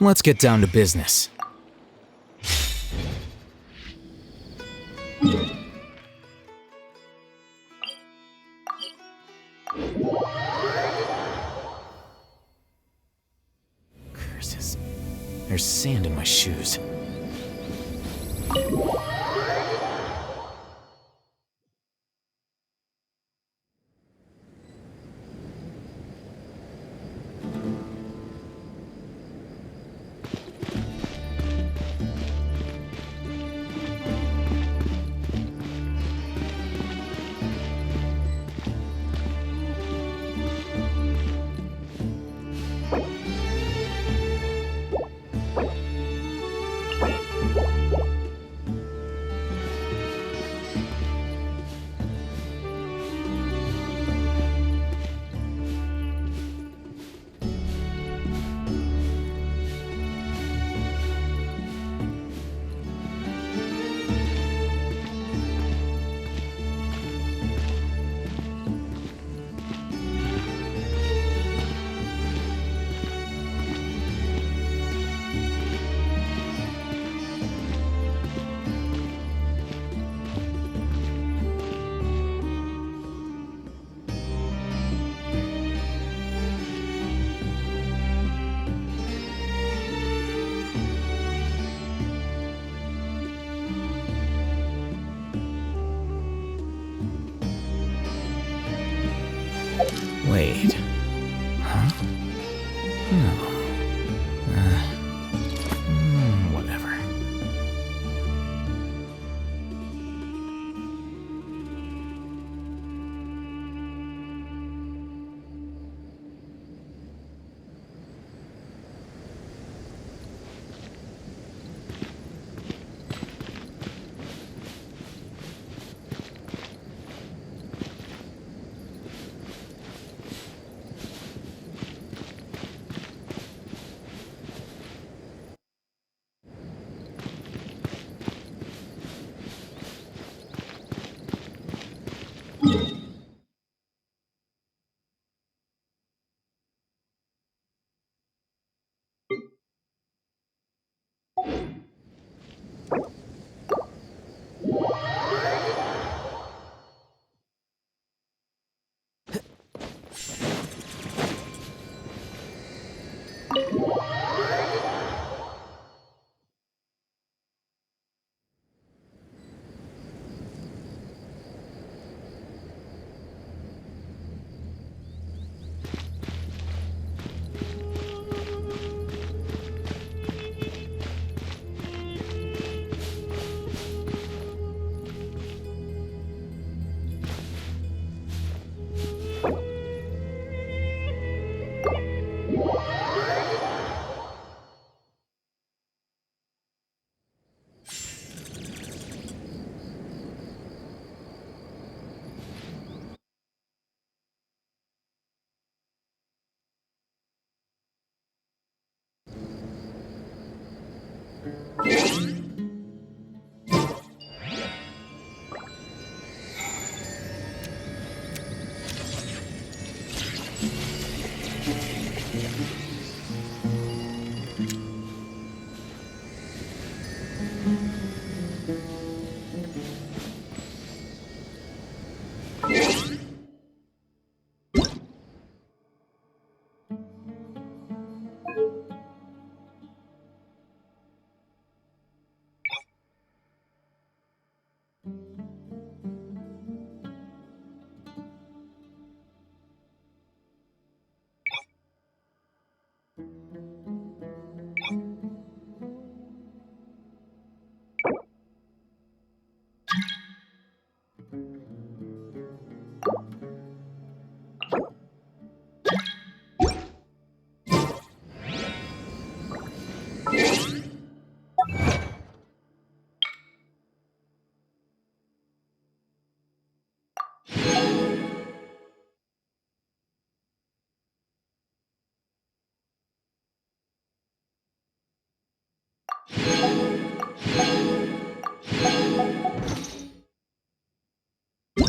Let's get down to business. Curses. There's sand in my shoes. Wait. Huh? No. Whatever.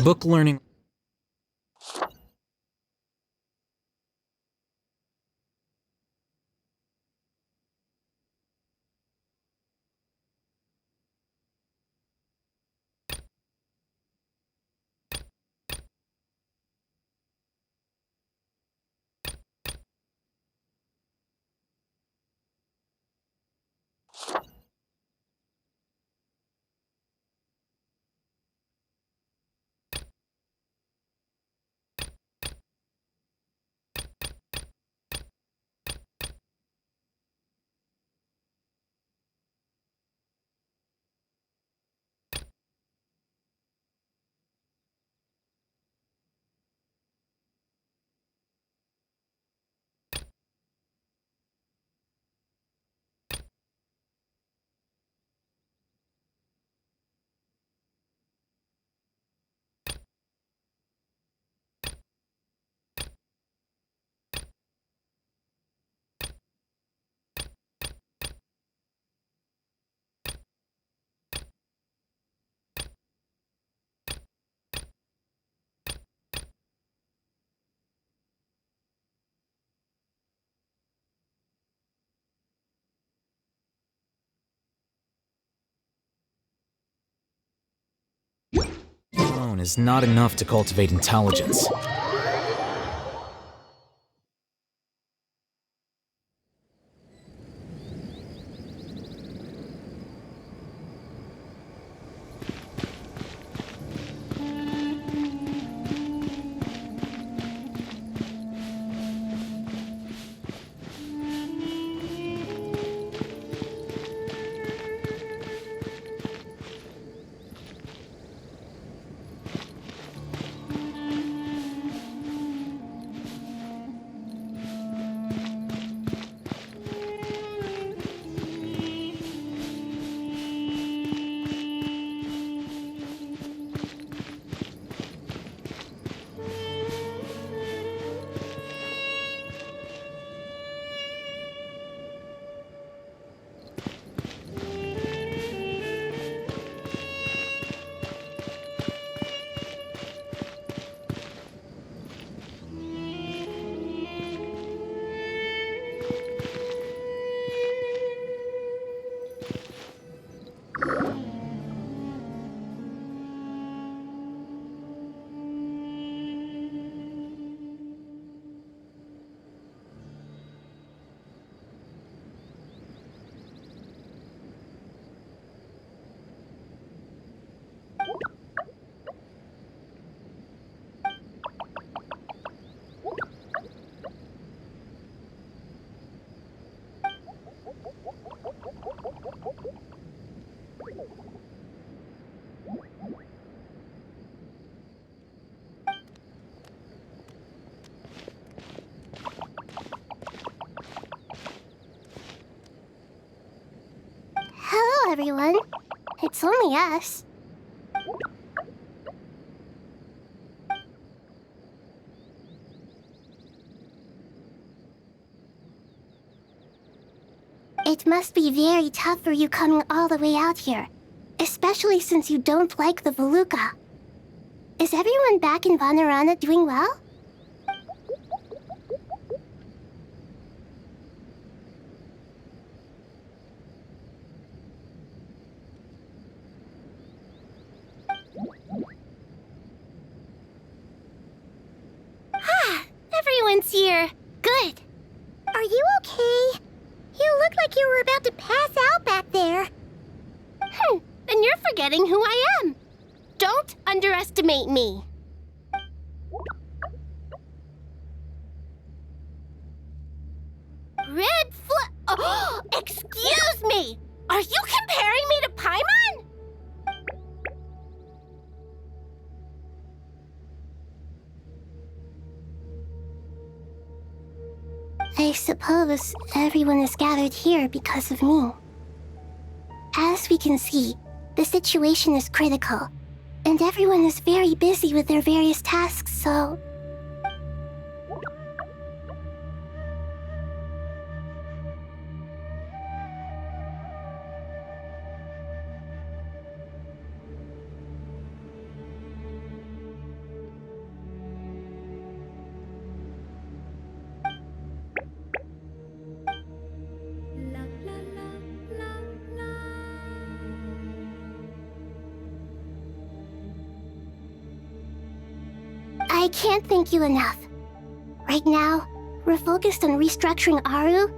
book learning. Alone is not enough to cultivate intelligence. Hello, everyone. It's only us. It must be very tough for you coming all the way out here, especially since you don't like the Voluka. Is everyone back in Vanarana doing well? Everyone's here. Good. Are you okay? You look like you were about to pass out back there. Then you're forgetting who I am. Don't underestimate me. Oh, excuse me! Are you comparing me to Paimon? I suppose everyone is gathered here because of me. As we can see, the situation is critical, and everyone is very busy with their various tasks, so... I can't thank you enough. Right now, we're focused on restructuring Aru,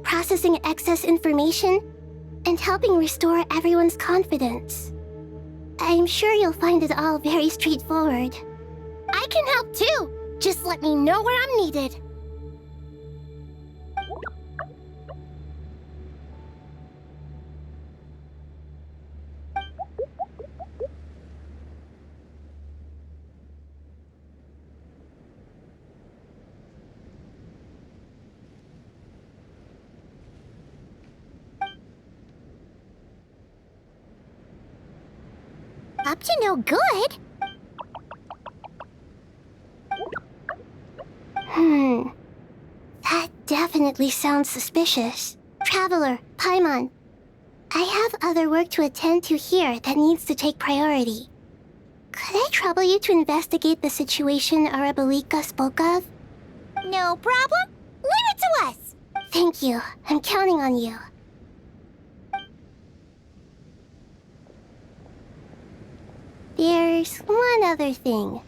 processing excess information, and helping restore everyone's confidence. I'm sure you'll find it all very straightforward. I can help too! Just let me know where I'm needed. Up to no good? That definitely sounds suspicious. Traveler, Paimon, I have other work to attend to here that needs to take priority. Could I trouble you to investigate the situation Arabalika spoke of? No problem. Leave it to us. Thank you. I'm counting on you. There's one other thing.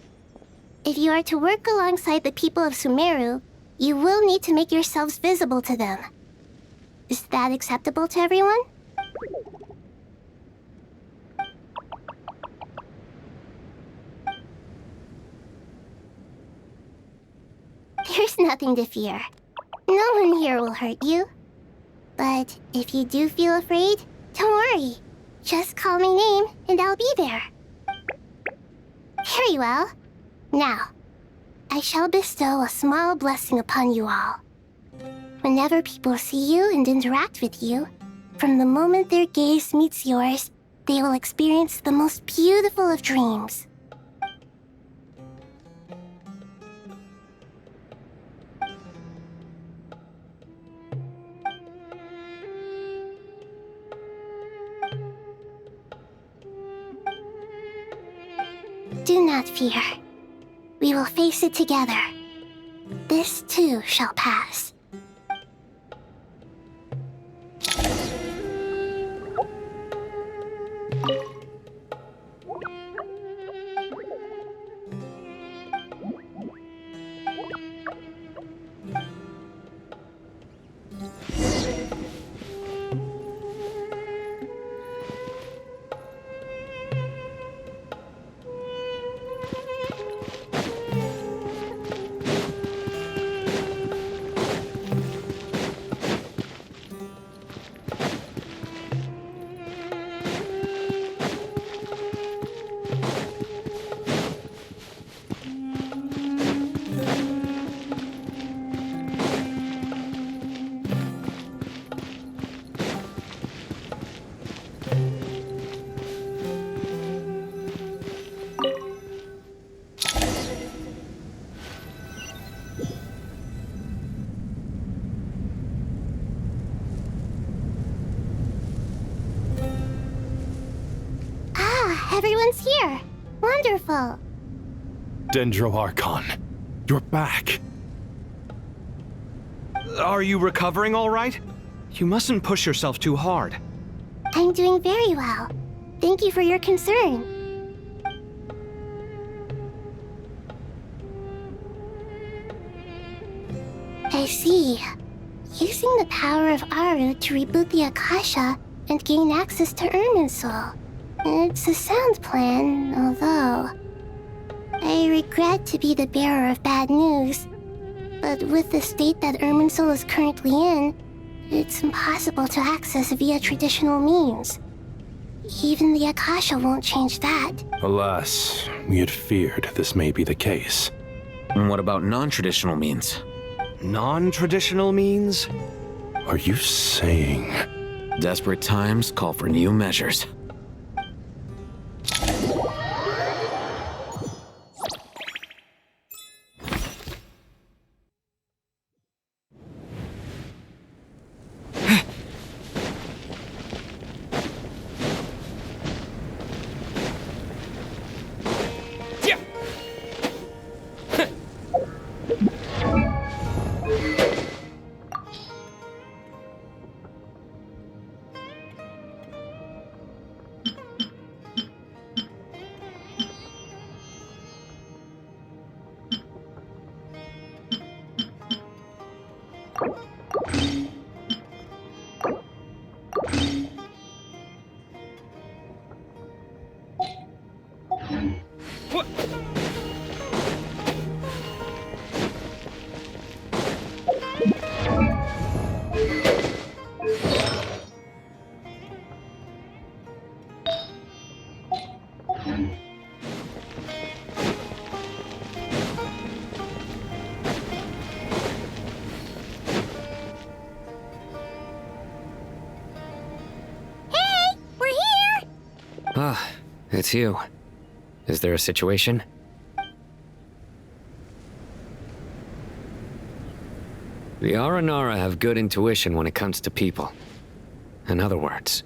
If you are to work alongside the people of Sumeru, you will need to make yourselves visible to them. Is that acceptable to everyone? There's nothing to fear. No one here will hurt you. But if you do feel afraid, don't worry. Just call my name and I'll be there. Very well. Now, I shall bestow a small blessing upon you all. Whenever people see you and interact with you, from the moment their gaze meets yours, they will experience the most beautiful of dreams. Do not fear. We will face it together. This too shall pass. Everyone's here. Wonderful. Dendroarchon, you're back. Are you recovering all right? You mustn't push yourself too hard. I'm doing very well. Thank you for your concern. I see. Using the power of Aru to reboot the Akasha and gain access to Irminsul. It's a sound plan, although I regret to be the bearer of bad news, but with the state that Irminsul is currently in, it's impossible to access via traditional means. Even the Akasha won't change that. Alas, we had feared this may be the case. And what about non-traditional means? Non-traditional means? Are you saying... Desperate times call for new measures. it's you. Is there a situation? The Aranara have good intuition when it comes to people. In other words,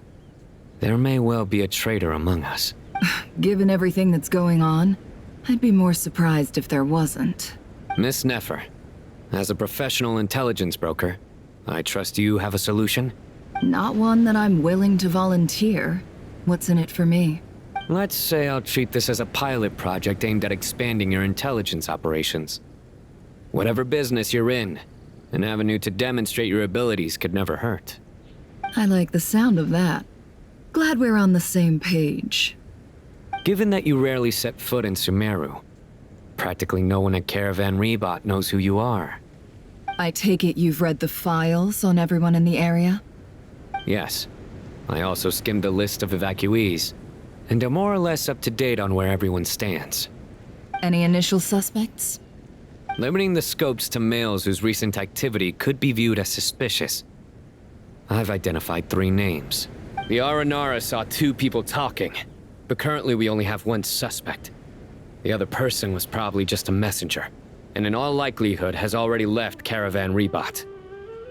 there may well be a traitor among us. Given everything that's going on, I'd be more surprised if there wasn't. Miss Nefer, as a professional intelligence broker, I trust you have a solution? Not one that I'm willing to volunteer. What's in it for me? Let's say I'll treat this as a pilot project aimed at expanding your intelligence operations. Whatever business you're in, an avenue to demonstrate your abilities could never hurt. I like the sound of that. Glad we're on the same page. Given that you rarely set foot in Sumeru, practically no one at Caravan Rebot knows who you are. I take it you've read the files on everyone in the area? Yes. I also skimmed the list of evacuees, and am more or less up to date on where everyone stands. Any initial suspects? Limiting the scopes to males whose recent activity could be viewed as suspicious. I've identified 3 names. The Aranara saw 2 people talking, but currently we only have 1 suspect. The other person was probably just a messenger, and in all likelihood has already left Caravan Rebot.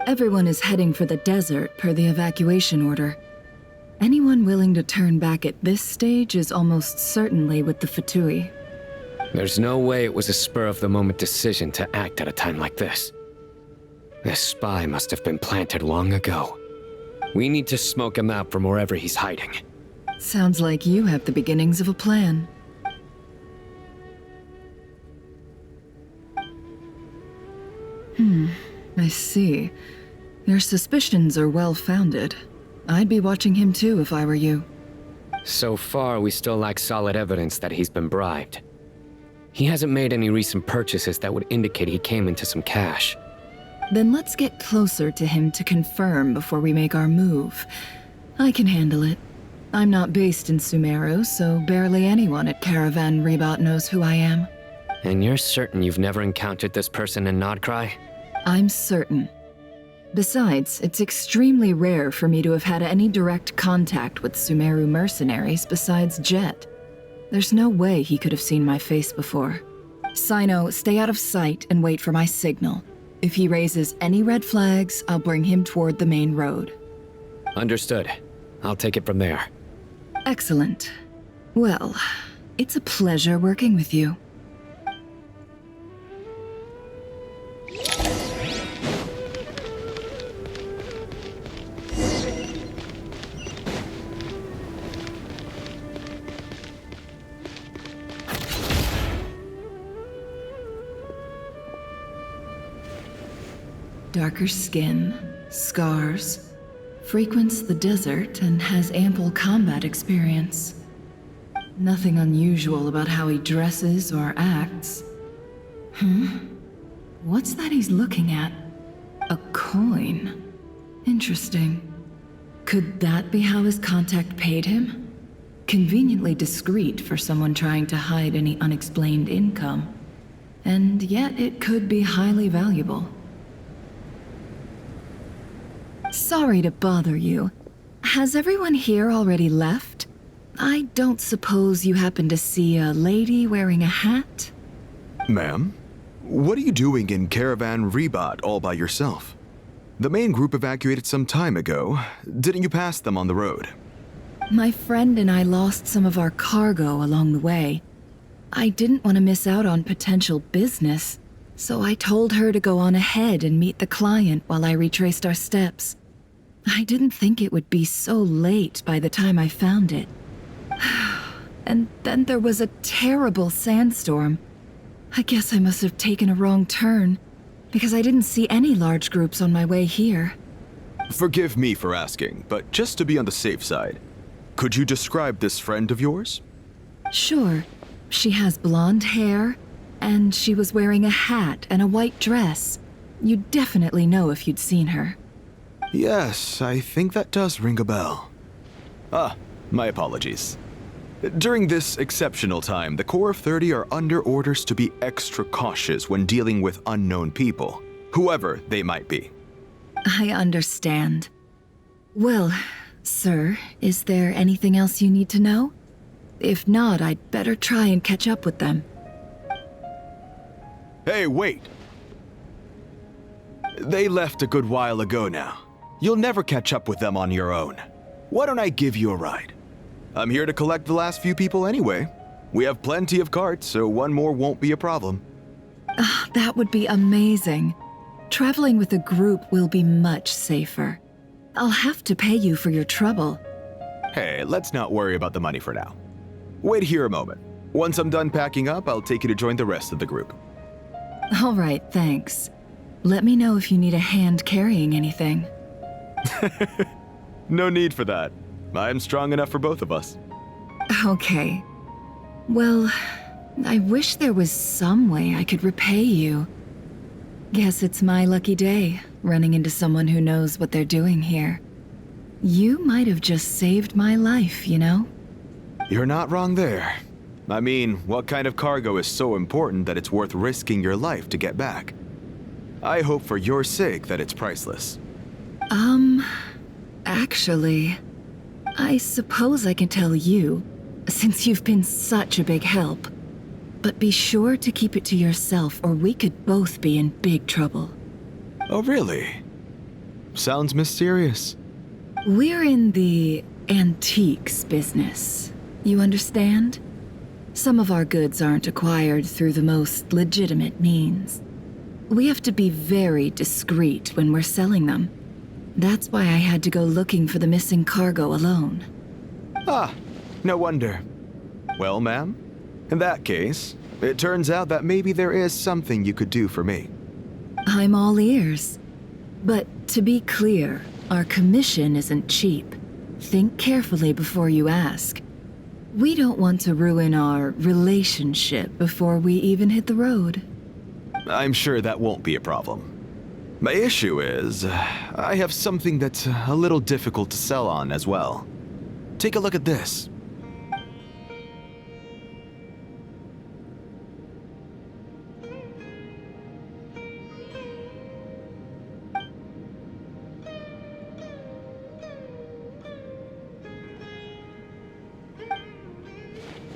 Everyone is heading for the desert per the evacuation order. Anyone willing to turn back at this stage is almost certainly with the Fatui. There's no way it was a spur-of-the-moment decision to act at a time like this. This spy must have been planted long ago. We need to smoke him out from wherever he's hiding. Sounds like you have the beginnings of a plan. I see. Your suspicions are well-founded. I'd be watching him too if I were you. So far, we still lack solid evidence that he's been bribed. He hasn't made any recent purchases that would indicate he came into some cash. Then let's get closer to him to confirm before we make our move. I can handle it. I'm not based in Sumeru, so barely anyone at Caravan Rebot knows who I am. And you're certain you've never encountered this person in Nodcry? I'm certain. Besides, it's extremely rare for me to have had any direct contact with Sumeru mercenaries besides Jet. There's no way he could have seen my face before. Sino, stay out of sight and wait for my signal. If he raises any red flags, I'll bring him toward the main road. Understood. I'll take it from there. Excellent. Well, it's a pleasure working with you. Darker skin, scars, frequents the desert and has ample combat experience. Nothing unusual about how he dresses or acts. What's that he's looking at? A coin. Interesting. Could that be how his contact paid him? Conveniently discreet for someone trying to hide any unexplained income. And yet it could be highly valuable. Sorry to bother you. Has everyone here already left? I don't suppose you happen to see a lady wearing a hat? Ma'am? What are you doing in Caravan Rebot all by yourself? The main group evacuated some time ago. Didn't you pass them on the road? My friend and I lost some of our cargo along the way. I didn't want to miss out on potential business, so I told her to go on ahead and meet the client while I retraced our steps. I didn't think it would be so late by the time I found it. And then there was a terrible sandstorm. I guess I must have taken a wrong turn, because I didn't see any large groups on my way here. Forgive me for asking, but just to be on the safe side, could you describe this friend of yours? Sure. She has blonde hair, and she was wearing a hat and a white dress. You'd definitely know if you'd seen her. Yes, I think that does ring a bell. Ah, my apologies. During this exceptional time, the Core of 30 are under orders to be extra cautious when dealing with unknown people, whoever they might be. I understand. Well, sir, is there anything else you need to know? If not, I'd better try and catch up with them. Hey, wait! They left a good while ago now. You'll never catch up with them on your own. Why don't I give you a ride? I'm here to collect the last few people anyway. We have plenty of carts, so one more won't be a problem. That would be amazing. Traveling with a group will be much safer. I'll have to pay you for your trouble. Hey, let's not worry about the money for now. Wait here a moment. Once I'm done packing up, I'll take you to join the rest of the group. All right, thanks. Let me know if you need a hand carrying anything. No need for that. I'm strong enough for both of us. Okay. Well, I wish there was some way I could repay you. Guess it's my lucky day, running into someone who knows what they're doing here. You might have just saved my life, you know? You're not wrong there. I mean, what kind of cargo is so important that it's worth risking your life to get back? I hope for your sake that it's priceless. Actually, I suppose I can tell you, since you've been such a big help. But be sure to keep it to yourself, or we could both be in big trouble. Oh, really? Sounds mysterious. We're in the antiques business. You understand? Some of our goods aren't acquired through the most legitimate means. We have to be very discreet when we're selling them. That's why I had to go looking for the missing cargo alone. Ah, no wonder. Well, ma'am, in that case, it turns out that maybe there is something you could do for me. I'm all ears. But to be clear, our commission isn't cheap. Think carefully before you ask. We don't want to ruin our relationship before we even hit the road. I'm sure that won't be a problem. My issue is, I have something that's a little difficult to sell on as well. Take a look at this.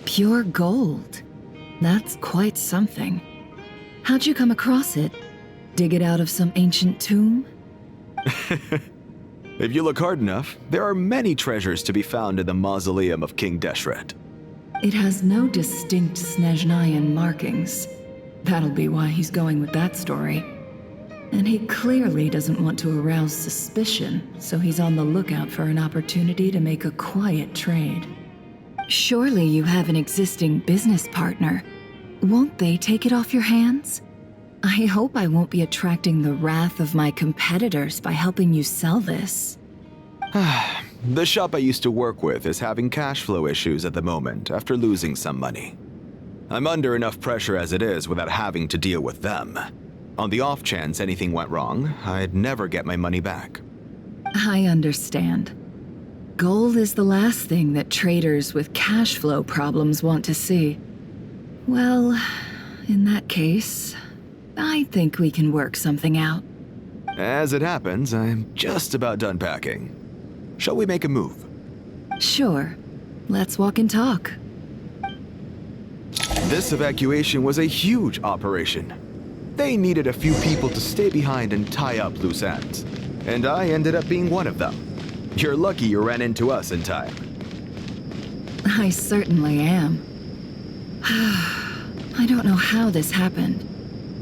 Pure gold. That's quite something. How'd you come across it? Dig it out of some ancient tomb? If you look hard enough, there are many treasures to be found in the mausoleum of King Deshret. It has no distinct Snezhnayan markings. That'll be why he's going with that story. And he clearly doesn't want to arouse suspicion, so he's on the lookout for an opportunity to make a quiet trade. Surely you have an existing business partner. Won't they take it off your hands? I hope I won't be attracting the wrath of my competitors by helping you sell this. The shop I used to work with is having cash flow issues at the moment after losing some money. I'm under enough pressure as it is without having to deal with them. On the off chance anything went wrong, I'd never get my money back. I understand. Gold is the last thing that traders with cash flow problems want to see. Well, in that case, I think we can work something out. As it happens, I'm just about done packing. Shall we make a move? Sure. Let's walk and talk. This evacuation was a huge operation. They needed a few people to stay behind and tie up loose ends. And I ended up being one of them. You're lucky you ran into us in time. I certainly am. I don't know how this happened.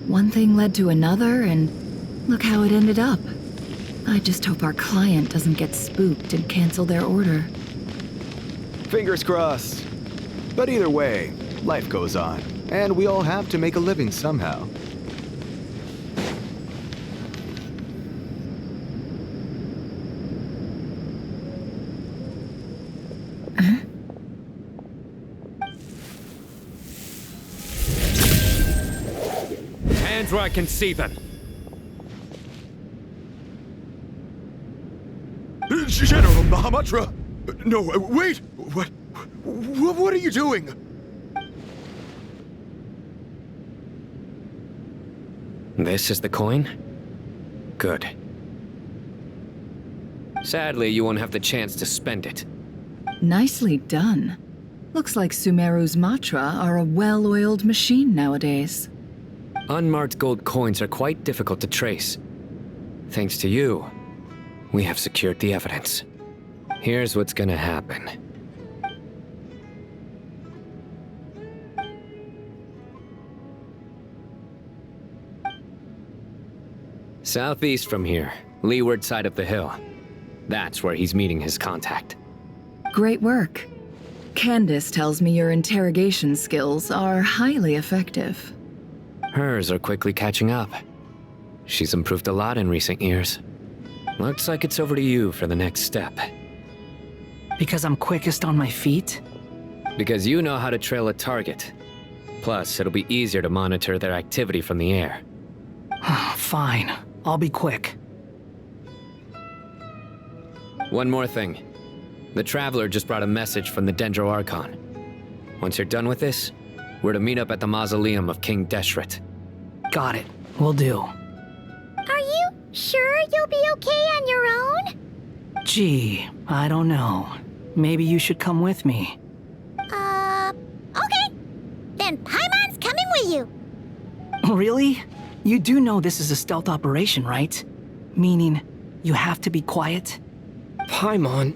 One thing led to another, and look how it ended up. I just hope our client doesn't get spooked and cancel their order. Fingers crossed. But either way, life goes on, and we all have to make a living somehow. Hands where I can see them. General Mahamudra! No, wait! What are you doing? This is the coin? Good. Sadly, you won't have the chance to spend it. Nicely done. Looks like Sumeru's Matra are a well-oiled machine nowadays. Unmarked gold coins are quite difficult to trace. Thanks to you, we have secured the evidence. Here's what's gonna happen. Southeast from here, leeward side of the hill. That's where he's meeting his contact. Great work. Candace tells me your interrogation skills are highly effective. Hers are quickly catching up. She's improved a lot in recent years. Looks like it's over to you for the next step. Because I'm quickest on my feet? Because you know how to trail a target. Plus, it'll be easier to monitor their activity from the air. Fine. I'll be quick. One more thing. The Traveler just brought a message from the Dendro Archon. Once you're done with this, we're to meet up at the mausoleum of King Deshret. Got it. Will do. Are you sure you'll be okay on your own? Gee, I don't know. Maybe you should come with me. Okay. Then Paimon's coming with you. Really? You do know this is a stealth operation, right? Meaning, you have to be quiet? Paimon,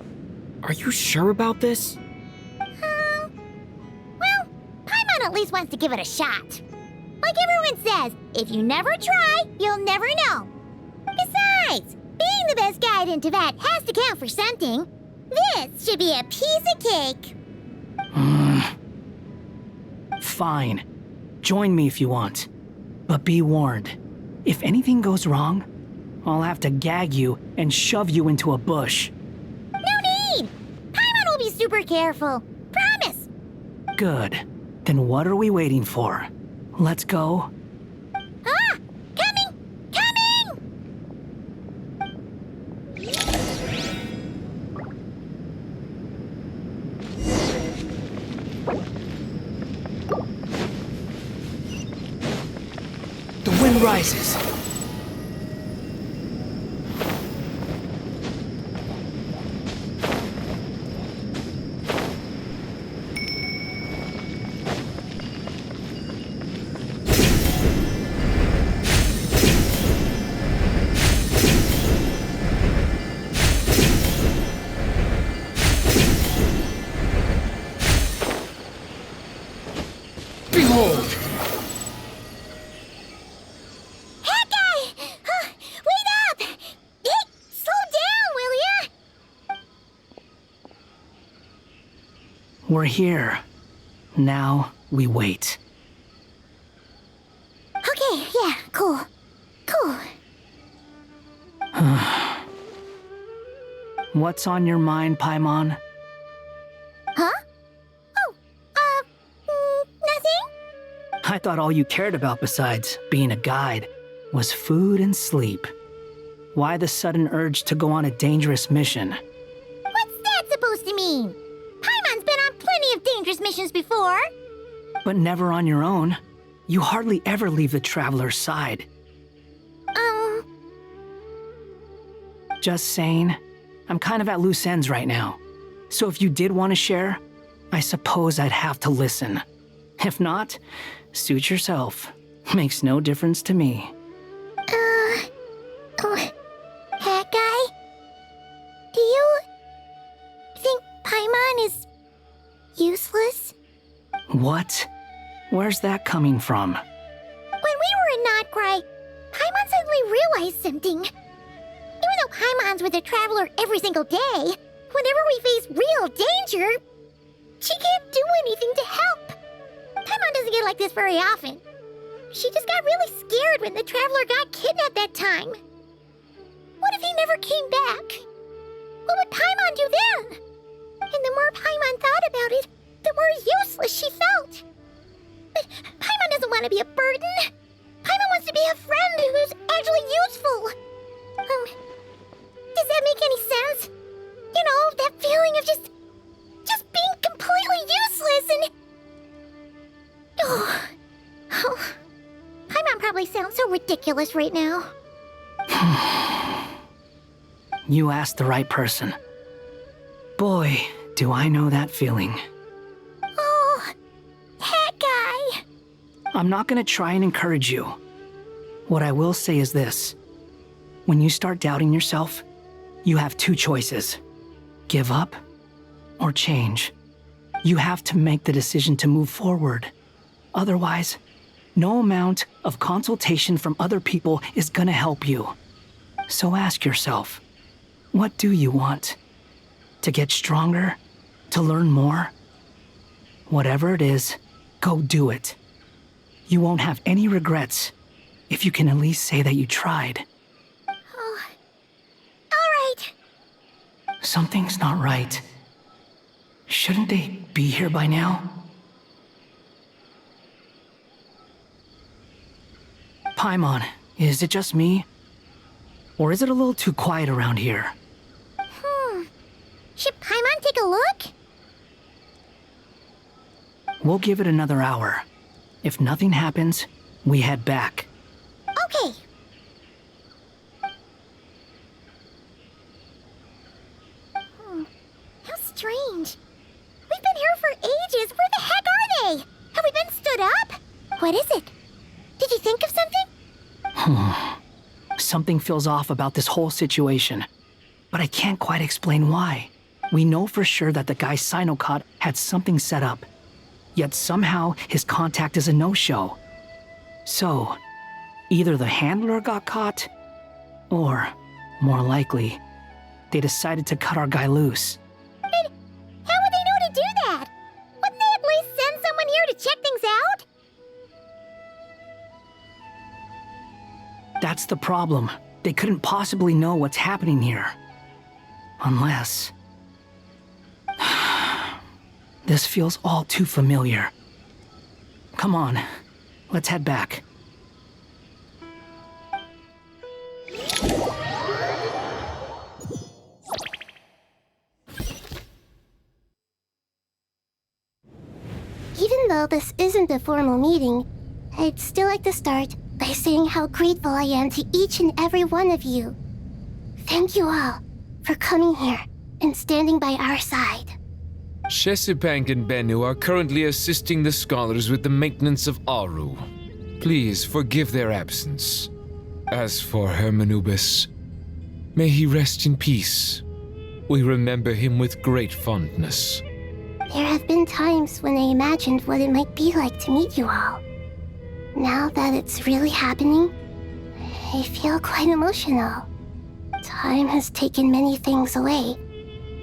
are you sure about this? Well, Paimon at least wants to give it a shot. Like everyone says, if you never try, you'll never know. Besides, being the best guide in Teyvat has to count for something. This should be a piece of cake. Fine. Join me if you want. But be warned, if anything goes wrong, I'll have to gag you and shove you into a bush. No need! Paimon will be super careful. Promise! Good. Then what are we waiting for? Let's go. Ah! Coming! Coming! The wind rises. Behold! Haikaveh! Wait up! Hey, slow down, will ya? We're here. Now we wait. Okay, yeah, cool. Cool. What's on your mind, Paimon? Huh? Oh, nothing? I thought all you cared about besides being a guide was food and sleep. Why the sudden urge to go on a dangerous mission? What's that supposed to mean? Paimon's been on plenty of dangerous missions before. But never on your own. You hardly ever leave the Traveler's side. Just saying, I'm kind of at loose ends right now. So if you did want to share, I suppose I'd have to listen. If not, suit yourself. Makes no difference to me. Haikaveh? Do you think Paimon is useless? What? Where's that coming from? When we were in Notcry, Paimon suddenly realized something. Even though Paimon's with the Traveler every single day, whenever we face real danger, she can't do anything to help. Paimon doesn't get like this very often. She just got really scared when the Traveler got kidnapped that time. What if he never came back? What would Paimon do then? And the more Paimon thought about it, the more useless she felt. But Paimon doesn't want to be a burden. Paimon wants to be a friend who's actually useful. Does that make any sense? You know, that feeling of just being completely useless and... Oh, Paimon probably sounds so ridiculous right now. You asked the right person. Boy, do I know that feeling. I'm not gonna try and encourage you. What I will say is this. When you start doubting yourself, you have two choices. Give up or change. You have to make the decision to move forward. Otherwise, no amount of consultation from other people is gonna help you. So ask yourself, what do you want? To get stronger? To learn more? Whatever it is, go do it. You won't have any regrets if you can at least say that you tried. Oh. All right. Something's not right. Shouldn't they be here by now? Paimon, is it just me? Or is it a little too quiet around here? Should Paimon take a look? We'll give it another hour. If nothing happens, we head back. Okay. How strange. We've been here for ages. Where the heck are they? Have we been stood up? What is it? Did you think of something? Something feels off about this whole situation, but I can't quite explain why. We know for sure that the guy Sinocot had something set up, yet somehow his contact is a no-show. So, either the handler got caught, or, more likely, they decided to cut our guy loose. And how would they know to do that? Wouldn't they at least send someone here to check things out? That's the problem. They couldn't possibly know what's happening here. Unless... This feels all too familiar. Come on, let's head back. Even though this isn't a formal meeting, I'd still like to start by saying how grateful I am to each and every one of you. Thank you all for coming here and standing by our side. Shesipank and Bennu are currently assisting the scholars with the maintenance of Aru. Please forgive their absence. As for Hermanubis, may he rest in peace. We remember him with great fondness. There have been times when I imagined what it might be like to meet you all. Now that it's really happening, I feel quite emotional. Time has taken many things away,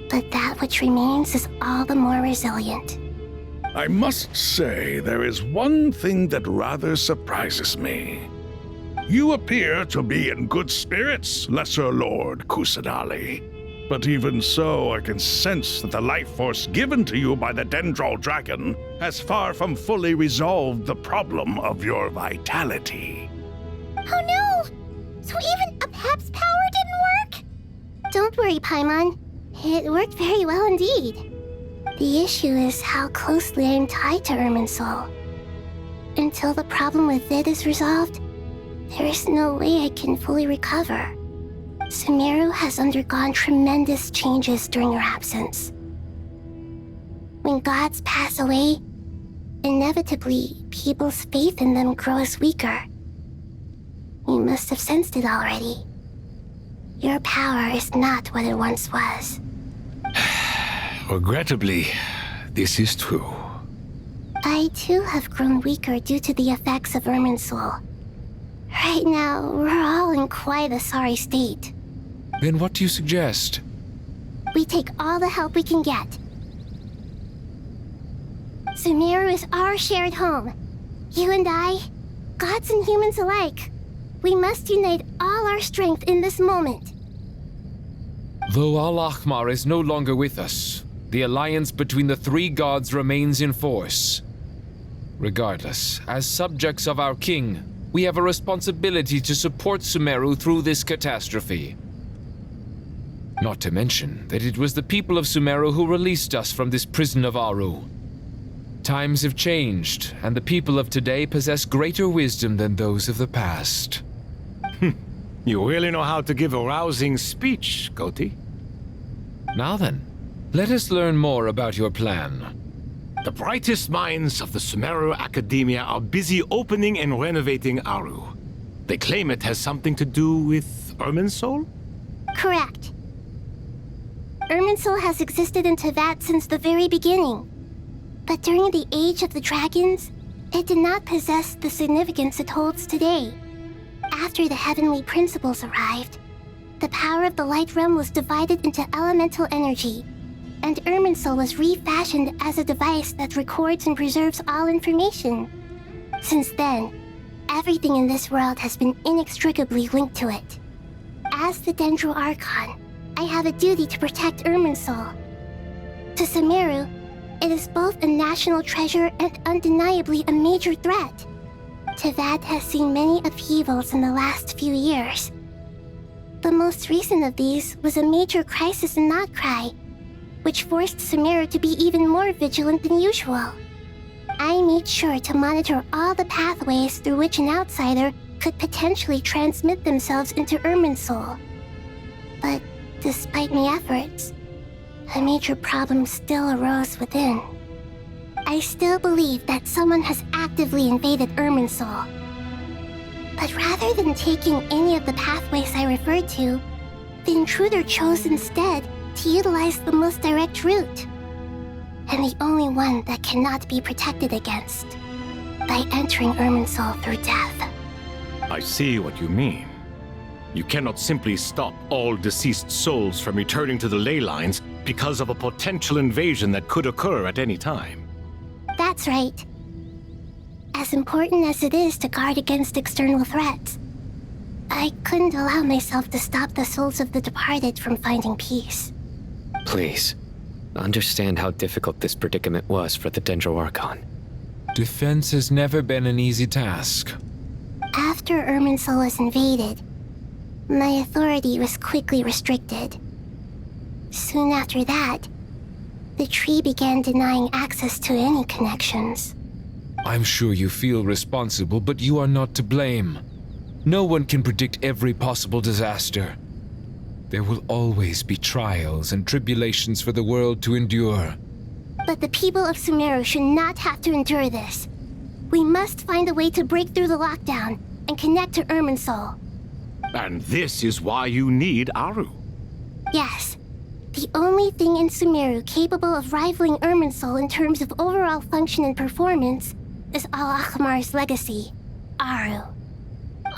but that which remains is all the more resilient. I must say, there is one thing that rather surprises me. You appear to be in good spirits, Lesser Lord Kusanali. But even so, I can sense that the life force given to you by the Dendral Dragon has far from fully resolved the problem of your vitality. Oh no! So even Apep's power didn't work? Don't worry, Paimon. It worked very well indeed. The issue is how closely I am tied to Irminsul. Until the problem with it is resolved, there is no way I can fully recover. Sumeru has undergone tremendous changes during your absence. When gods pass away, inevitably, people's faith in them grows weaker. You must have sensed it already. Your power is not what it once was. Regrettably, this is true. I too have grown weaker due to the effects of Irminsul. Right now, we're all in quite a sorry state. Then what do you suggest? We take all the help we can get. Sumeru is our shared home. You and I, gods and humans alike, we must unite all our strength in this moment. Though Al-Ahmar is no longer with us, the alliance between the three gods remains in force. Regardless, as subjects of our king, we have a responsibility to support Sumeru through this catastrophe. Not to mention that it was the people of Sumeru who released us from this prison of Aru. Times have changed, and the people of today possess greater wisdom than those of the past. You really know how to give a rousing speech, Koti. Now then, let us learn more about your plan. The brightest minds of the Sumeru Academia are busy opening and renovating Aru. They claim it has something to do with Irminsul? Correct. Irminsul has existed in Teyvat since the very beginning. But during the Age of the Dragons, it did not possess the significance it holds today. After the heavenly principles arrived, the power of the Light Realm was divided into elemental energy, and Irminsul was refashioned as a device that records and preserves all information. Since then, everything in this world has been inextricably linked to it. As the Dendro Archon, I have a duty to protect Irminsul. To Sumeru, it is both a national treasure and undeniably a major threat. Teyvat has seen many upheavals in the last few years. The most recent of these was a major crisis in Notcry, which forced Sumeru to be even more vigilant than usual. I made sure to monitor all the pathways through which an outsider could potentially transmit themselves into Irminsul. But despite my efforts, a major problem still arose within. I still believe that someone has actively invaded Irminsul. But rather than taking any of the pathways I referred to, the intruder chose instead to utilize the most direct route, and the only one that cannot be protected against, by entering Irminsul through death. I see what you mean. You cannot simply stop all deceased souls from returning to the ley lines because of a potential invasion that could occur at any time. That's right. As important as it is to guard against external threats, I couldn't allow myself to stop the souls of the departed from finding peace. Please, understand how difficult this predicament was for the Dendro Archon. Defense has never been an easy task. After Irminsul was invaded, my authority was quickly restricted. Soon after that, the tree began denying access to any connections. I'm sure you feel responsible, but you are not to blame. No one can predict every possible disaster. There will always be trials and tribulations for the world to endure. But the people of Sumeru should not have to endure this. We must find a way to break through the lockdown and connect to Irminsul. And this is why you need Aru. Yes. The only thing in Sumeru capable of rivaling Irminsul in terms of overall function and performance is Al-Akhmar's legacy, Aru.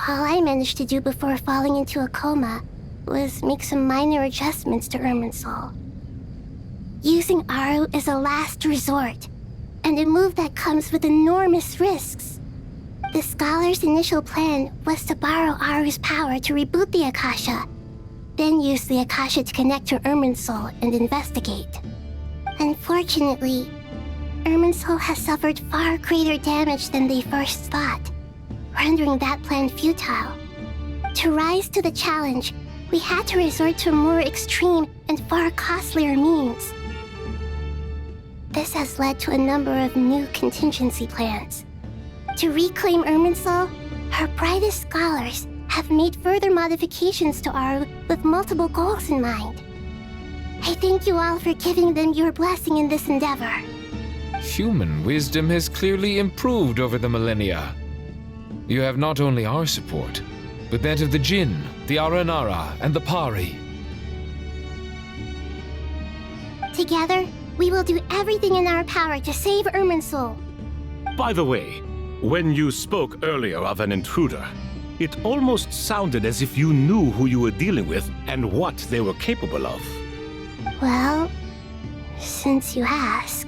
All I managed to do before falling into a coma was make some minor adjustments to Irminsul. Using Aru is a last resort, and a move that comes with enormous risks. The Scholar's initial plan was to borrow Aru's power to reboot the Akasha, then use the Akasha to connect to Irminsul and investigate. Unfortunately, Irminsul has suffered far greater damage than they first thought, rendering that plan futile. To rise to the challenge, we had to resort to more extreme and far costlier means. This has led to a number of new contingency plans. To reclaim Irminsul, our brightest scholars have made further modifications to Aru with multiple goals in mind. I thank you all for giving them your blessing in this endeavor. Human wisdom has clearly improved over the millennia. You have not only our support, but that of the Jinn, the Aranara, and the Pari. Together, we will do everything in our power to save Irminsul. By the way, when you spoke earlier of an intruder, it almost sounded as if you knew who you were dealing with and what they were capable of. Well, since you ask.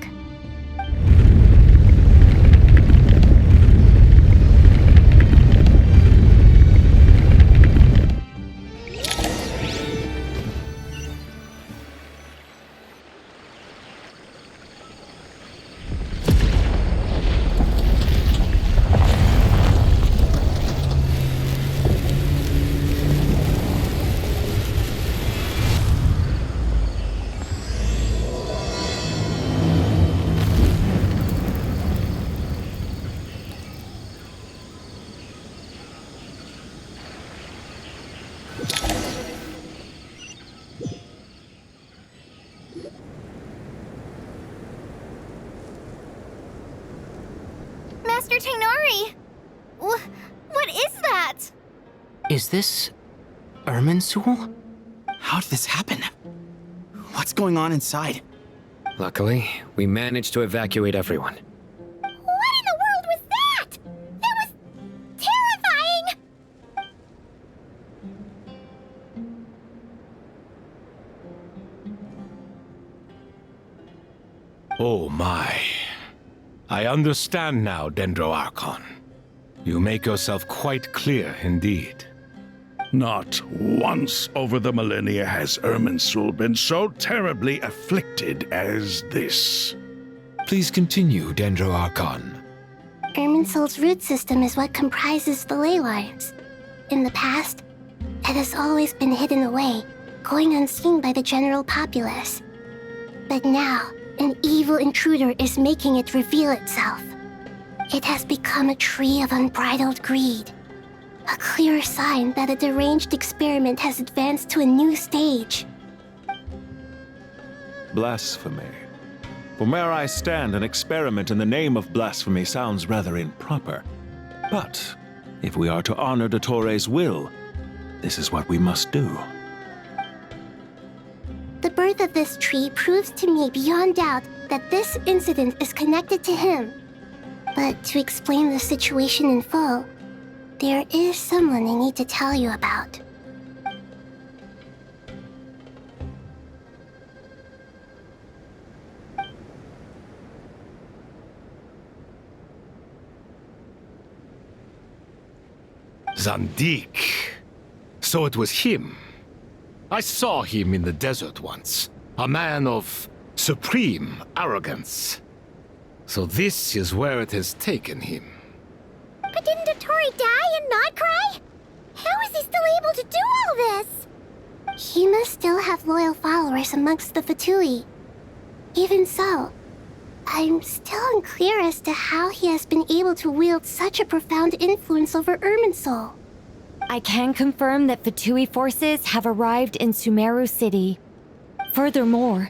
Master Tainari! What is that? Is this Irminsul? How did this happen? What's going on inside? Luckily, we managed to evacuate everyone. What in the world was that? That was terrifying! Oh my. I understand now, Dendro Archon. You make yourself quite clear indeed. Not once over the millennia has Irminsul been so terribly afflicted as this. Please continue, Dendro Archon. Irminsul's root system is what comprises the ley lines. In the past, it has always been hidden away, going unseen by the general populace. But now, an evil intruder is making it reveal itself. It has become a tree of unbridled greed. A clear sign that a deranged experiment has advanced to a new stage. Blasphemy. From where I stand, an experiment in the name of blasphemy sounds rather improper. But if we are to honor Dottores' will, this is what we must do. The birth of this tree proves to me beyond doubt that this incident is connected to him. But to explain the situation in full, there is someone I need to tell you about. Zandik. So it was him. I saw him in the desert once. A man of supreme arrogance. So this is where it has taken him. But didn't Dottore die and not cry? How is he still able to do all this? He must still have loyal followers amongst the Fatui. Even so, I'm still unclear as to how he has been able to wield such a profound influence over Irminsul. I can confirm that Fatui forces have arrived in Sumeru City. Furthermore,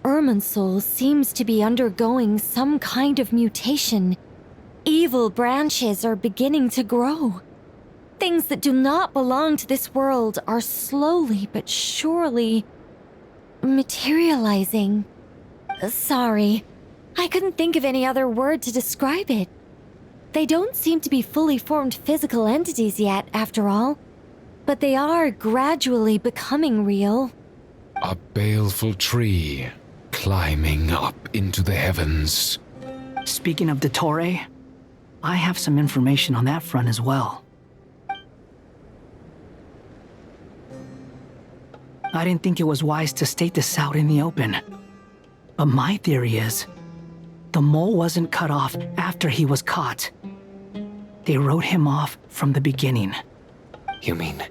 Irminsul seems to be undergoing some kind of mutation. Evil branches are beginning to grow. Things that do not belong to this world are slowly but surely materializing. Sorry, I couldn't think of any other word to describe it. They don't seem to be fully formed physical entities yet, after all, but they are gradually becoming real. A baleful tree climbing up into the heavens. Speaking of Dottore, I have some information on that front as well. I didn't think it was wise to state this out in the open. But my theory is, the mole wasn't cut off after he was caught. They wrote him off from the beginning. You mean,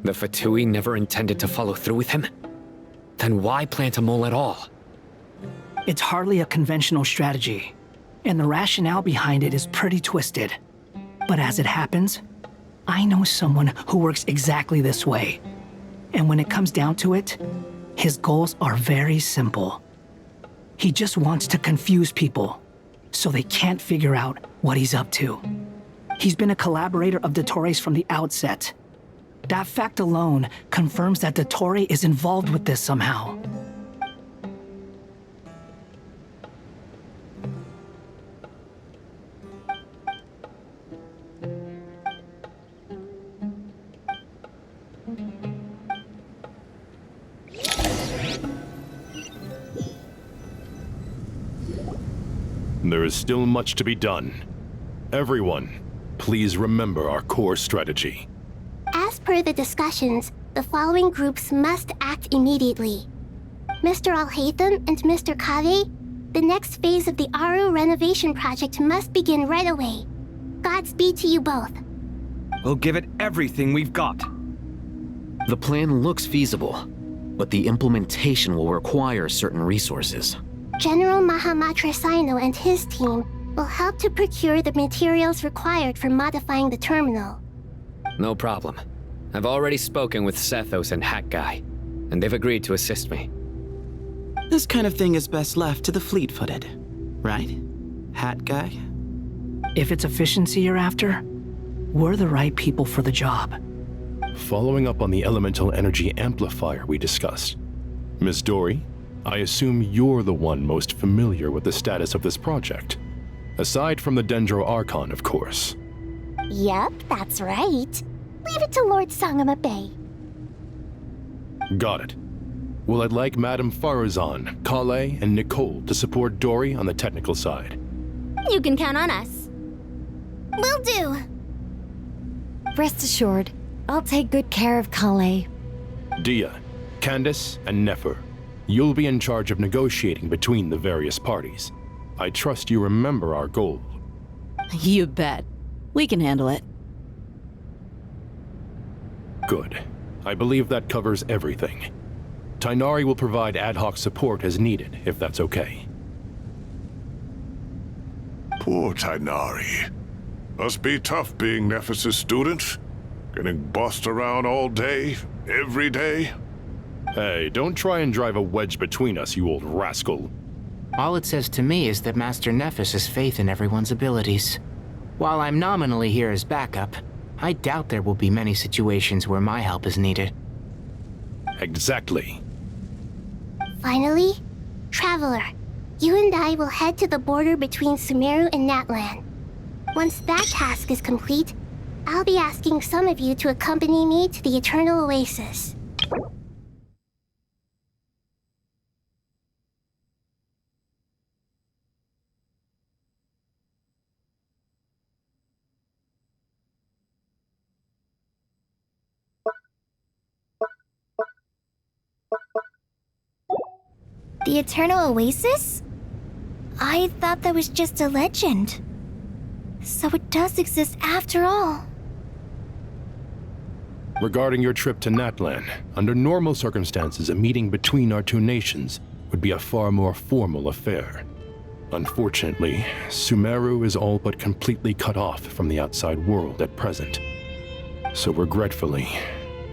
the Fatui never intended to follow through with him? Then why plant a mole at all? It's hardly a conventional strategy, and the rationale behind it is pretty twisted. But as it happens, I know someone who works exactly this way. And when it comes down to it, his goals are very simple. He just wants to confuse people, so they can't figure out what he's up to. He's been a collaborator of Dottore's from the outset. That fact alone confirms that Dottore is involved with this somehow. There is still much to be done. Everyone, please remember our core strategy. As per the discussions, the following groups must act immediately. Mr. Alhaitham and Mr. Kaveh, the next phase of the Aru renovation project must begin right away. Godspeed to you both. We'll give it everything we've got. The plan looks feasible, but the implementation will require certain resources. General Mahamatra Sino and his team will help to procure the materials required for modifying the terminal. No problem. I've already spoken with Sethos and Haikaveh, and they've agreed to assist me. This kind of thing is best left to the fleet-footed, right? Hat guy? If it's efficiency you're after, we're the right people for the job. Following up on the elemental energy amplifier we discussed, Miss Dory, I assume you're the one most familiar with the status of this project. Aside from the Dendro Archon, of course. Yep, that's right. Leave it to Lord Sangamabe. Got it. Well, I'd like Madame Farazan, Kale, and Nicole to support Dory on the technical side. You can count on us. Will do. Rest assured, I'll take good care of Kale. Dia, Candace, and Nefer, you'll be in charge of negotiating between the various parties. I trust you remember our goal. You bet. We can handle it. Good. I believe that covers everything. Tainari will provide ad hoc support as needed, if that's okay. Poor Tainari. Must be tough being Nephis' student. Getting bossed around all day, every day. Hey, don't try and drive a wedge between us, you old rascal. All it says to me is that Master Nephis has faith in everyone's abilities. While I'm nominally here as backup, I doubt there will be many situations where my help is needed. Exactly. Finally, Traveler, you and I will head to the border between Sumeru and Natlan. Once that task is complete, I'll be asking some of you to accompany me to the Eternal Oasis. The Eternal Oasis? I thought that was just a legend. So it does exist after all. Regarding your trip to Natlan, under normal circumstances, a meeting between our two nations would be a far more formal affair. Unfortunately, Sumeru is all but completely cut off from the outside world at present. So regretfully,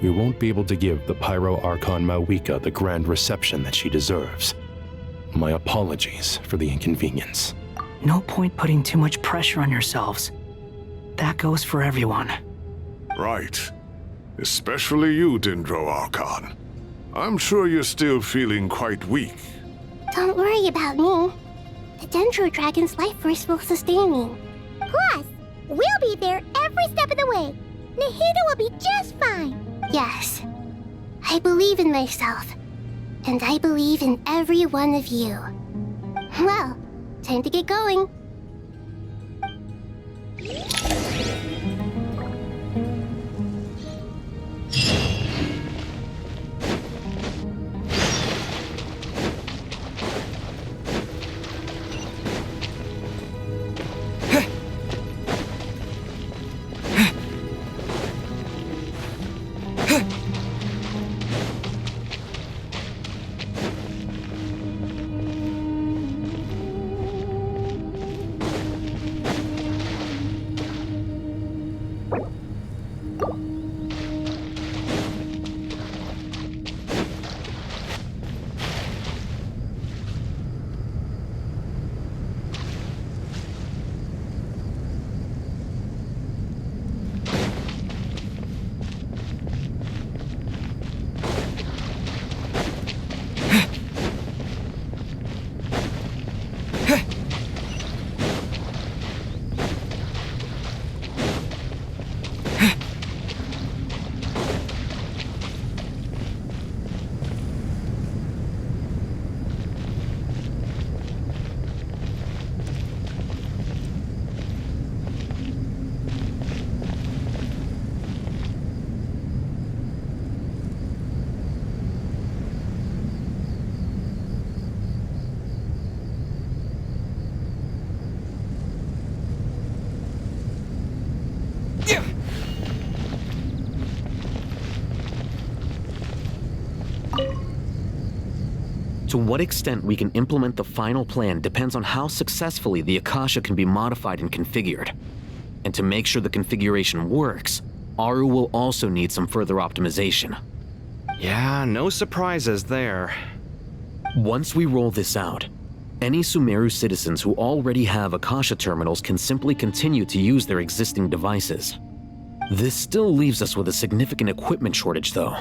we won't be able to give the Pyro Archon Mawika the grand reception that she deserves. My apologies for the inconvenience. No point putting too much pressure on yourselves. That goes for everyone. Right. Especially you, Dendro Archon. I'm sure you're still feeling quite weak. Don't worry about me. The Dendro Dragon's life force will sustain me. Plus, we'll be there every step of the way. Nahida will be just fine. Yes. I believe in myself. And I believe in every one of you. Well, time to get going. To what extent we can implement the final plan depends on how successfully the Akasha can be modified and configured. And to make sure the configuration works, Aru will also need some further optimization. Yeah, no surprises there. Once we roll this out, any Sumeru citizens who already have Akasha terminals can simply continue to use their existing devices. This still leaves us with a significant equipment shortage, though.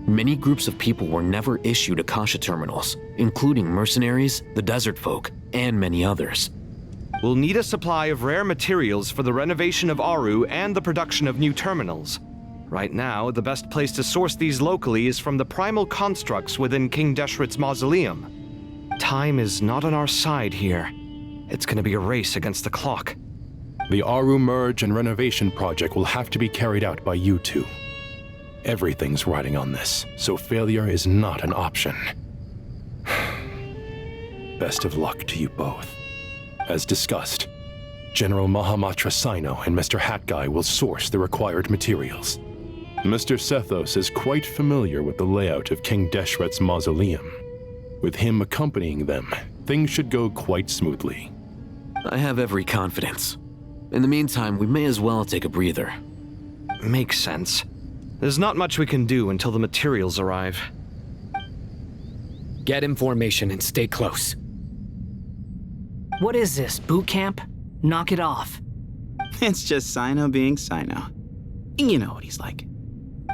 Many groups of people were never issued Akasha terminals, including mercenaries, the desert folk, and many others. We'll need a supply of rare materials for the renovation of Aru and the production of new terminals. Right now, the best place to source these locally is from the primal constructs within King Deshret's mausoleum. Time is not on our side here. It's gonna be a race against the clock. The Aru merge and renovation project will have to be carried out by you two. Everything's riding on this, so failure is not an option. Best of luck to you both. As discussed, General Mahamatra Sino and Mr. Hat Guy will source the required materials. Mr. Sethos is quite familiar with the layout of King Deshret's mausoleum. With him accompanying them, things should go quite smoothly. I have every confidence. In the meantime, we may as well take a breather. Makes sense. There's not much we can do until the materials arrive. Get information and stay close. What is this, boot camp? Knock it off. It's just Sino being Sino. You know what he's like.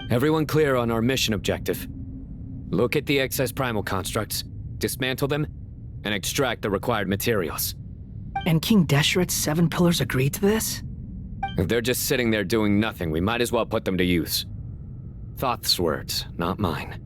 Everyone clear on our mission objective. Look at the excess primal constructs, dismantle them, and extract the required materials. And King Deshret's 7 pillars agreed to this? If they're just sitting there doing nothing, we might as well put them to use. Thoth's words, not mine.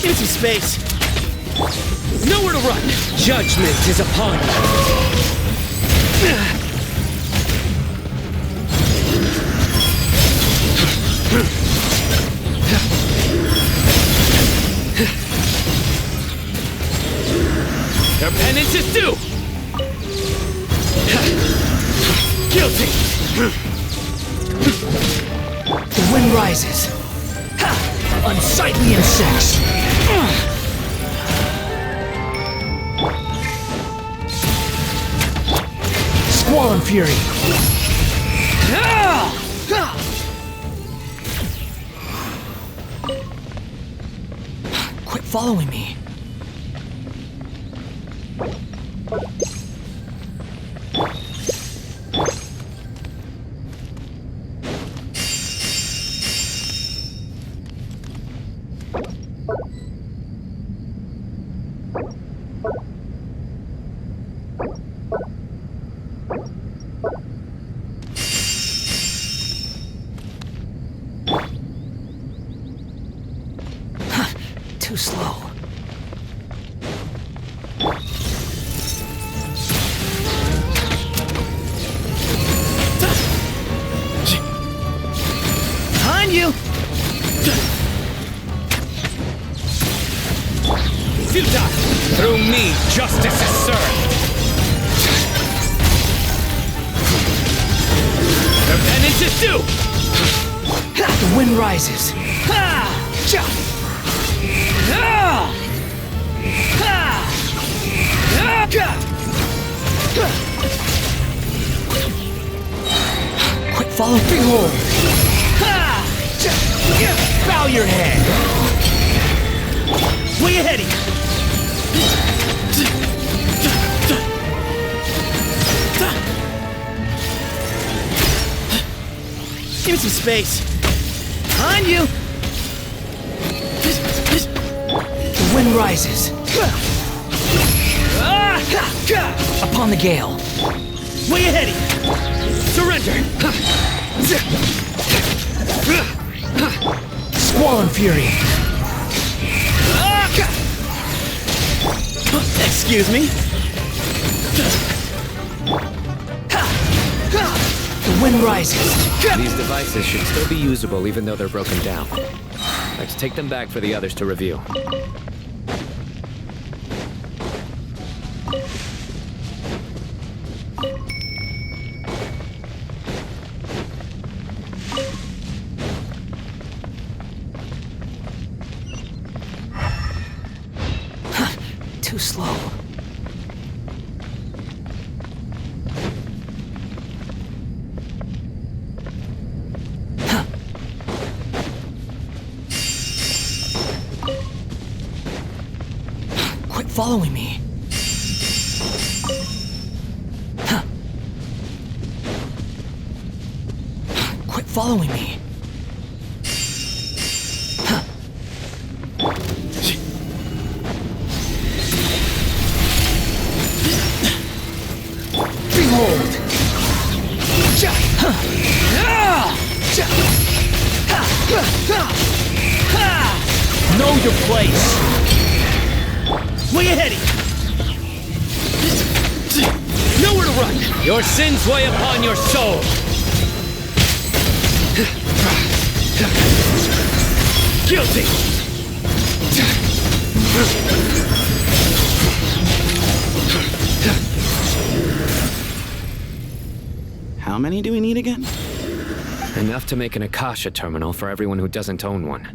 Empty space! Nowhere to run! Judgment is upon you! Your penance is due! Guilty! The wind rises. Unsightly insects! Squall and fury! Quit following me. Too slow. Behind you! Futile! Through me, justice is served! Their penance is due! The wind rises. Quit following. Behold! Bow your head! Way ahead of you! Give me some space. Behind you! The wind rises. Upon the gale. Way ahead of you! Surrender! Squall and fury. Excuse me? The wind rises. These devices should still be usable even though they're broken down. Let's take them back for the others to review. Too slow. Quit following me. Quit following me. Behold! Know your place! Way ahead of you! Nowhere to run! Your sins weigh upon your soul! Guilty! How many do we need again? Enough to make an Akasha terminal for everyone who doesn't own one.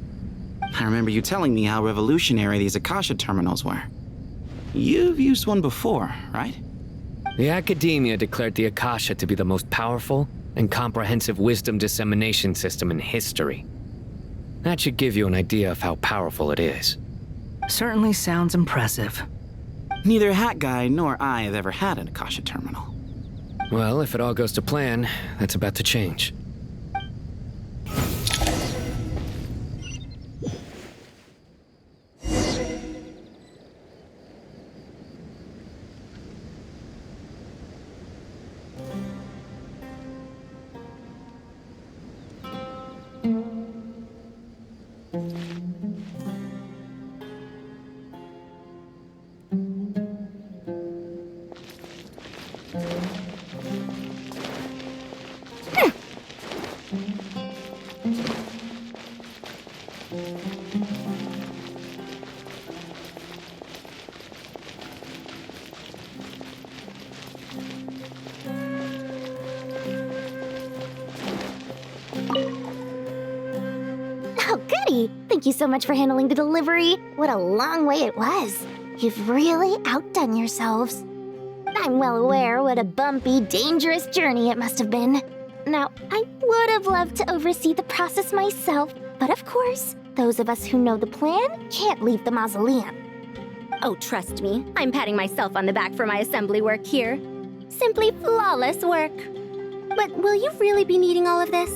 I remember you telling me how revolutionary these Akasha terminals were. You've used one before, right? The Academia declared the Akasha to be the most powerful and comprehensive wisdom dissemination system in history. That should give you an idea of how powerful it is. Certainly sounds impressive. Neither Hat Guy nor I have ever had an Akasha terminal. Well, if it all goes to plan, that's about to change. Oh, goody! Thank you so much for handling the delivery. What a long way it was. You've really outdone yourselves. I'm well aware what a bumpy, dangerous journey it must have been. Now, I would have loved to oversee the process myself, but of course, those of us who know the plan can't leave the mausoleum. Oh, trust me, I'm patting myself on the back for my assembly work here. Simply flawless work. But will you really be needing all of this?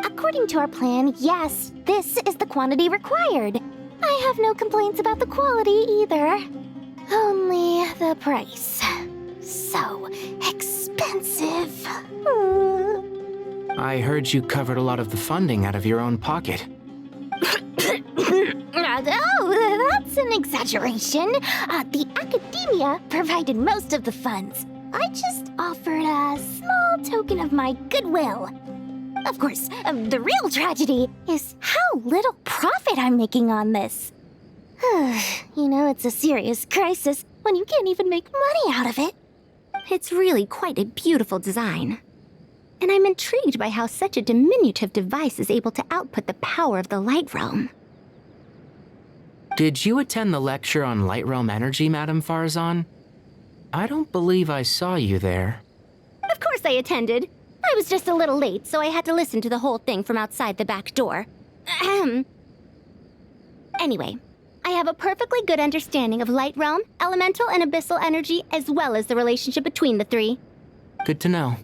According to our plan, yes, this is the quantity required. I have no complaints about the quality either. Only the price. So expensive. I heard you covered a lot of the funding out of your own pocket. Oh, that's an exaggeration. The Academia provided most of the funds. I just offered a small token of my goodwill. Of course, the real tragedy is how little profit I'm making on this. You know, it's a serious crisis when you can't even make money out of it. It's really quite a beautiful design. And I'm intrigued by how such a diminutive device is able to output the power of the Light Realm. Did you attend the lecture on Light Realm energy, Madame Farzan? I don't believe I saw you there. Of course I attended. I was just a little late, so I had to listen to the whole thing from outside the back door. Anyway, I have a perfectly good understanding of Light Realm, elemental and abyssal energy, as well as the relationship between the three. Good to know.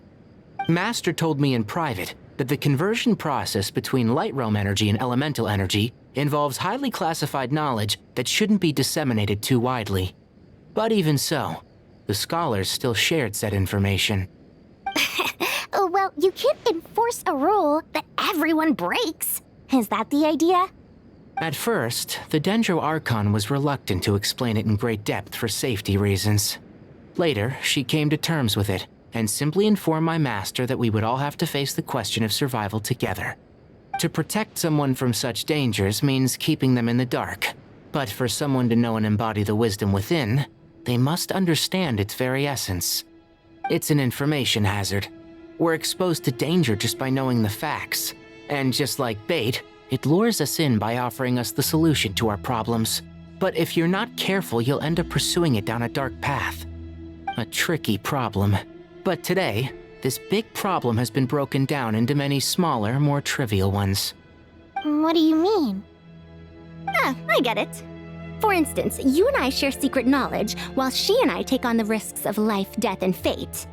Master told me in private that the conversion process between light realm energy and elemental energy involves highly classified knowledge that shouldn't be disseminated too widely. But even so, the scholars still shared said information. Well, you can't enforce a rule that everyone breaks. Is that the idea? At first, the Dendro Archon was reluctant to explain it in great depth for safety reasons. Later, she came to terms with it and simply informed my master that we would all have to face the question of survival together. To protect someone from such dangers means keeping them in the dark, but for someone to know and embody the wisdom within, they must understand its very essence. It's an information hazard. We're exposed to danger just by knowing the facts, and just like bait, it lures us in by offering us the solution to our problems. But if you're not careful, you'll end up pursuing it down a dark path. A tricky problem. But today, this big problem has been broken down into many smaller, more trivial ones. What do you mean? I get it. For instance, you and I share secret knowledge, while she and I take on the risks of life, death, and fate.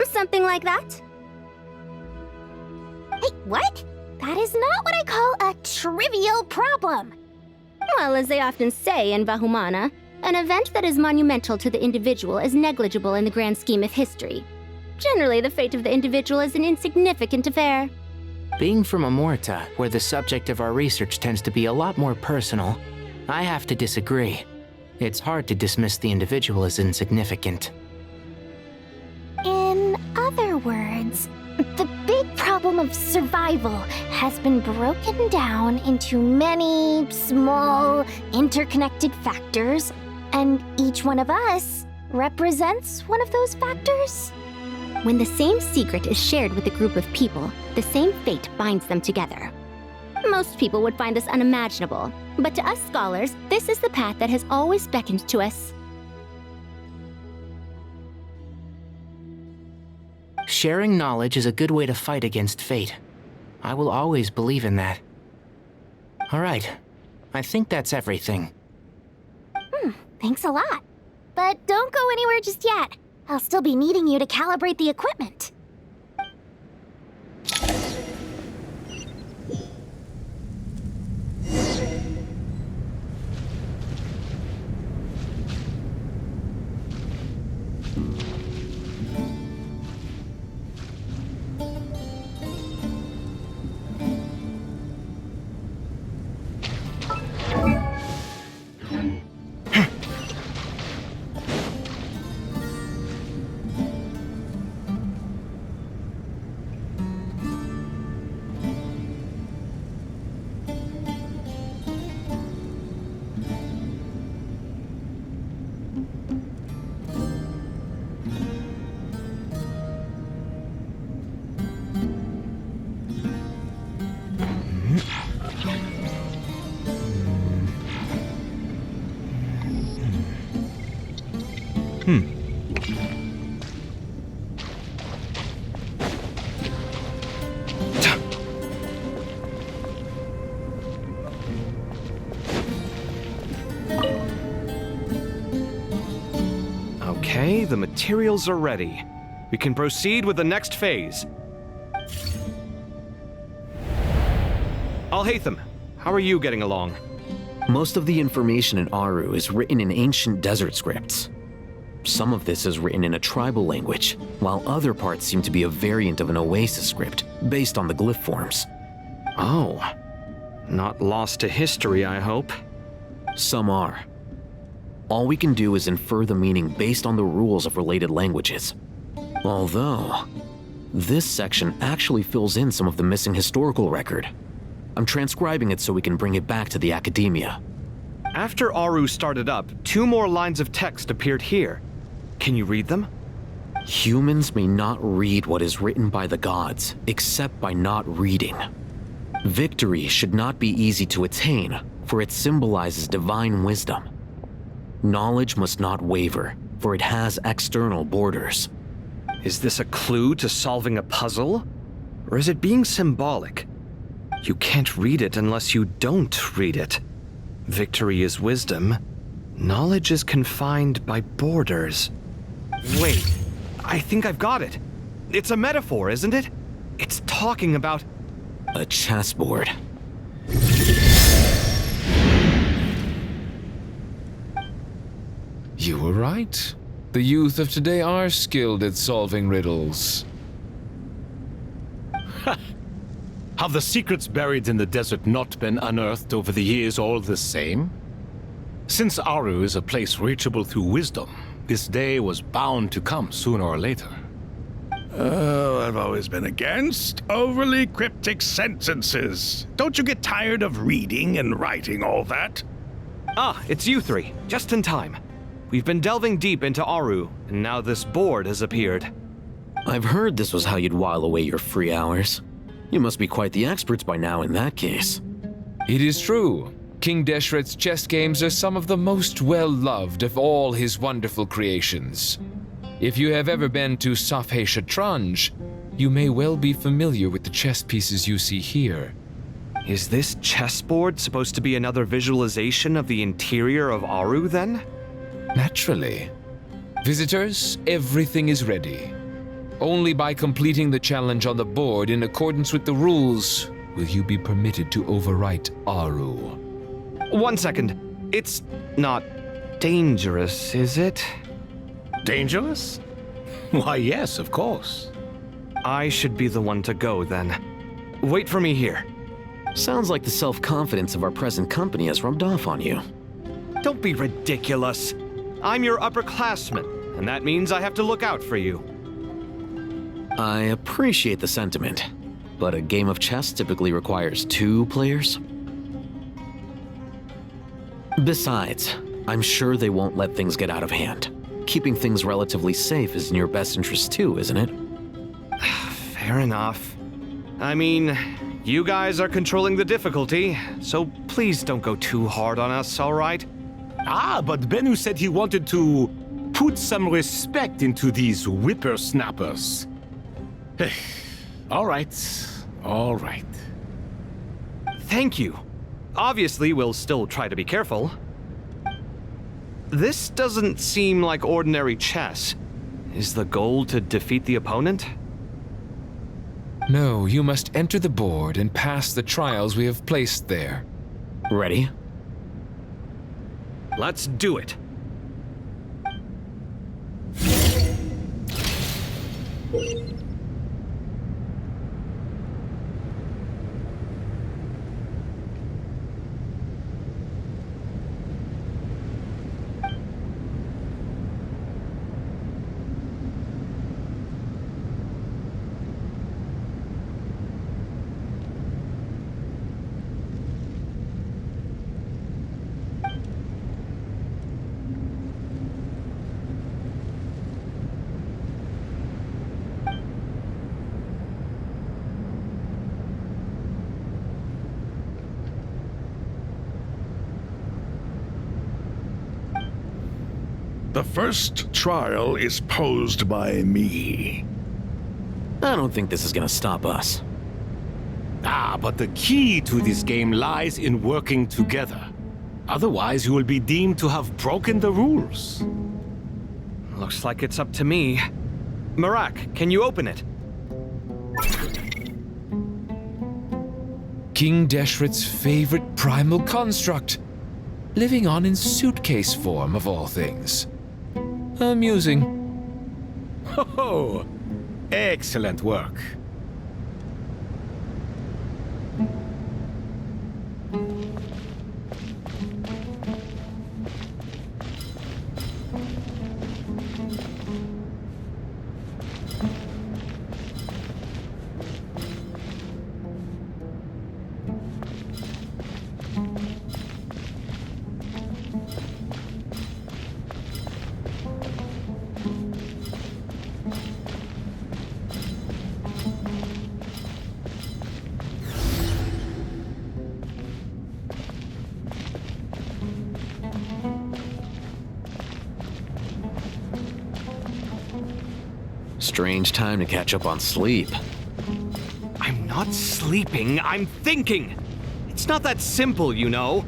Something like that? Hey, what? That is not what I call a trivial problem. Well, as they often say in Vahumana, an event that is monumental to the individual is negligible in the grand scheme of history. Generally, the fate of the individual is an insignificant affair. Being from Amorta, where the subject of our research tends to be a lot more personal, I have to disagree. It's hard to dismiss the individual as insignificant. In other words, the big problem of survival has been broken down into many small, interconnected factors, and each one of us represents one of those factors? When the same secret is shared with a group of people, the same fate binds them together. Most people would find this unimaginable, but to us scholars, this is the path that has always beckoned to us. Sharing knowledge is a good way to fight against fate. I will always believe in that. All right, I think that's everything. Thanks a lot. But don't go anywhere just yet. I'll still be needing you to calibrate the equipment. Okay, the materials are ready. We can proceed with the next phase. Alhaitham, how are you getting along? Most of the information in Aru is written in ancient desert scripts. Some of this is written in a tribal language, while other parts seem to be a variant of an Oasis script, based on the glyph forms. Oh. Not lost to history, I hope. Some are. All we can do is infer the meaning based on the rules of related languages. Although, this section actually fills in some of the missing historical record. I'm transcribing it so we can bring it back to the academia. After Aru started up, 2 more lines of text appeared here. Can you read them? Humans may not read what is written by the gods, except by not reading. Victory should not be easy to attain, for it symbolizes divine wisdom. Knowledge must not waver, for it has external borders. Is this a clue to solving a puzzle? Or is it being symbolic? You can't read it unless you don't read it. Victory is wisdom. Knowledge is confined by borders. Wait, I think I've got it. It's a metaphor, isn't it? It's talking about... A chessboard. You were right. The youth of today are skilled at solving riddles. Have the secrets buried in the desert not been unearthed over the years all the same? Since Aru is a place reachable through wisdom, this day was bound to come sooner or later. Oh, I've always been against overly cryptic sentences. Don't you get tired of reading and writing all that? Ah, it's you three. Just in time. We've been delving deep into Aru, and now this board has appeared. I've heard this was how you'd while away your free hours. You must be quite the experts by now in that case. It is true. King Deshret's chess games are some of the most well-loved of all his wonderful creations. If you have ever been to Safhe Shatranj, you may well be familiar with the chess pieces you see here. Is this chessboard supposed to be another visualization of the interior of Aru, then? Naturally. Visitors, everything is ready. Only by completing the challenge on the board in accordance with the rules will you be permitted to overwrite Aru. 1 second. It's not dangerous, is it? Dangerous? Why, yes, of course. I should be the one to go, then. Wait for me here. Sounds like the self-confidence of our present company has rubbed off on you. Don't be ridiculous. I'm your upperclassman, and that means I have to look out for you. I appreciate the sentiment, but a game of chess typically requires 2 players. Besides, I'm sure they won't let things get out of hand. Keeping things relatively safe is in your best interest too, isn't it? Fair enough. I mean, you guys are controlling the difficulty, so please don't go too hard on us, all right? Ah, but Bennu said he wanted to put some respect into these whippersnappers. All right, all right. Thank you. Obviously, we'll still try to be careful. This doesn't seem like ordinary chess. Is the goal to defeat the opponent? No, you must enter the board and pass the trials we have placed there. Ready? Let's do it. The first trial is posed by me. I don't think this is gonna stop us. Ah, but the key to this game lies in working together. Otherwise, you will be deemed to have broken the rules. Looks like it's up to me. Marak, can you open it? King Deshret's favorite primal construct. Living on in suitcase form, of all things. Amusing. Ho-ho! Excellent work. Strange time to catch up on sleep. I'm not sleeping, I'm thinking! It's not that simple, you know.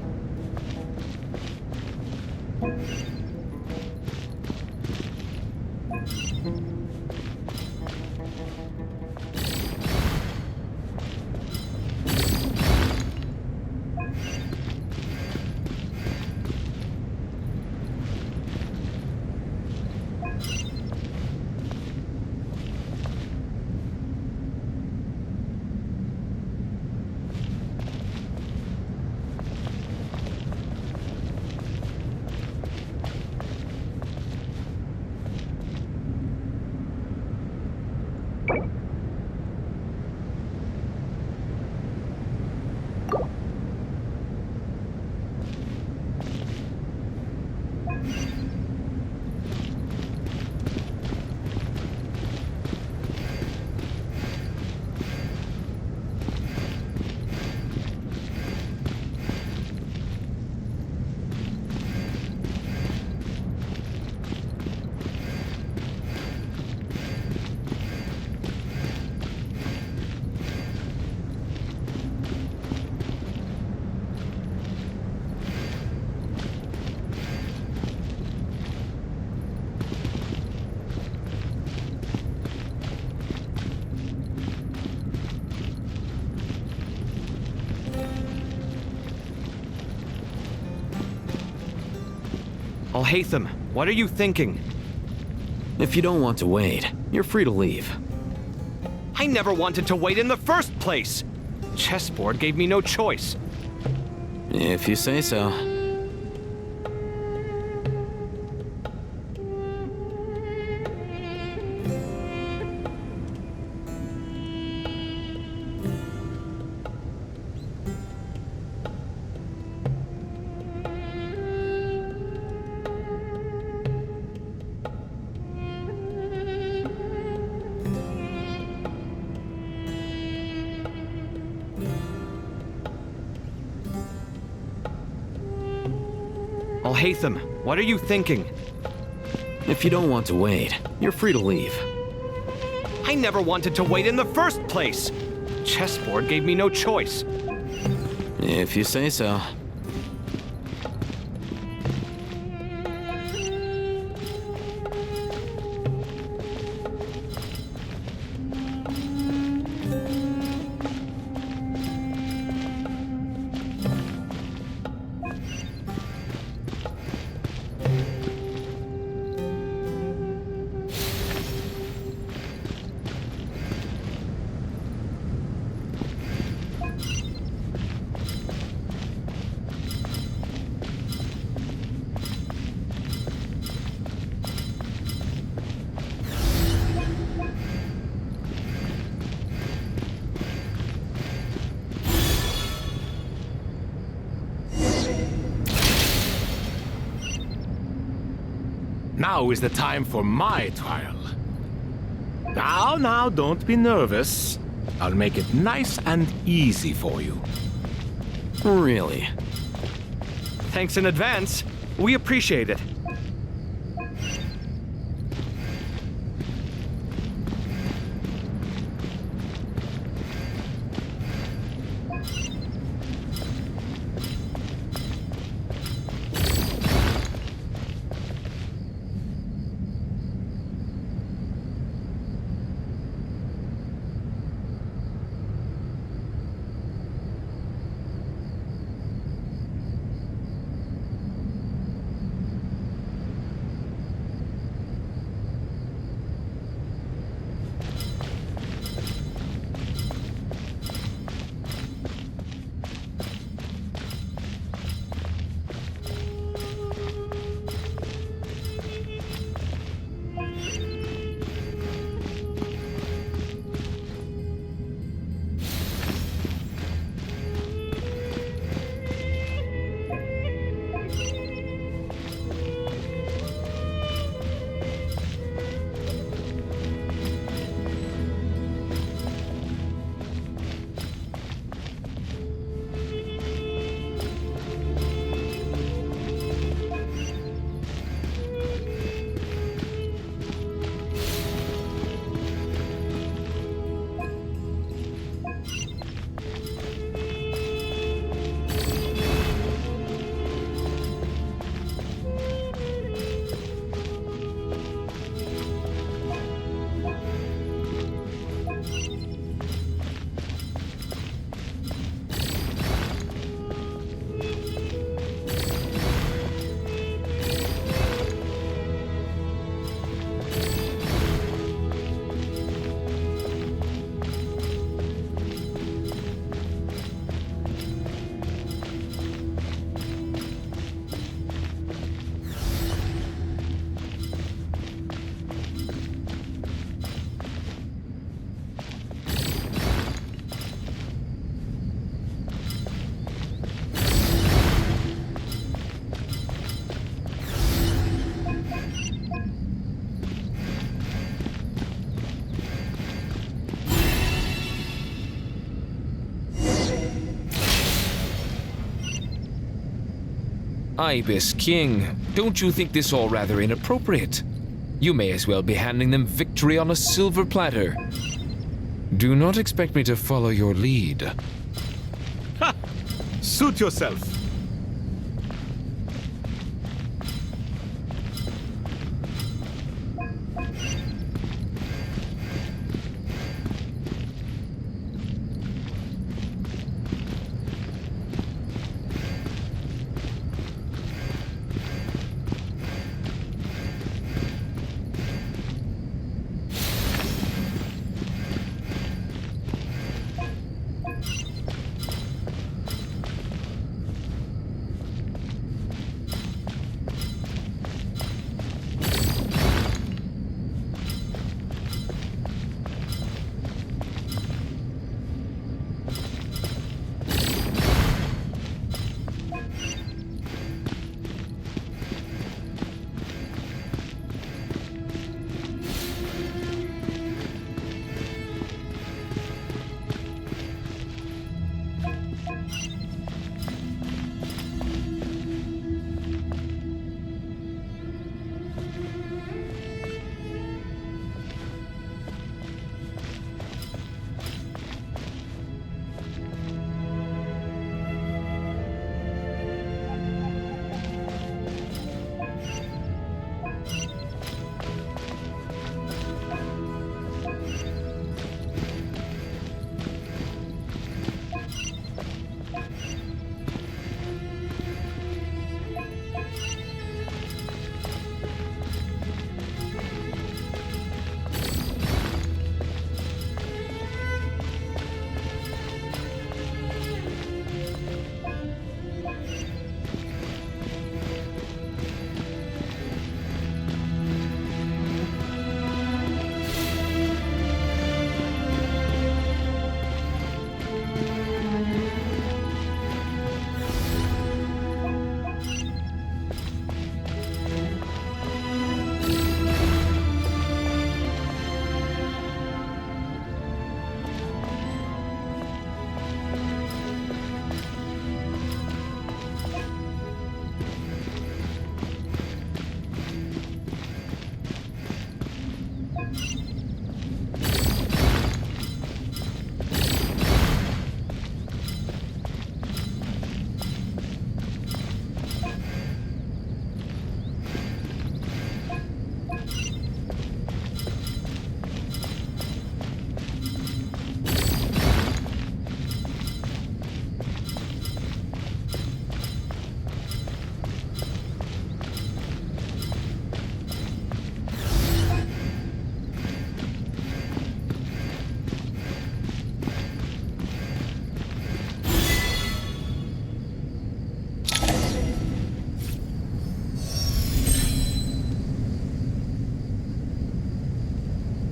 Haitham, what are you thinking? If you don't want to wait, you're free to leave. I never wanted to wait in the first place! Chessboard gave me no choice. If you say so. Haitham, what are you thinking? If you don't want to wait, you're free to leave. I never wanted to wait in the first place! Chessboard gave me no choice. If you say so. Now is the time for my trial. Now, don't be nervous. I'll make it nice and easy for you. Really? Thanks in advance. We appreciate it. Ibis King, don't you think this all rather inappropriate? You may as well be handing them victory on a silver platter. Do not expect me to follow your lead. Ha! Suit yourself.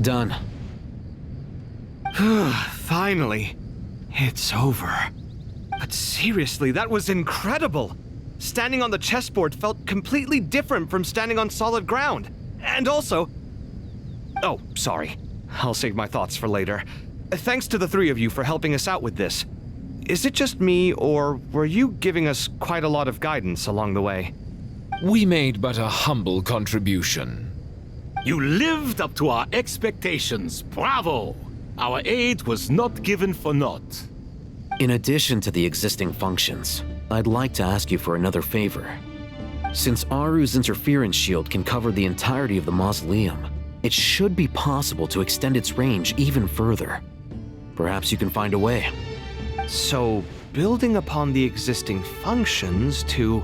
Done. Finally. It's over. But seriously, that was incredible! Standing on the chessboard felt completely different from standing on solid ground. And also... Oh, sorry. I'll save my thoughts for later. Thanks to the three of you for helping us out with this. Is it just me, or were you giving us quite a lot of guidance along the way? We made but a humble contribution. You lived up to our expectations. Bravo! Our aid was not given for naught. In addition to the existing functions, I'd like to ask you for another favor. Since Aru's interference shield can cover the entirety of the mausoleum, it should be possible to extend its range even further. Perhaps you can find a way. So, building upon the existing functions to...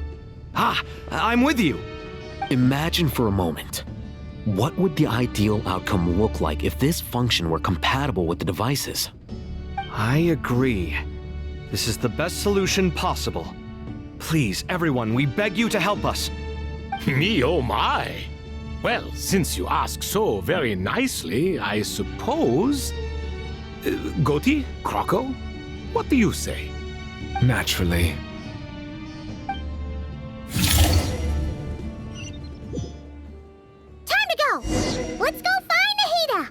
Ah! I'm with you! Imagine for a moment. What would the ideal outcome look like if this function were compatible with the devices? I agree. This is the best solution possible. Please, everyone, we beg you to help us. Me, oh my! Well, since you ask so very nicely, I suppose... Goti? Croco? What do you say? Naturally. Time to go! Let's go find Nahida!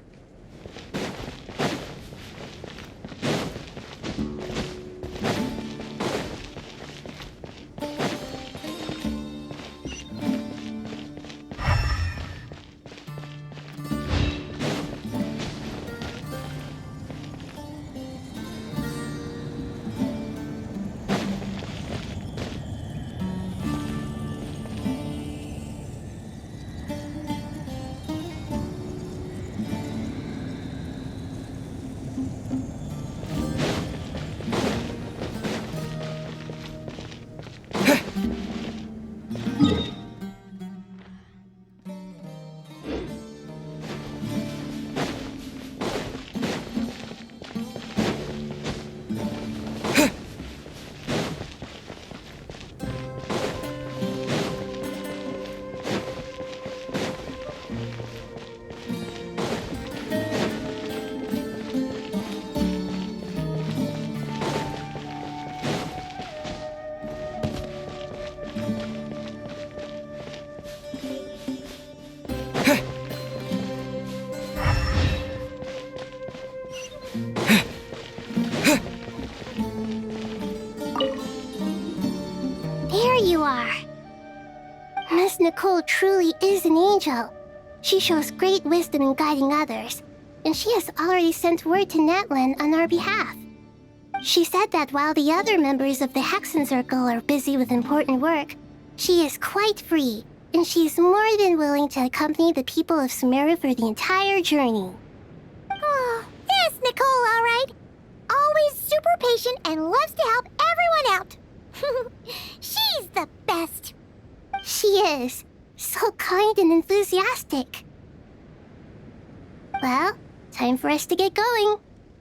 Nicole truly is an angel. She shows great wisdom in guiding others, and she has already sent word to Natlan on our behalf. She said that while the other members of the Hexen Circle are busy with important work, she is quite free, and she is more than willing to accompany the people of Sumeru for the entire journey. Oh, there's Nicole, all right. Always super patient and loves to help everyone out. She's the best. She is. So kind and enthusiastic. Well, time for us to get going.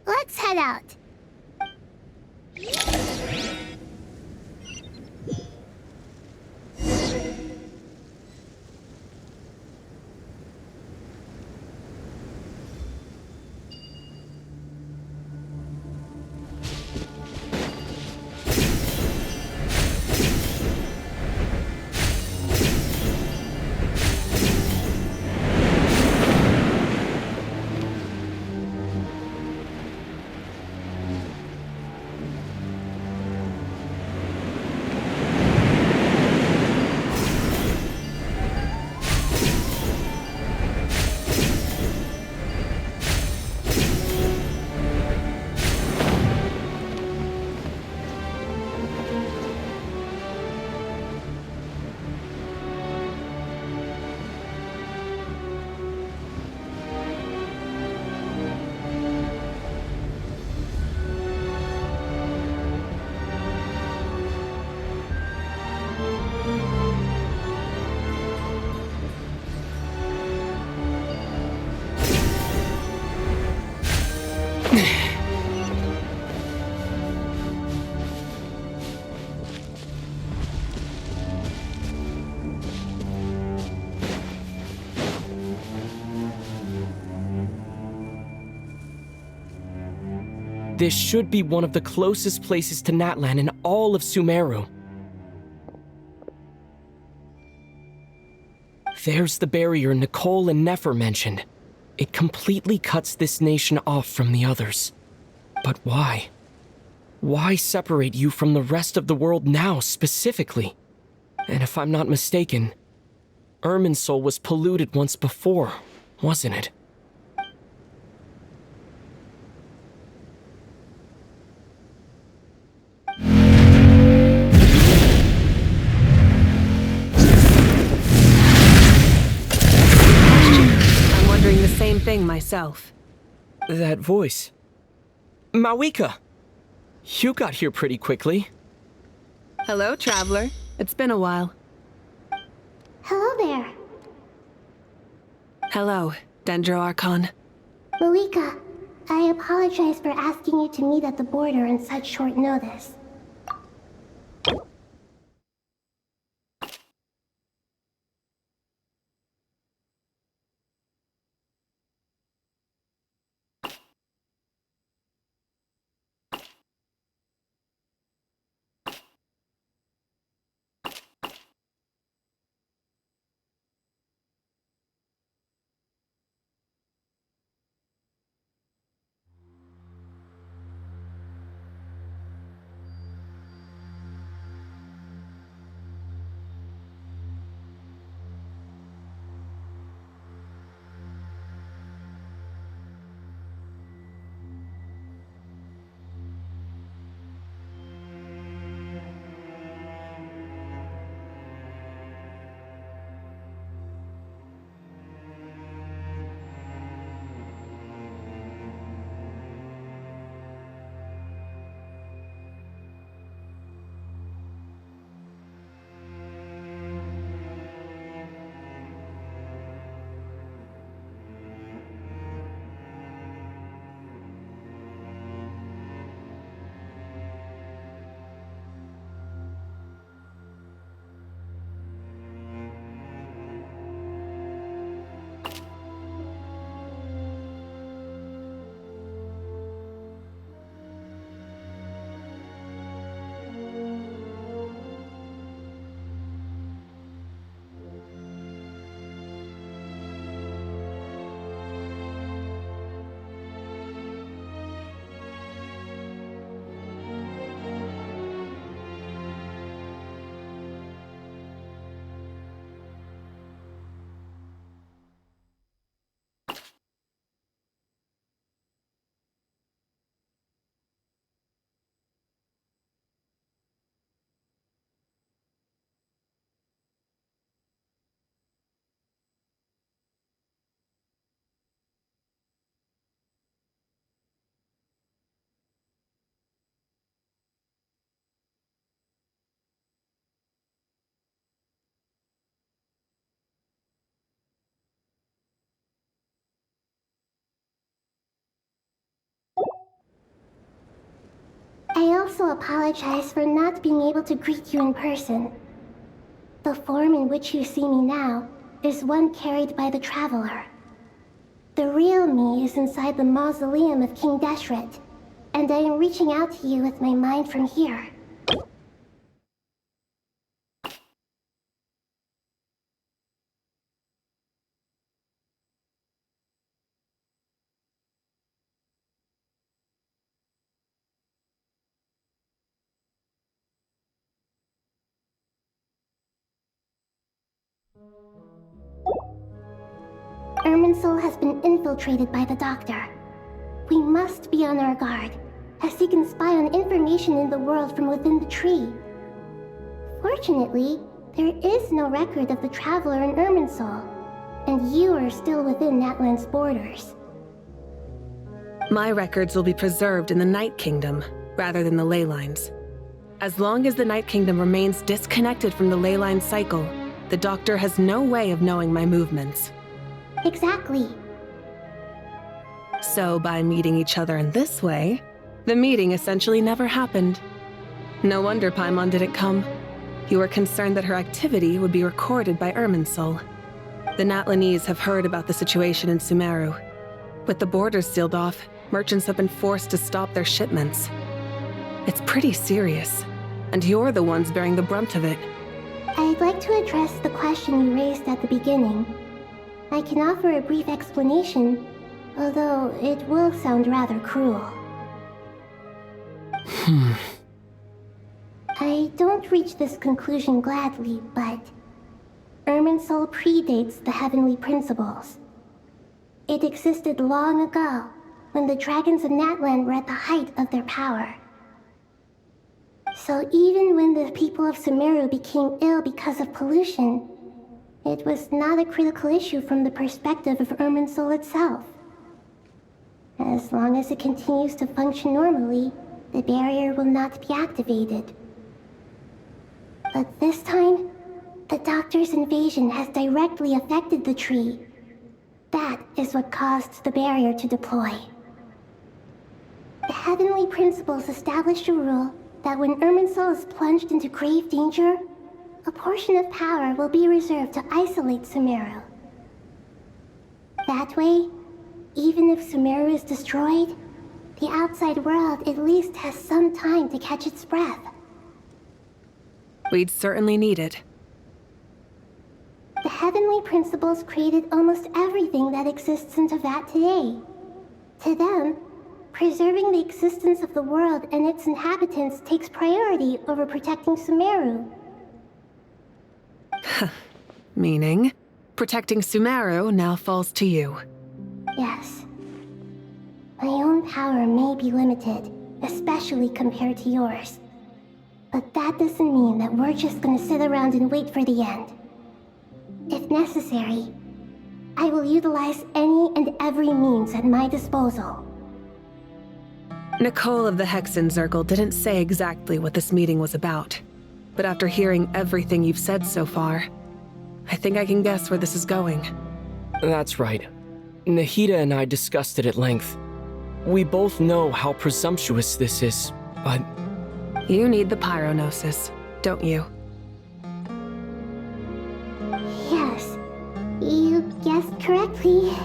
Let's head out. This should be one of the closest places to Natlan in all of Sumeru. There's the barrier Nicole and Nefer mentioned. It completely cuts this nation off from the others. But why? Why separate you from the rest of the world now, specifically? And if I'm not mistaken, Irminsul was polluted once before, wasn't it? I'm wondering the same thing myself. That voice. Mawika! You got here pretty quickly. Hello, traveler. It's been a while. Hello there. Hello, Dendro Archon. Malika, I apologize for asking you to meet at the border on such short notice. also apologize for not being able to greet you in person. The form in which you see me now is one carried by the Traveler. The real me is inside the mausoleum of King Deshret, and I am reaching out to you with my mind from here. Irminsul has been infiltrated by the Doctor. We must be on our guard, as he can spy on information in the world from within the tree. Fortunately, there is no record of the Traveler in Irminsul, and you are still within Natlan's borders. My records will be preserved in the Night Kingdom, rather than the ley lines. As long as the Night Kingdom remains disconnected from the ley line cycle, the Doctor has no way of knowing my movements. Exactly. So by meeting each other in this way, the meeting essentially never happened. No wonder Paimon didn't come. You were concerned that her activity would be recorded by Irminsul. The Natlanese have heard about the situation in Sumeru. With the borders sealed off, merchants have been forced to stop their shipments. It's pretty serious, and you're the ones bearing the brunt of it. I'd like to address the question you raised at the beginning. I can offer a brief explanation, although it will sound rather cruel. I don't reach this conclusion gladly, but Irminsul predates the heavenly principles. It existed long ago, when the dragons of Natlan were at the height of their power. So even when the people of Sumeru became ill because of pollution, it was not a critical issue from the perspective of Irminsul itself. As long as it continues to function normally, the barrier will not be activated. But this time, the Doctor's invasion has directly affected the tree. That is what caused the barrier to deploy. The heavenly principles established a rule that when Irminsul is plunged into grave danger, a portion of power will be reserved to isolate Sumeru. That way, even if Sumeru is destroyed, the outside world at least has some time to catch its breath. We'd certainly need it. The heavenly principles created almost everything that exists in Teyvat today. To them, preserving the existence of the world and its inhabitants takes priority over protecting Sumeru. Meaning, protecting Sumeru now falls to you. Yes. My own power may be limited, especially compared to yours. But that doesn't mean that we're just gonna sit around and wait for the end. If necessary, I will utilize any and every means at my disposal. Nicole of the Hexen Circle didn't say exactly what this meeting was about. But after hearing everything you've said so far, I think I can guess where this is going. That's right. Nahida and I discussed it at length. We both know how presumptuous this is, but... You need the pyronosis, don't you? Yes, you guessed correctly.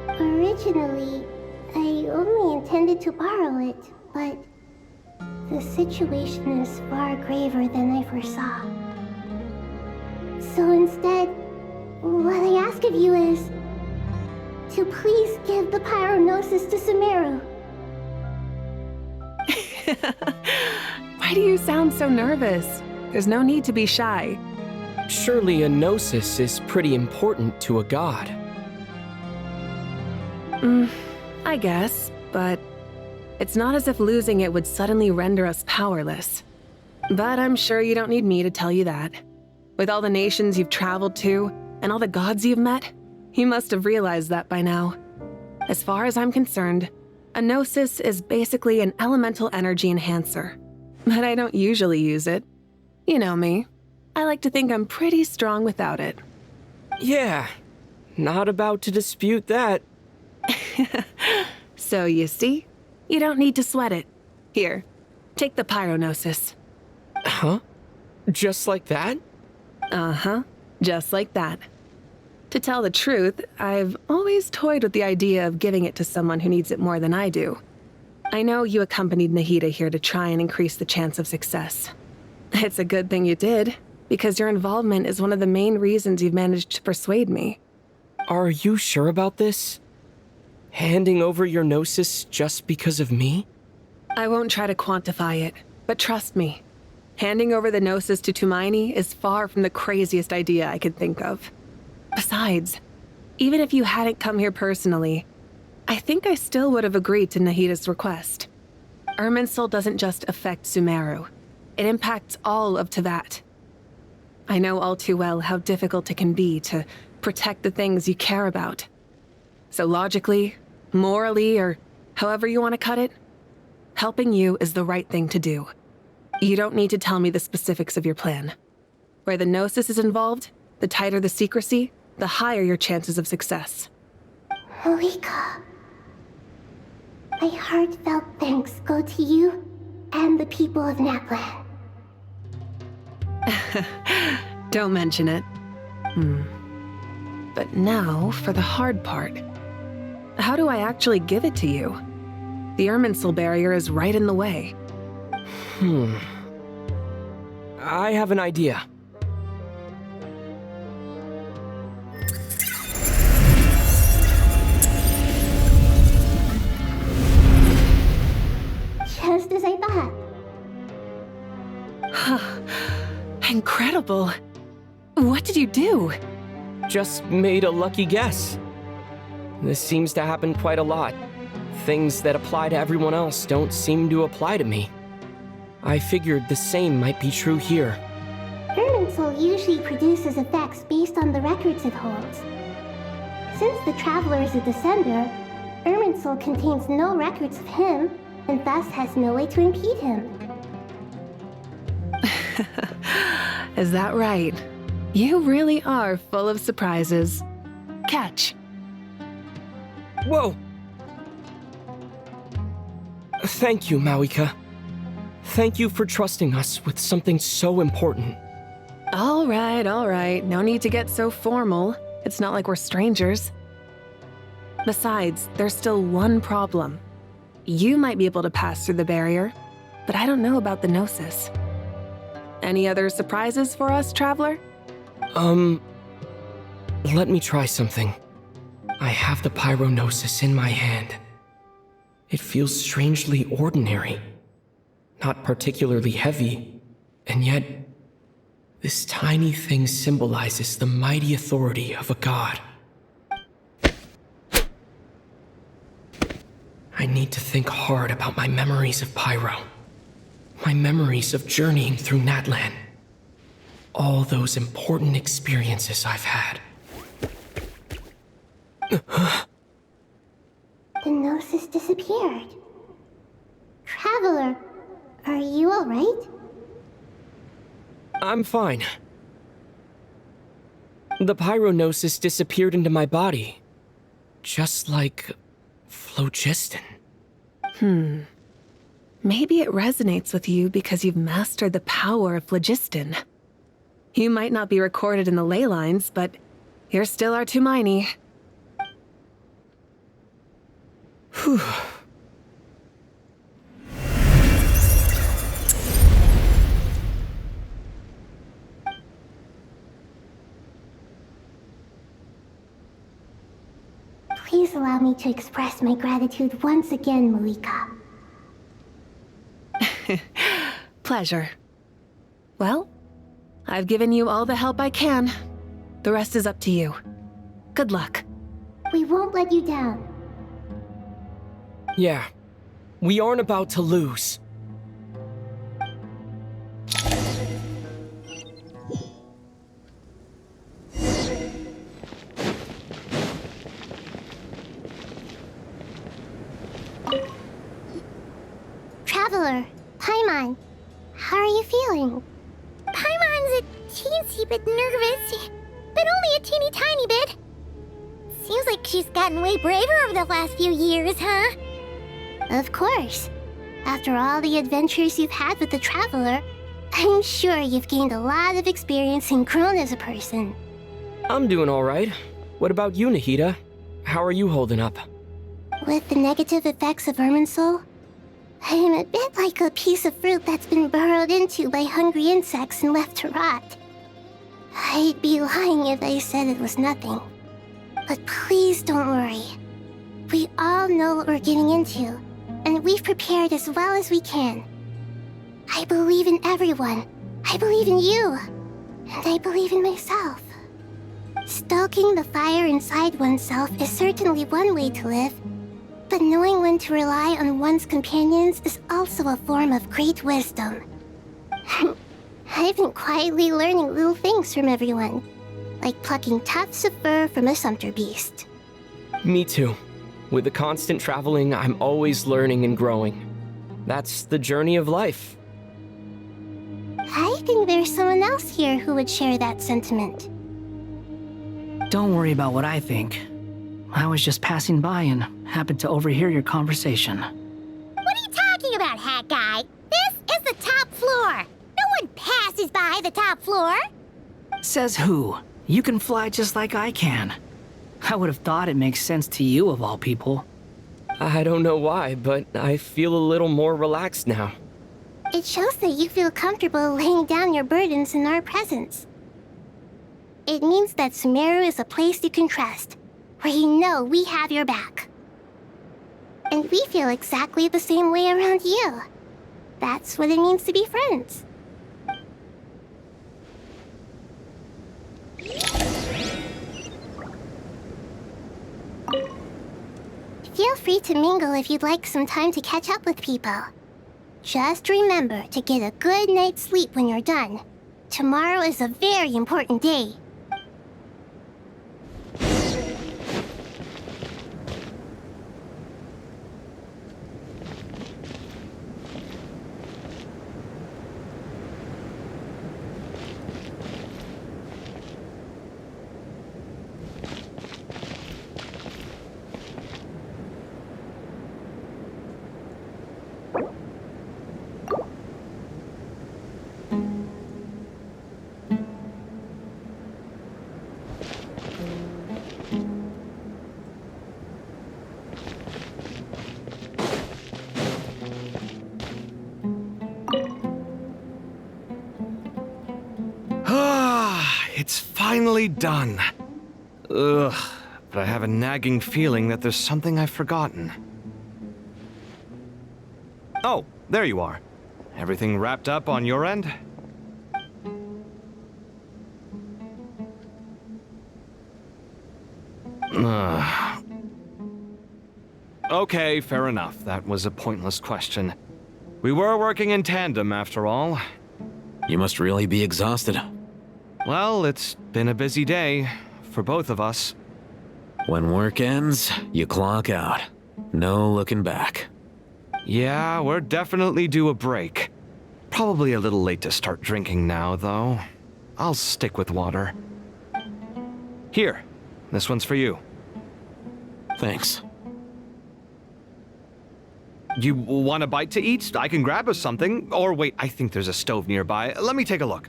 Originally, I only intended to borrow it, but the situation is far graver than I foresaw. So instead, what I ask of you is to please give the pyronosis to Sumeru. Why do you sound so nervous? There's no need to be shy. Surely a gnosis is pretty important to a god. I guess, but it's not as if losing it would suddenly render us powerless. But I'm sure you don't need me to tell you that. With all the nations you've traveled to, and all the gods you've met, you must have realized that by now. As far as I'm concerned, a gnosis is basically an elemental energy enhancer. But I don't usually use it. You know me. I like to think I'm pretty strong without it. Yeah, not about to dispute that. So you see, you don't need to sweat it. Here, take the pyronosis. Huh? Just like that? Uh-huh, just like that. To tell the truth, I've always toyed with the idea of giving it to someone who needs it more than I do. I know you accompanied Nahida here to try and increase the chance of success. It's a good thing you did, because your involvement is one of the main reasons you've managed to persuade me. Are you sure about this? Handing over your gnosis just because of me? I won't try to quantify it, but trust me, handing over the gnosis to Tumaini is far from the craziest idea I could think of. Besides, even if you hadn't come here personally, I think I still would have agreed to Nahida's request. Irminsul doesn't just affect Sumeru. It impacts all of Teyvat. I know all too well how difficult it can be to protect the things you care about. So logically, morally, or however you want to cut it, helping you is the right thing to do. You don't need to tell me the specifics of your plan. Where the Gnosis is involved, the tighter the secrecy, the higher your chances of success. Malika, my heartfelt thanks go to you and the people of Natlan. Don't mention it. But now for the hard part. How do I actually give it to you? The Irminsul barrier is right in the way. I have an idea. Just as I thought. Incredible. What did you do? Just made a lucky guess. This seems to happen quite a lot. Things that apply to everyone else don't seem to apply to me. I figured the same might be true here. Irminsul usually produces effects based on the records it holds. Since the Traveler is a Descender, Irminsul contains no records of him, and thus has no way to impede him. Is that right? You really are full of surprises. Catch. Whoa! Thank you, Mawika. Thank you for trusting us with something so important. All right. No need to get so formal. It's not like we're strangers. Besides, there's still one problem. You might be able to pass through the barrier, but I don't know about the Gnosis. Any other surprises for us, Traveler? Let me try something. I have the Pyronosis in my hand. It feels strangely ordinary. Not particularly heavy, and yet, this tiny thing symbolizes the mighty authority of a god. I need to think hard about my memories of Pyro. My memories of journeying through Natlan. All those important experiences I've had. The Gnosis disappeared. Traveler, are you alright? I'm fine. The Pyronosis disappeared into my body. Just like phlogiston. Maybe it resonates with you because you've mastered the power of phlogiston. You might not be recorded in the ley lines, but you're still our Tumaini. Whew. Please allow me to express my gratitude once again, Malika. Pleasure. Well, I've given you all the help I can. The rest is up to you. Good luck. We won't let you down. Yeah, we aren't about to lose. Traveler, Paimon, how are you feeling? Paimon's a teensy bit nervous, but only a teeny tiny bit. Seems like she's gotten way braver over the last few years, huh? Of course. After all the adventures you've had with the Traveler, I'm sure you've gained a lot of experience and grown as a person. I'm doing all right. What about you, Nahida? How are you holding up? With the negative effects of Irminsul, I'm a bit like a piece of fruit that's been burrowed into by hungry insects and left to rot. I'd be lying if I said it was nothing. But please don't worry. We all know what we're getting into, and we've prepared as well as we can. I believe in everyone. I believe in you. And I believe in myself. Stoking the fire inside oneself is certainly one way to live, but knowing when to rely on one's companions is also a form of great wisdom. I've been quietly learning little things from everyone, like plucking tufts of fur from a sumpter beast. Me too. With the constant traveling, I'm always learning and growing. That's the journey of life. I think there's someone else here who would share that sentiment. Don't worry about what I think. I was just passing by and happened to overhear your conversation. What are you talking about, Hat Guy? This is the top floor. No one passes by the top floor. Says who? You can fly just like I can. I would have thought it makes sense to you of all people. I don't know why, but I feel a little more relaxed now. It shows that you feel comfortable laying down your burdens in our presence. It means that Sumeru is a place you can trust, where you know we have your back. And we feel exactly the same way around you. That's what it means to be friends. Feel free to mingle if you'd like some time to catch up with people. Just remember to get a good night's sleep when you're done. Tomorrow is a very important day. It's finally done. Ugh, but I have a nagging feeling that there's something I've forgotten. Oh, there you are. Everything wrapped up on your end? Okay, fair enough. That was a pointless question. We were working in tandem, after all. You must really be exhausted. Well, it's been a busy day for both of us. When work ends, you clock out. No looking back. Yeah, we're definitely due a break. Probably a little late to start drinking now, though. I'll stick with water. Here, this one's for you. Thanks. You want a bite to eat? I can grab us something. Or wait, I think there's a stove nearby. Let me take a look.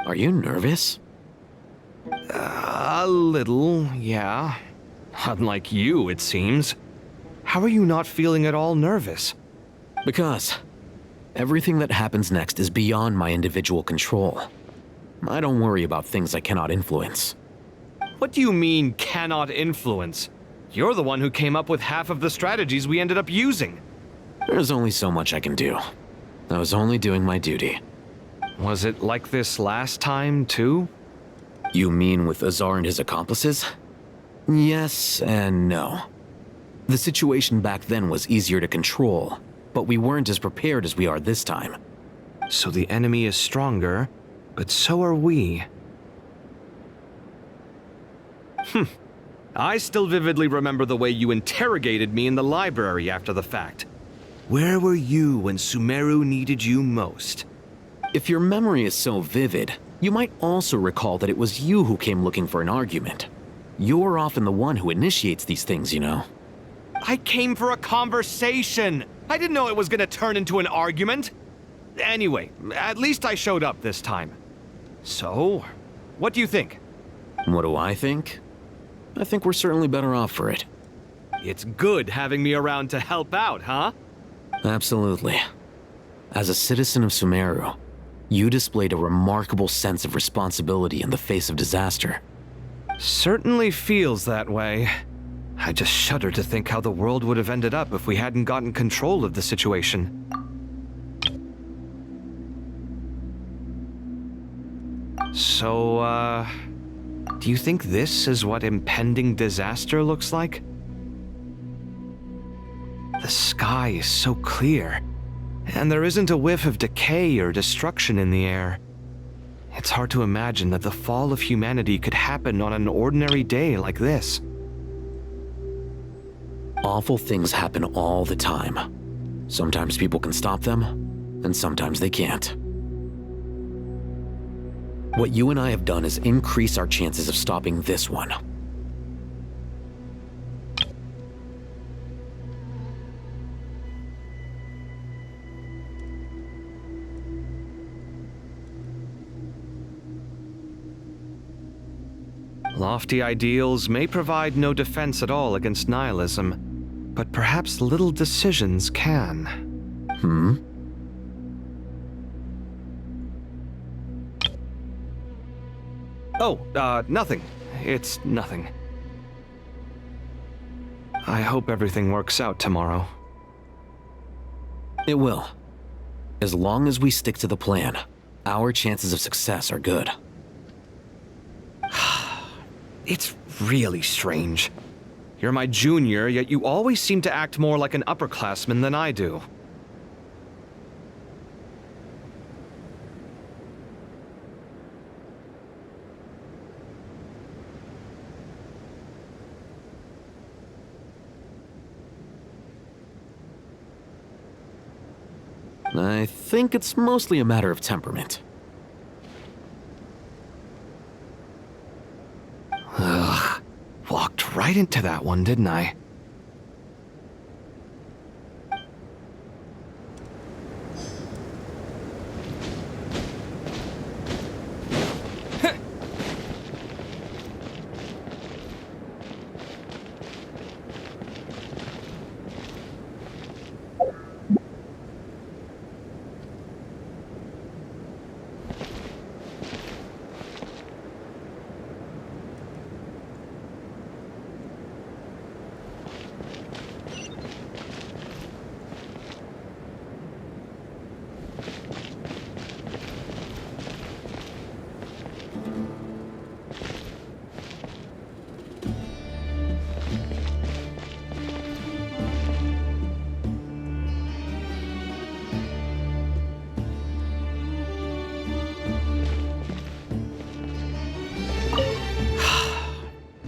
Are you nervous? A little, yeah. Unlike you, it seems. How are you not feeling at all nervous? Because everything that happens next is beyond my individual control. I don't worry about things I cannot influence. What do you mean, cannot influence? You're the one who came up with half of the strategies we ended up using. There's only so much I can do. I was only doing my duty. Was it like this last time, too? You mean with Azar and his accomplices? Yes and no. The situation back then was easier to control, but we weren't as prepared as we are this time. So the enemy is stronger, but so are we. I still vividly remember the way you interrogated me in the library after the fact. Where were you when Sumeru needed you most? If your memory is so vivid, you might also recall that it was you who came looking for an argument. You're often the one who initiates these things, you know. I came for a conversation! I didn't know it was gonna turn into an argument. Anyway, at least I showed up this time. So, what do you think? What do I think? I think we're certainly better off for it. It's good having me around to help out, huh? Absolutely. As a citizen of Sumeru, you displayed a remarkable sense of responsibility in the face of disaster. Certainly feels that way. I just shudder to think how the world would have ended up if we hadn't gotten control of the situation. So, do you think this is what impending disaster looks like? The sky is so clear, and there isn't a whiff of decay or destruction in the air. It's hard to imagine that the fall of humanity could happen on an ordinary day like this. Awful things happen all the time. Sometimes people can stop them, and sometimes they can't. What you and I have done is increase our chances of stopping this one. Lofty ideals may provide no defense at all against nihilism, but perhaps little decisions can. Oh, nothing. It's nothing. I hope everything works out tomorrow. It will. As long as we stick to the plan, our chances of success are good. It's really strange. You're my junior, yet you always seem to act more like an upperclassman than I do. I think it's mostly a matter of temperament. Ugh. Walked right into that one, didn't I?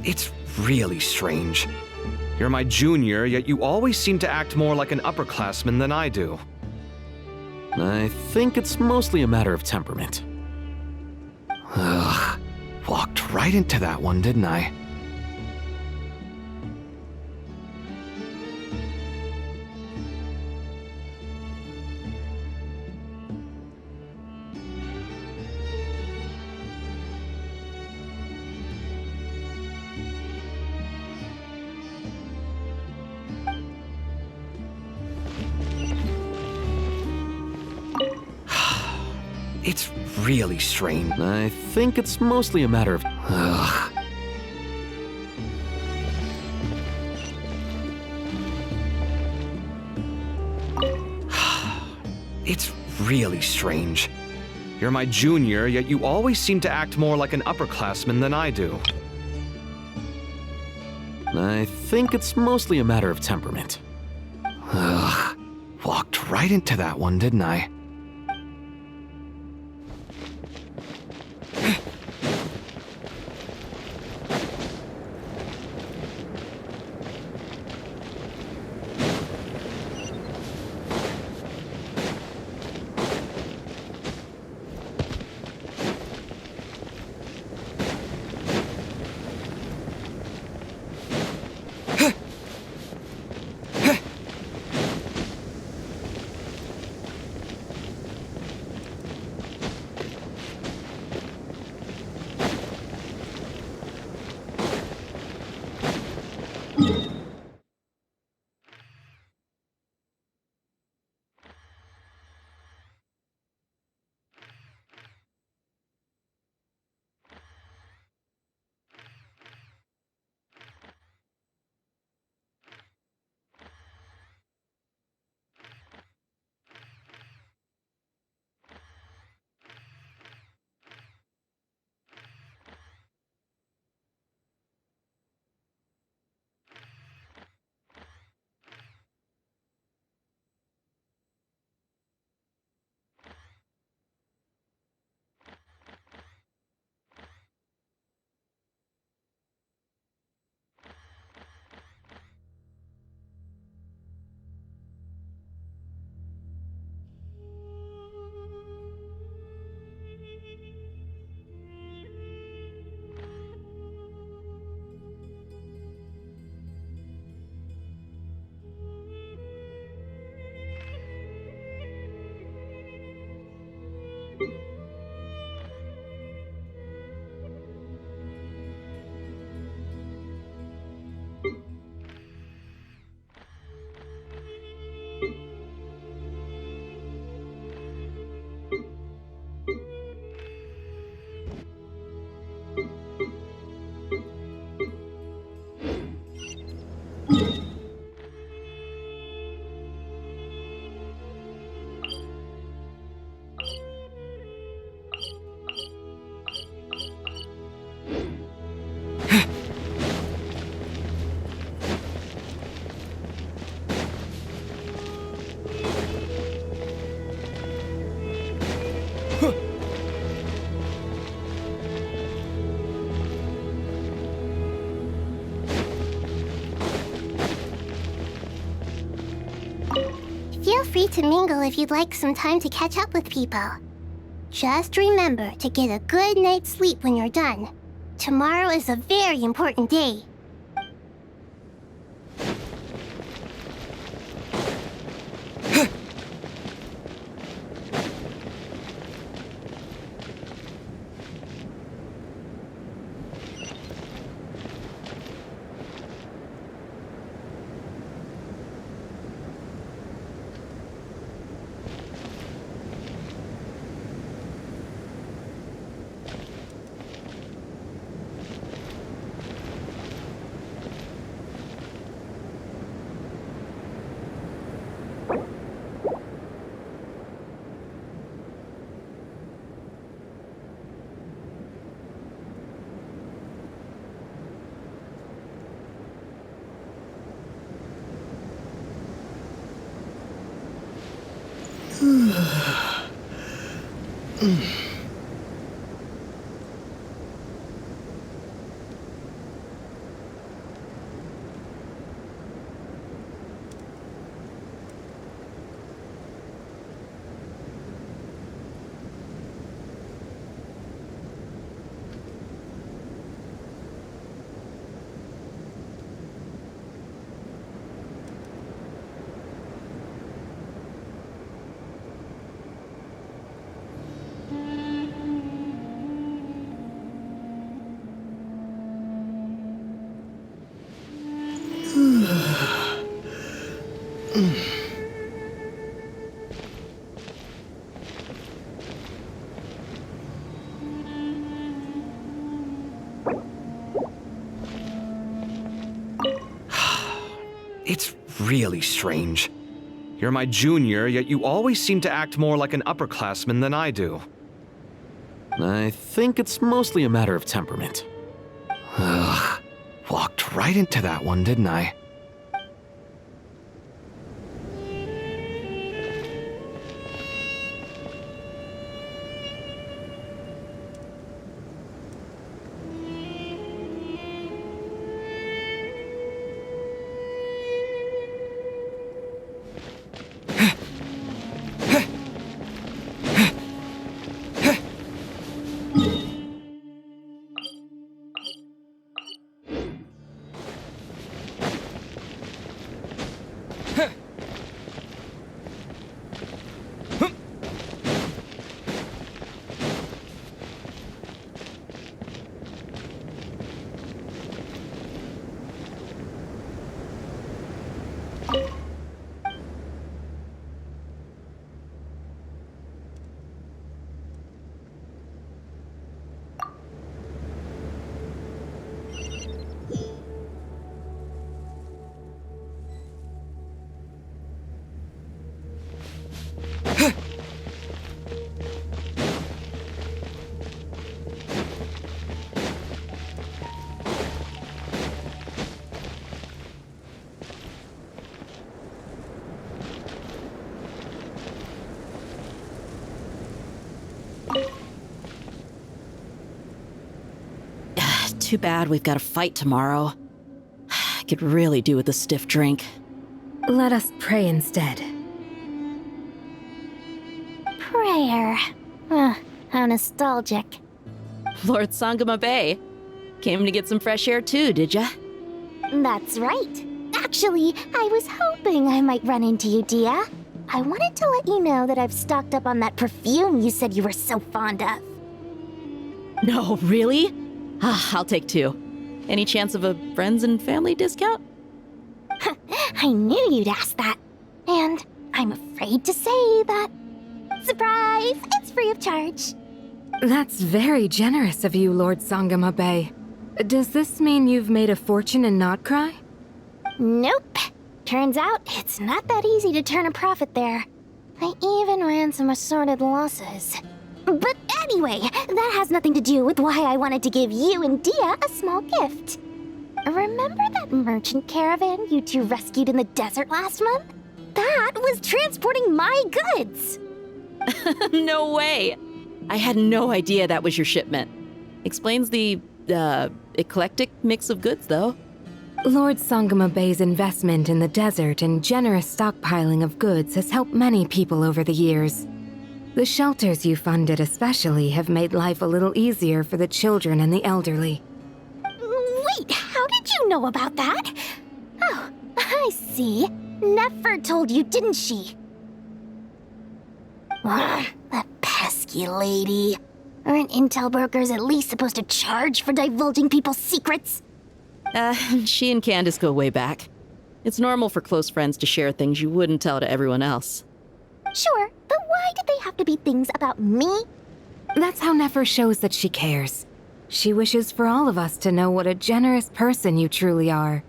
It's really strange. You're my junior, yet you always seem to act more like an upperclassman than I do. I think it's mostly a matter of temperament. Ugh. Walked right into that one, didn't I? It's really strange. I think it's mostly a matter of... Ugh. It's really strange. You're my junior, yet you always seem to act more like an upperclassman than I do. I think it's mostly a matter of temperament. Ugh. Walked right into that one, didn't I? Feel free to mingle if you'd like some time to catch up with people. Just remember to get a good night's sleep when you're done. Tomorrow is a very important day. It's really strange. You're my junior, yet you always seem to act more like an upperclassman than I do. I think it's mostly a matter of temperament. Ugh. Walked right into that one, didn't I? Too bad we've got a fight tomorrow. I could really do with a stiff drink. Let us pray instead. Prayer. How nostalgic. Lord Sangama Bay. Came to get some fresh air too, did ya? That's right. Actually, I was hoping I might run into you, Dia. I wanted to let you know that I've stocked up on that perfume you said you were so fond of. No, really? I'll take 2. Any chance of a friends and family discount? I knew you'd ask that. And I'm afraid to say that. Surprise! It's free of charge. That's very generous of you, Lord Sangama Bay. Does this mean you've made a fortune in Not Cry? Nope. Turns out it's not that easy to turn a profit there. I even ran some assorted losses. But anyway, that has nothing to do with why I wanted to give you and Dia a small gift. Remember that merchant caravan you two rescued in the desert last month? That was transporting my goods! No way! I had no idea that was your shipment. Explains the, eclectic mix of goods, though. Lord Sangama Bey's investment in the desert and generous stockpiling of goods has helped many people over the years. The shelters you funded especially have made life a little easier for the children and the elderly. Wait, how did you know about that? Oh, I see. Nefer told you, didn't she? That pesky lady. Aren't intel brokers at least supposed to charge for divulging people's secrets? She and Candace go way back. It's normal for close friends to share things you wouldn't tell to everyone else. Sure, but why did they have to be things about me? That's how Nefer shows that she cares. She wishes for all of us to know what a generous person you truly are.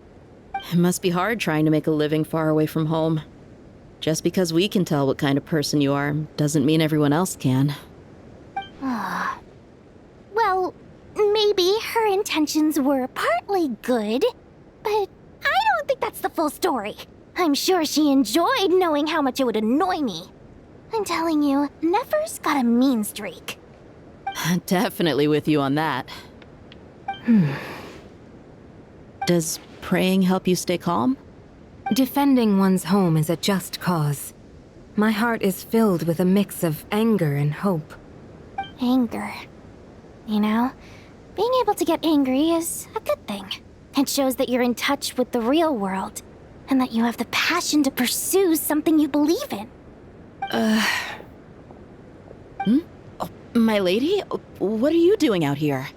It must be hard trying to make a living far away from home. Just because we can tell what kind of person you are doesn't mean everyone else can. Well, maybe her intentions were partly good, but I don't think that's the full story. I'm sure she enjoyed knowing how much it would annoy me. I'm telling you, Nefer's got a mean streak. Definitely with you on that. Does praying help you stay calm? Defending one's home is a just cause. My heart is filled with a mix of anger and hope. Anger. You know, being able to get angry is a good thing. It shows that you're in touch with the real world, and that you have the passion to pursue something you believe in. Oh, my lady? What are you doing out here?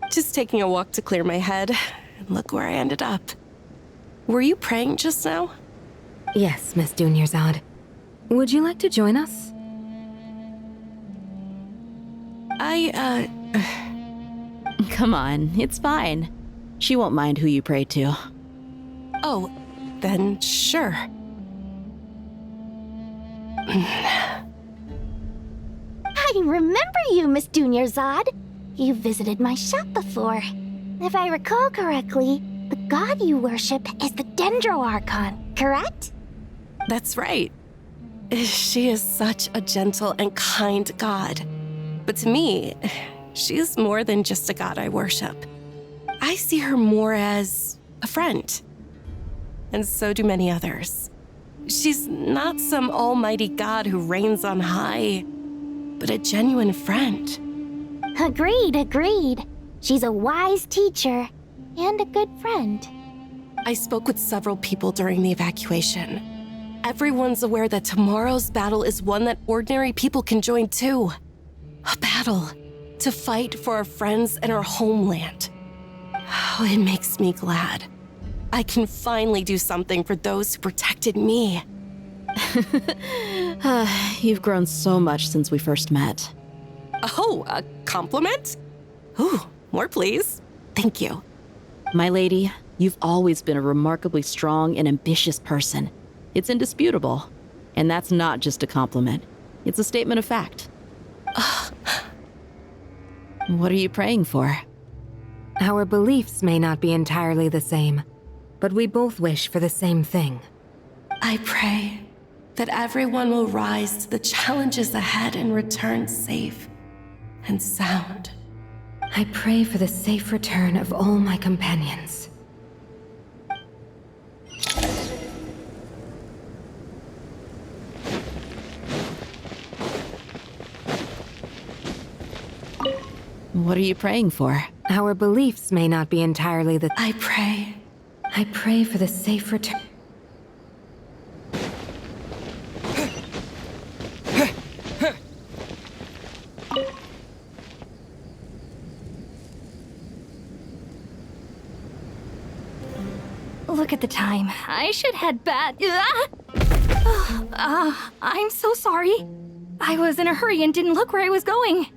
Just taking a walk to clear my head. And look where I ended up. Were you praying just now? Yes, Miss Dunyarzad. Would you like to join us? Come on, it's fine. She won't mind who you pray to. Oh, then sure. I remember you, Miss Dunyarzad. You visited my shop before. If I recall correctly, the god you worship is the Dendro Archon, correct? That's right. She is such a gentle and kind god. But to me, she is more than just a god I worship. I see her more as a friend. And so do many others. She's not some almighty god who reigns on high, but a genuine friend. Agreed. She's a wise teacher and a good friend. I spoke with several people during the evacuation. Everyone's aware that tomorrow's battle is one that ordinary people can join too. A battle to fight for our friends and our homeland. Oh, it makes me glad. I can finally do something for those who protected me. You've grown so much since we first met. Oh, a compliment? Ooh, more please. Thank you. My lady, you've always been a remarkably strong and ambitious person. It's indisputable. And that's not just a compliment. It's a statement of fact. What are you praying for? Our beliefs may not be entirely the same, but we both wish for the same thing. I pray that everyone will rise to the challenges ahead and return safe and sound. I pray for the safe return of all my companions. What are you praying for? Our beliefs may not be entirely the... I pray for the safe return... Look at the time. I should head back. I'm so sorry. I was in a hurry and didn't look where I was going.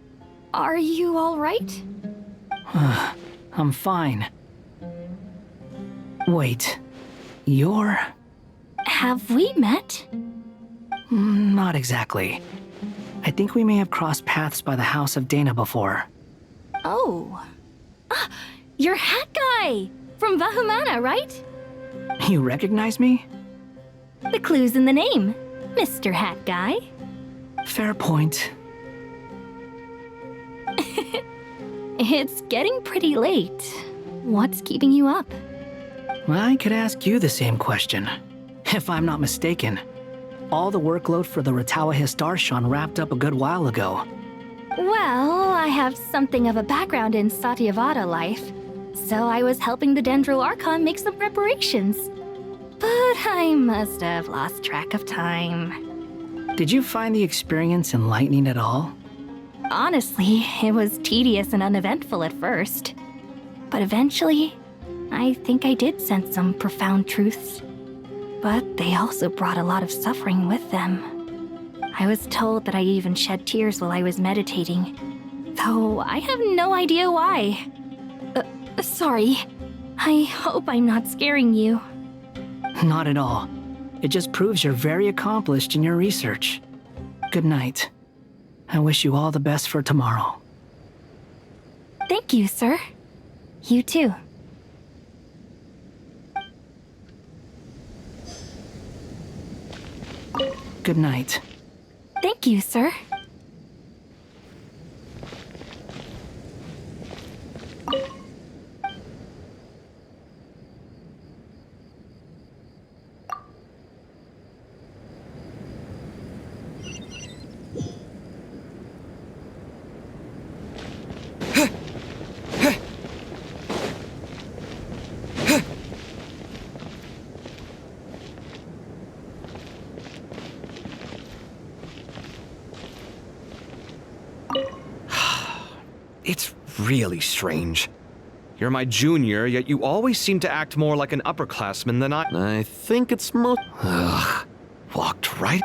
Are you all right? I'm fine. Wait, you're... Have we met? Not exactly. I think we may have crossed paths by the house of Dana before. Oh. You're Hat Guy! From Vahumana, right? You recognize me? The clue's in the name, Mr. Hat Guy. Fair point. It's getting pretty late. What's keeping you up? I could ask you the same question. If I'm not mistaken, all the workload for the Ratawa Histarshan wrapped up a good while ago. Well, I have something of a background in Satyavada life, so I was helping the Dendro Archon make some preparations. But I must have lost track of time. Did you find the experience enlightening at all? Honestly, it was tedious and uneventful at first. But eventually, I think I did sense some profound truths. But they also brought a lot of suffering with them. I was told that I even shed tears while I was meditating, though I have no idea why. Sorry. I hope I'm not scaring you. Not at all. It just proves you're very accomplished in your research. Good night. I wish you all the best for tomorrow. Thank you, sir. You too. Good night. Thank you, sir. It's really strange. You're my junior, yet you always seem to act more like an upperclassman than I think it's Ugh. Walked right...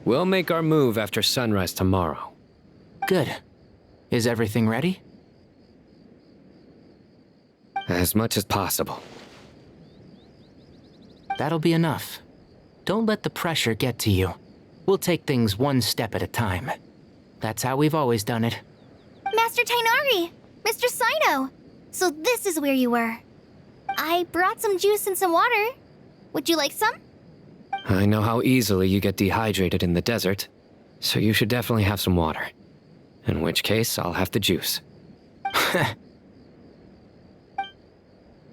We'll make our move after sunrise tomorrow. Good. Is everything ready? As much as possible. That'll be enough. Don't let the pressure get to you. We'll take things one step at a time. That's how we've always done it. Master Tainari! Mr. Sino! So this is where you were. I brought some juice and some water. Would you like some? I know how easily you get dehydrated in the desert, so you should definitely have some water. In which case, I'll have the juice.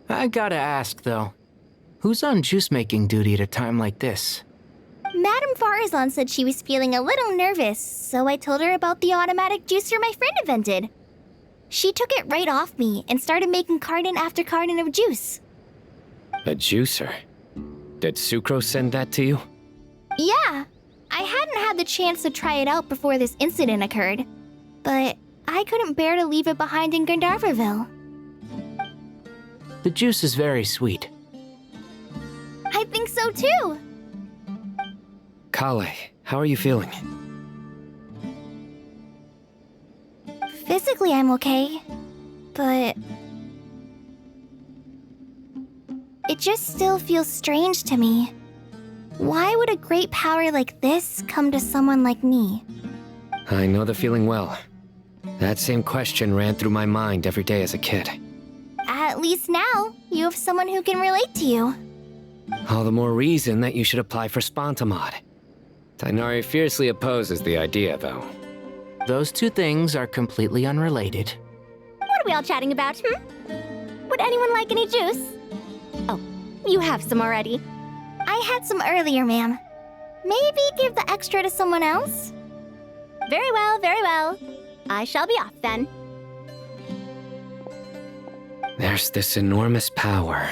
I gotta ask, though. Who's on juice-making duty at a time like this? Madame Farazan said she was feeling a little nervous, so I told her about the automatic juicer my friend invented. She took it right off me and started making carton after carton of juice. A juicer? Did Sucrose send that to you? Yeah, I hadn't had the chance to try it out before this incident occurred, but I couldn't bear to leave it behind in Gandharvaville. The juice is very sweet. I think so too. Kale, how are you feeling? Physically, I'm okay, but it just still feels strange to me. Why would a great power like this come to someone like me? I know the feeling well. That same question ran through my mind every day as a kid. At least now, you have someone who can relate to you. All the more reason that you should apply for Spontamod. Tighnari fiercely opposes the idea, though. Those two things are completely unrelated. What are we all chatting about, Would anyone like any juice? Oh, you have some already. I had some earlier, ma'am. Maybe give the extra to someone else? Very well, very well. I shall be off then. There's this enormous power,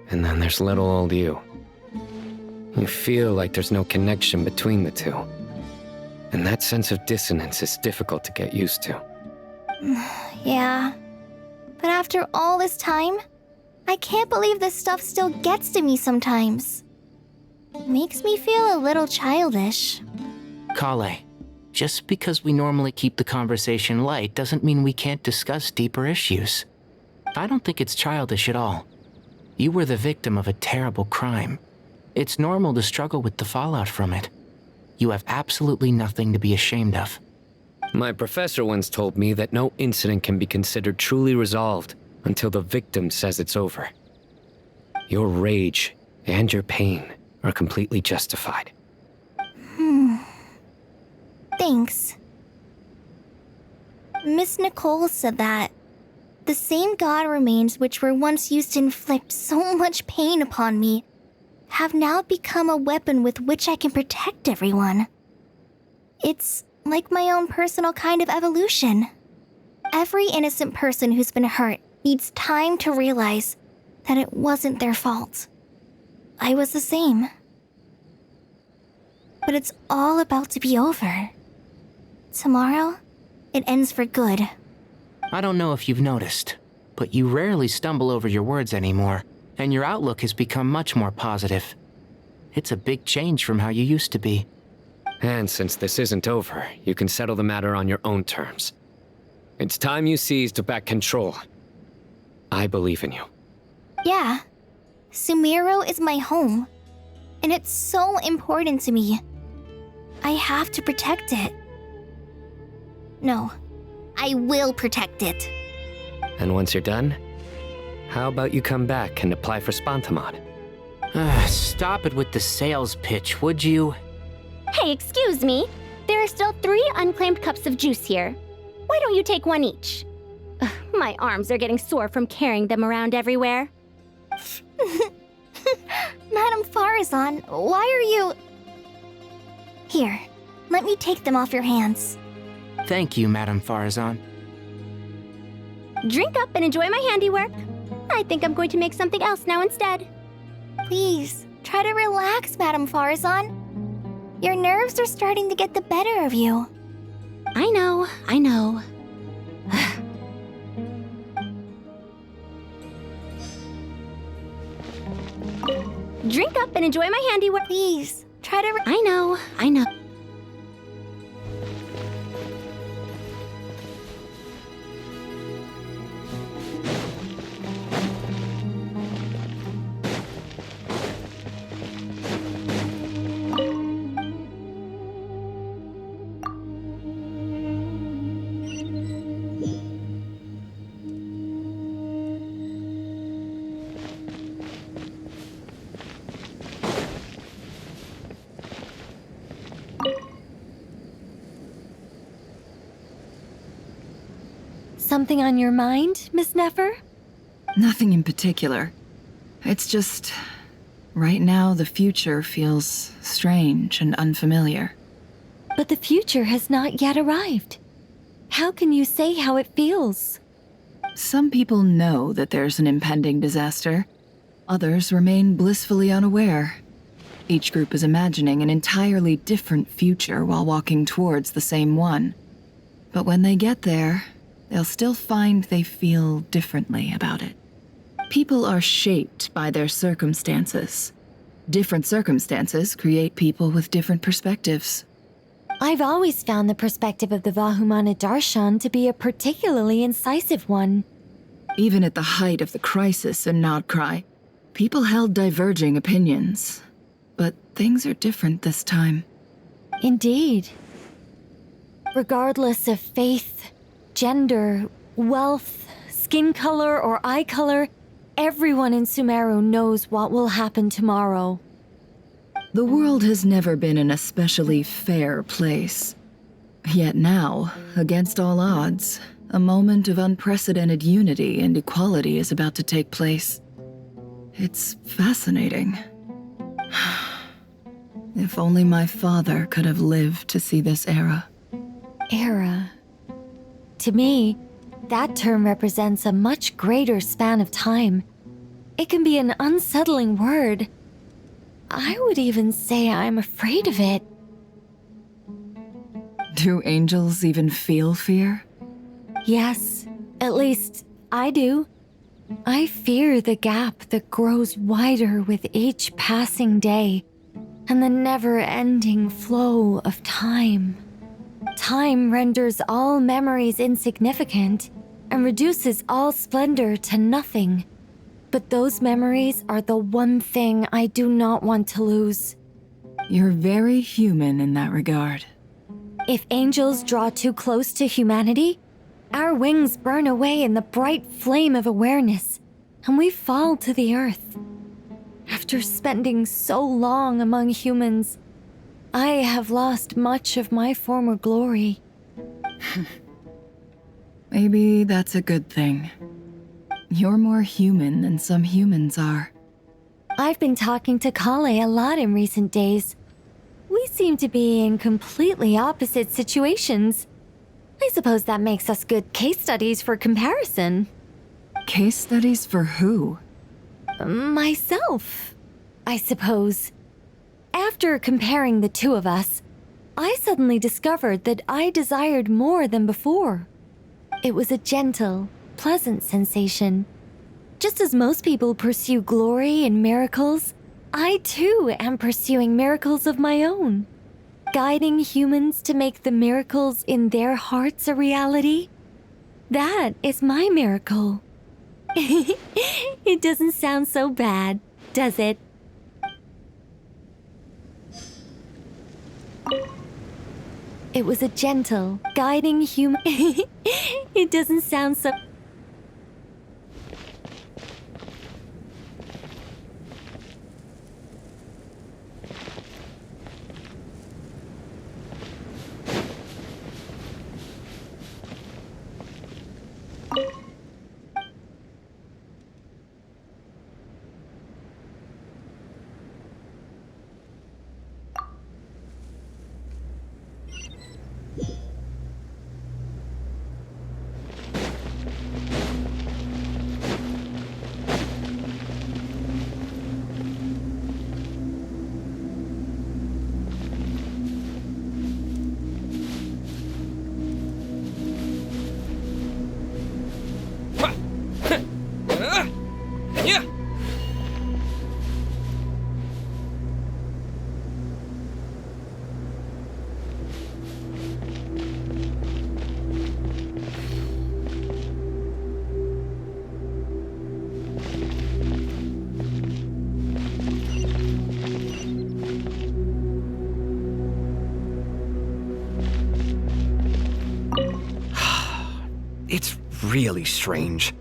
and then there's little old you. You feel like there's no connection between the two. And that sense of dissonance is difficult to get used to. Yeah. But after all this time, I can't believe this stuff still gets to me sometimes. Makes me feel a little childish. Kale, just because we normally keep the conversation light doesn't mean we can't discuss deeper issues. I don't think it's childish at all. You were the victim of a terrible crime. It's normal to struggle with the fallout from it. You have absolutely nothing to be ashamed of. My professor once told me that no incident can be considered truly resolved until the victim says it's over. Your rage and your pain are completely justified. Thanks. Miss Nicole said that the same god remains which were once used to inflict so much pain upon me have now become a weapon with which I can protect everyone. It's like my own personal kind of evolution. Every innocent person who's been hurt needs time to realize that it wasn't their fault. I was the same. But it's all about to be over. Tomorrow, it ends for good. I don't know if you've noticed, but you rarely stumble over your words anymore, and your outlook has become much more positive. It's a big change from how you used to be. And since this isn't over, you can settle the matter on your own terms. It's time you seized back control. I believe in you. Yeah. Sumero is my home. And it's so important to me. I have to protect it. No, I will protect it. And once you're done, how about you come back and apply for Spontamod? Stop it with the sales pitch, would you? Hey, excuse me. There are still 3 unclaimed cups of juice here. Why don't you take one each? Ugh, my arms are getting sore from carrying them around everywhere. Madame Farazan, why are you... Here, let me take them off your hands. Thank you, Madame Farazan. Drink up and enjoy my handiwork. I think I'm going to make something else now instead. Please, try to relax, Madame Farazan. Your nerves are starting to get the better of you. I know. Drink up and enjoy my handiwork. Please, try to... I know. Something on your mind, Miss Nefer? Nothing in particular. It's just... right now, the future feels strange and unfamiliar. But the future has not yet arrived. How can you say how it feels? Some people know that there's an impending disaster. Others remain blissfully unaware. Each group is imagining an entirely different future while walking towards the same one. But when they get there, they'll still find they feel differently about it. People are shaped by their circumstances. Different circumstances create people with different perspectives. I've always found the perspective of the Vahumana Darshan to be a particularly incisive one. Even at the height of the crisis in Nodcry, people held diverging opinions. But things are different this time. Indeed. Regardless of faith, gender, wealth, skin color, or eye color, everyone in Sumeru knows what will happen tomorrow. The world has never been an especially fair place. Yet now, against all odds, a moment of unprecedented unity and equality is about to take place. It's fascinating. If only my father could have lived to see this era. Era. To me, that term represents a much greater span of time. It can be an unsettling word. I would even say I'm afraid of it. Do angels even feel fear? Yes, at least I do. I fear the gap that grows wider with each passing day and the never-ending flow of time. Time renders all memories insignificant and reduces all splendor to nothing. But those memories are the one thing I do not want to lose. You're very human in that regard. If angels draw too close to humanity, our wings burn away in the bright flame of awareness, and we fall to the earth. After spending so long among humans, I have lost much of my former glory. Maybe that's a good thing. You're more human than some humans are. I've been talking to Kale a lot in recent days. We seem to be in completely opposite situations. I suppose that makes us good case studies for comparison. Case studies for who? Myself, I suppose. After comparing the two of us, I suddenly discovered that I desired more than before. It was a gentle, pleasant sensation. Just as most people pursue glory and miracles, I too am pursuing miracles of my own. Guiding humans to make the miracles in their hearts a reality. That is my miracle. It doesn't sound so bad, does it? It was a gentle, guiding human. It doesn't sound so. It's really strange.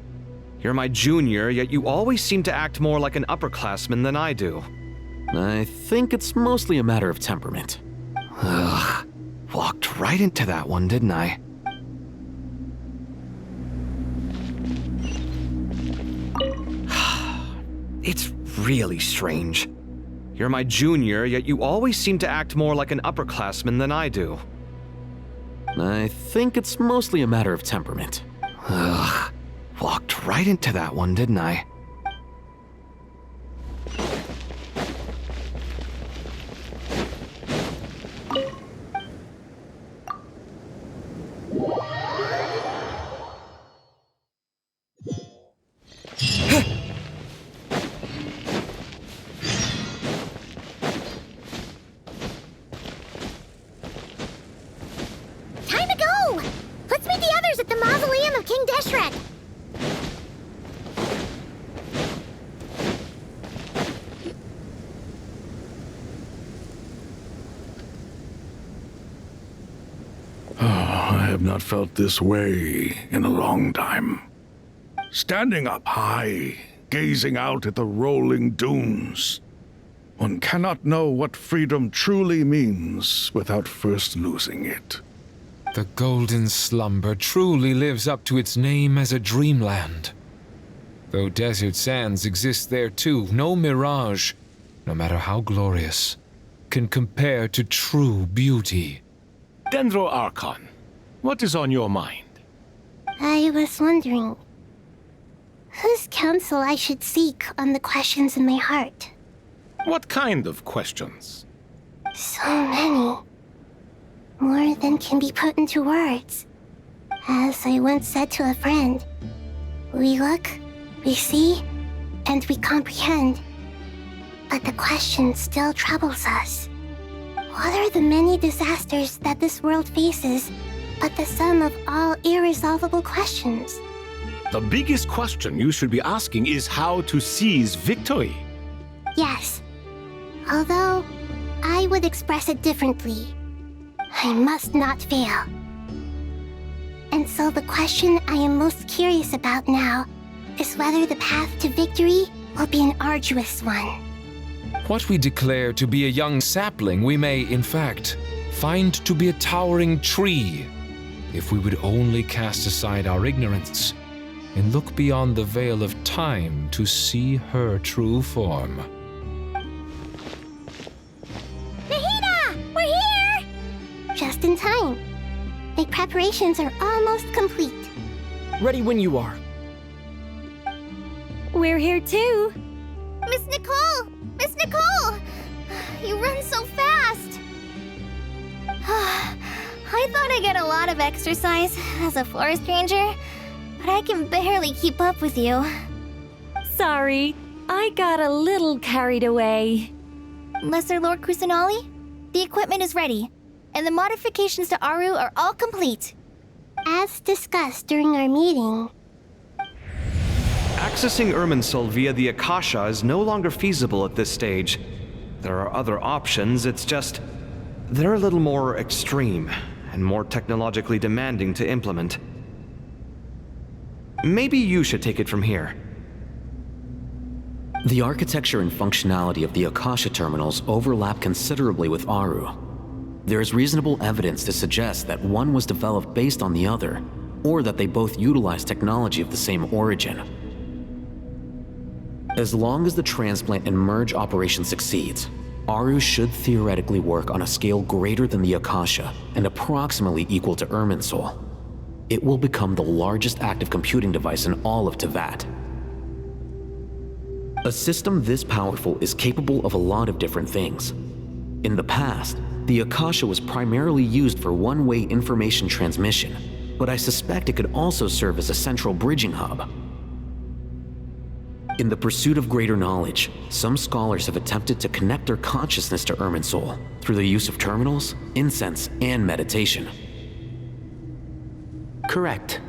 You're my junior, yet you always seem to act more like an upperclassman than I do. I think it's mostly a matter of temperament. Ugh. Walked right into that one, didn't I? It's really strange. You're my junior, yet you always seem to act more like an upperclassman than I do. I think it's mostly a matter of temperament. Ugh. Walked walked right into that one, didn't I? Time to go! Let's meet the others at the mausoleum of King Deshret. I have not felt this way in a long time. Standing up high, gazing out at the rolling dunes. One cannot know what freedom truly means without first losing it. The golden slumber truly lives up to its name as a dreamland. Though desert sands exist there too, no mirage, no matter how glorious, can compare to true beauty. Dendro Archon, what is on your mind? I was wondering whose counsel I should seek on the questions in my heart. What kind of questions? So many. More than can be put into words. As I once said to a friend, we look, we see, and we comprehend. But the question still troubles us. What are the many disasters that this world faces but the sum of all irresolvable questions? The biggest question you should be asking is how to seize victory. Yes. Although, I would express it differently. I must not fail. And so the question I am most curious about now is whether the path to victory will be an arduous one. What we declare to be a young sapling, we may, in fact, find to be a towering tree, if we would only cast aside our ignorance and look beyond the veil of time to see her true form. Nahida! We're here! Just in time. My preparations are almost complete. Ready when you are. We're here too. Miss Nicole! Miss Nicole! You run so fast! I thought I'd get a lot of exercise as a forest ranger, but I can barely keep up with you. Sorry, I got a little carried away. Lesser Lord Kusanali, the equipment is ready, and the modifications to Aru are all complete. As discussed during our meeting, Accessing Irminsul via the Akasha is no longer feasible at this stage. There are other options, it's just they're a little more extreme and more technologically demanding to implement. Maybe you should take it from here. The architecture and functionality of the Akasha terminals overlap considerably with Aru. There is reasonable evidence to suggest that one was developed based on the other, or that they both utilize technology of the same origin. As long as the transplant and merge operation succeeds, Aru should theoretically work on a scale greater than the Akasha and approximately equal to Irminsul. It will become the largest active computing device in all of Tevat. A system this powerful is capable of a lot of different things. In the past, the Akasha was primarily used for one-way information transmission, but I suspect it could also serve as a central bridging hub. In the pursuit of greater knowledge, some scholars have attempted to connect their consciousness to Irminsul through the use of terminals, incense, and meditation. Correct.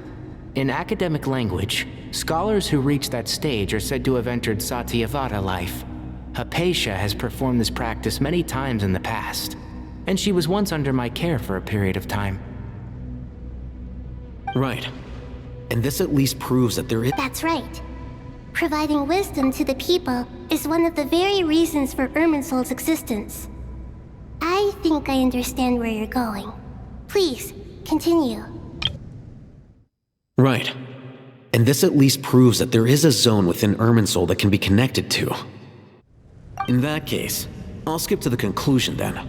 In academic language, scholars who reach that stage are said to have entered Satyavada life. Hypatia has performed this practice many times in the past, and she was once under my care for a period of time. Right. And this at least proves that there is— That's right. Providing wisdom to the people is one of the very reasons for Irminsul's existence. I think I understand where you're going. Please, continue. Right. And this at least proves that there is a zone within Irminsul that can be connected to. In that case, I'll skip to the conclusion then.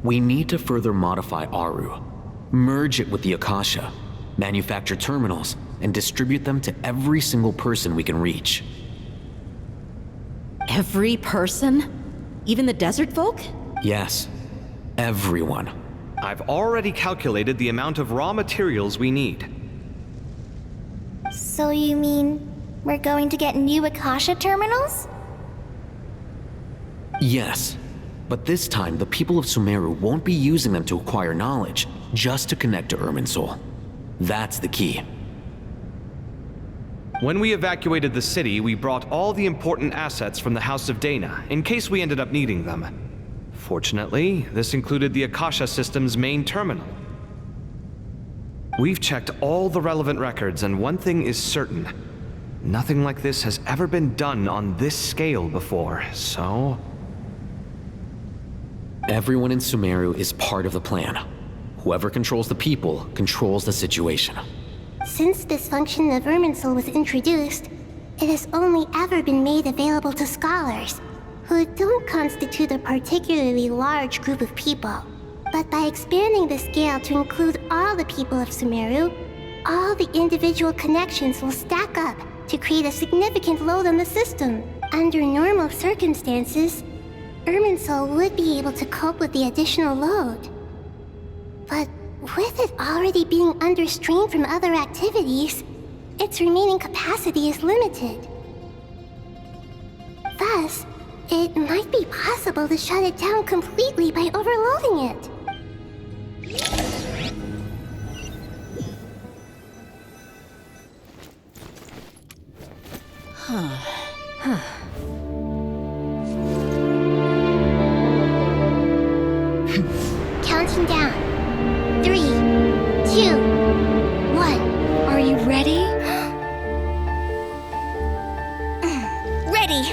We need to further modify Aru, merge it with the Akasha, manufacture terminals, and distribute them to every single person we can reach. Every person? Even the desert folk? Yes, everyone. I've already calculated the amount of raw materials we need. So you mean we're going to get new Akasha terminals? Yes, but this time the people of Sumeru won't be using them to acquire knowledge, just to connect to Irminsul. That's the key. When we evacuated the city, we brought all the important assets from the House of Dana, in case we ended up needing them. Fortunately, this included the Akasha system's main terminal. We've checked all the relevant records, and one thing is certain. Nothing like this has ever been done on this scale before, so... Everyone in Sumeru is part of the plan. Whoever controls the people controls the situation. Since this function of Irminsul was introduced, it has only ever been made available to scholars, who don't constitute a particularly large group of people. But by expanding the scale to include all the people of Sumeru, all the individual connections will stack up to create a significant load on the system. Under normal circumstances, Irminsul would be able to cope with the additional load. But with it already being under strain from other activities, its remaining capacity is limited. Thus, it might be possible to shut it down completely by overloading it. Counting down. 3, 2, 1. Are you ready? Ready!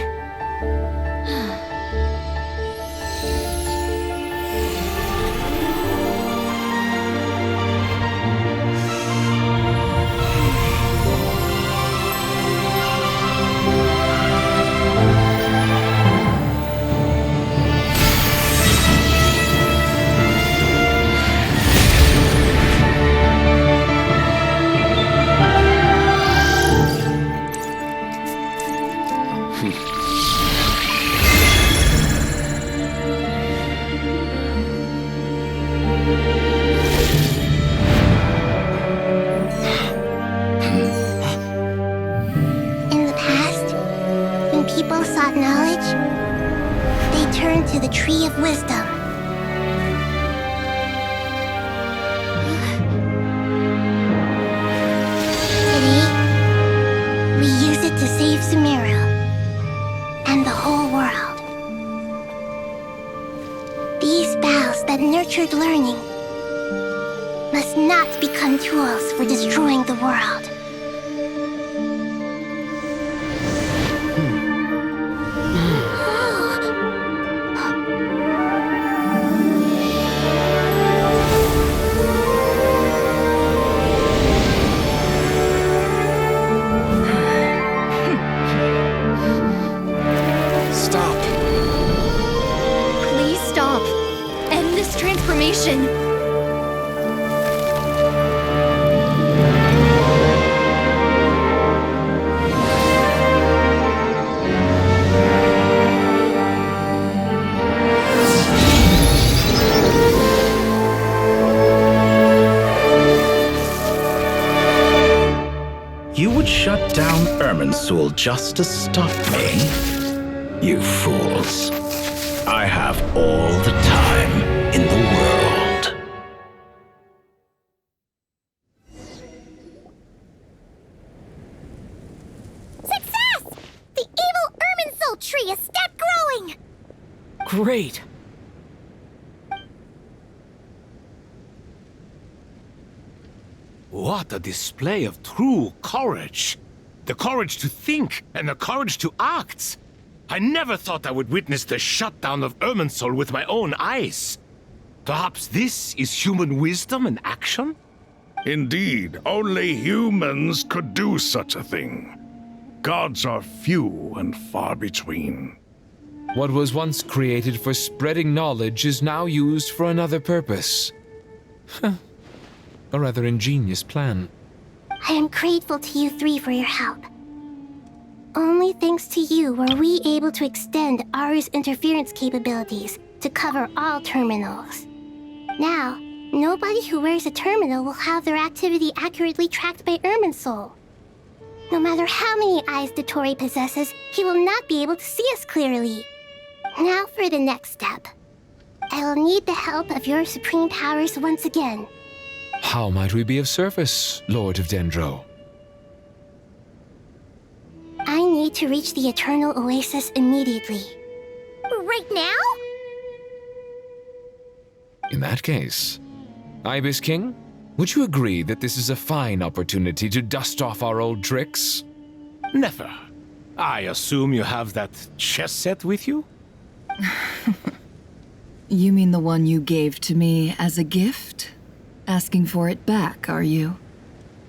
In the past, when people sought knowledge, they turned to the Tree of Wisdom. Today, we use it to save Sumeru and the whole world. These boughs that nurtured learning must not become tools for destroying the world. Stop! Please stop. End this transformation. You would shut down Irminsul just to stop me? You fools. I have all the time in the world. Success! The evil Irminsul tree is stepped growing! Great! What a display of true courage! The courage to think and the courage to act! I never thought I would witness the shutdown of Irminsul with my own eyes. Perhaps this is human wisdom in action? Indeed, only humans could do such a thing. Gods are few and far between. What was once created for spreading knowledge is now used for another purpose. A rather ingenious plan. I am grateful to you three for your help. Only thanks to you were we able to extend Aru's interference capabilities to cover all terminals. Now, nobody who wears a terminal will have their activity accurately tracked by Irminsul. No matter how many eyes Dottore possesses, he will not be able to see us clearly. Now for the next step. I will need the help of your supreme powers once again. How might we be of service, Lord of Dendro? I need to reach the Eternal Oasis immediately. Right now? In that case, Ibis King, would you agree that this is a fine opportunity to dust off our old tricks? Never. I assume you have that chess set with you? You mean the one you gave to me as a gift? Asking for it back, are you?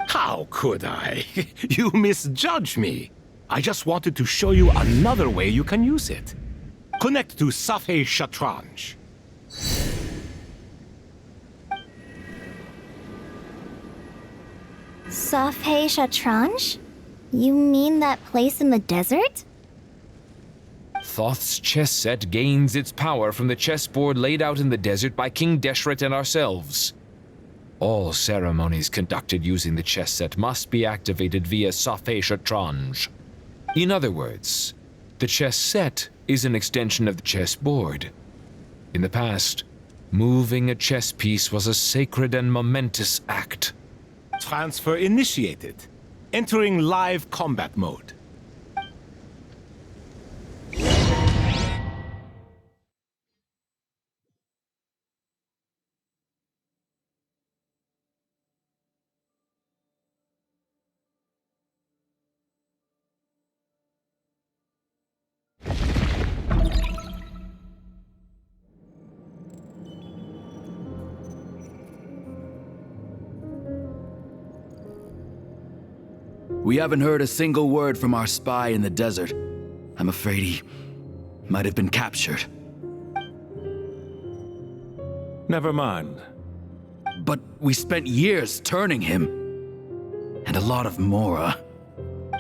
How could I? You misjudge me. I just wanted to show you another way you can use it. Connect to Safei Shatranj. Safei Shatranj? You mean that place in the desert? Thoth's chess set gains its power from the chessboard laid out in the desert by King Deshret and ourselves. All ceremonies conducted using the chess set must be activated via Safei Shatranj. In other words, the chess set is an extension of the chessboard. In the past, moving a chess piece was a sacred and momentous act. Transfer initiated. Entering live combat mode. We haven't heard a single word from our spy in the desert. I'm afraid he might have been captured. Never mind. But we spent years turning him. And a lot of Mora.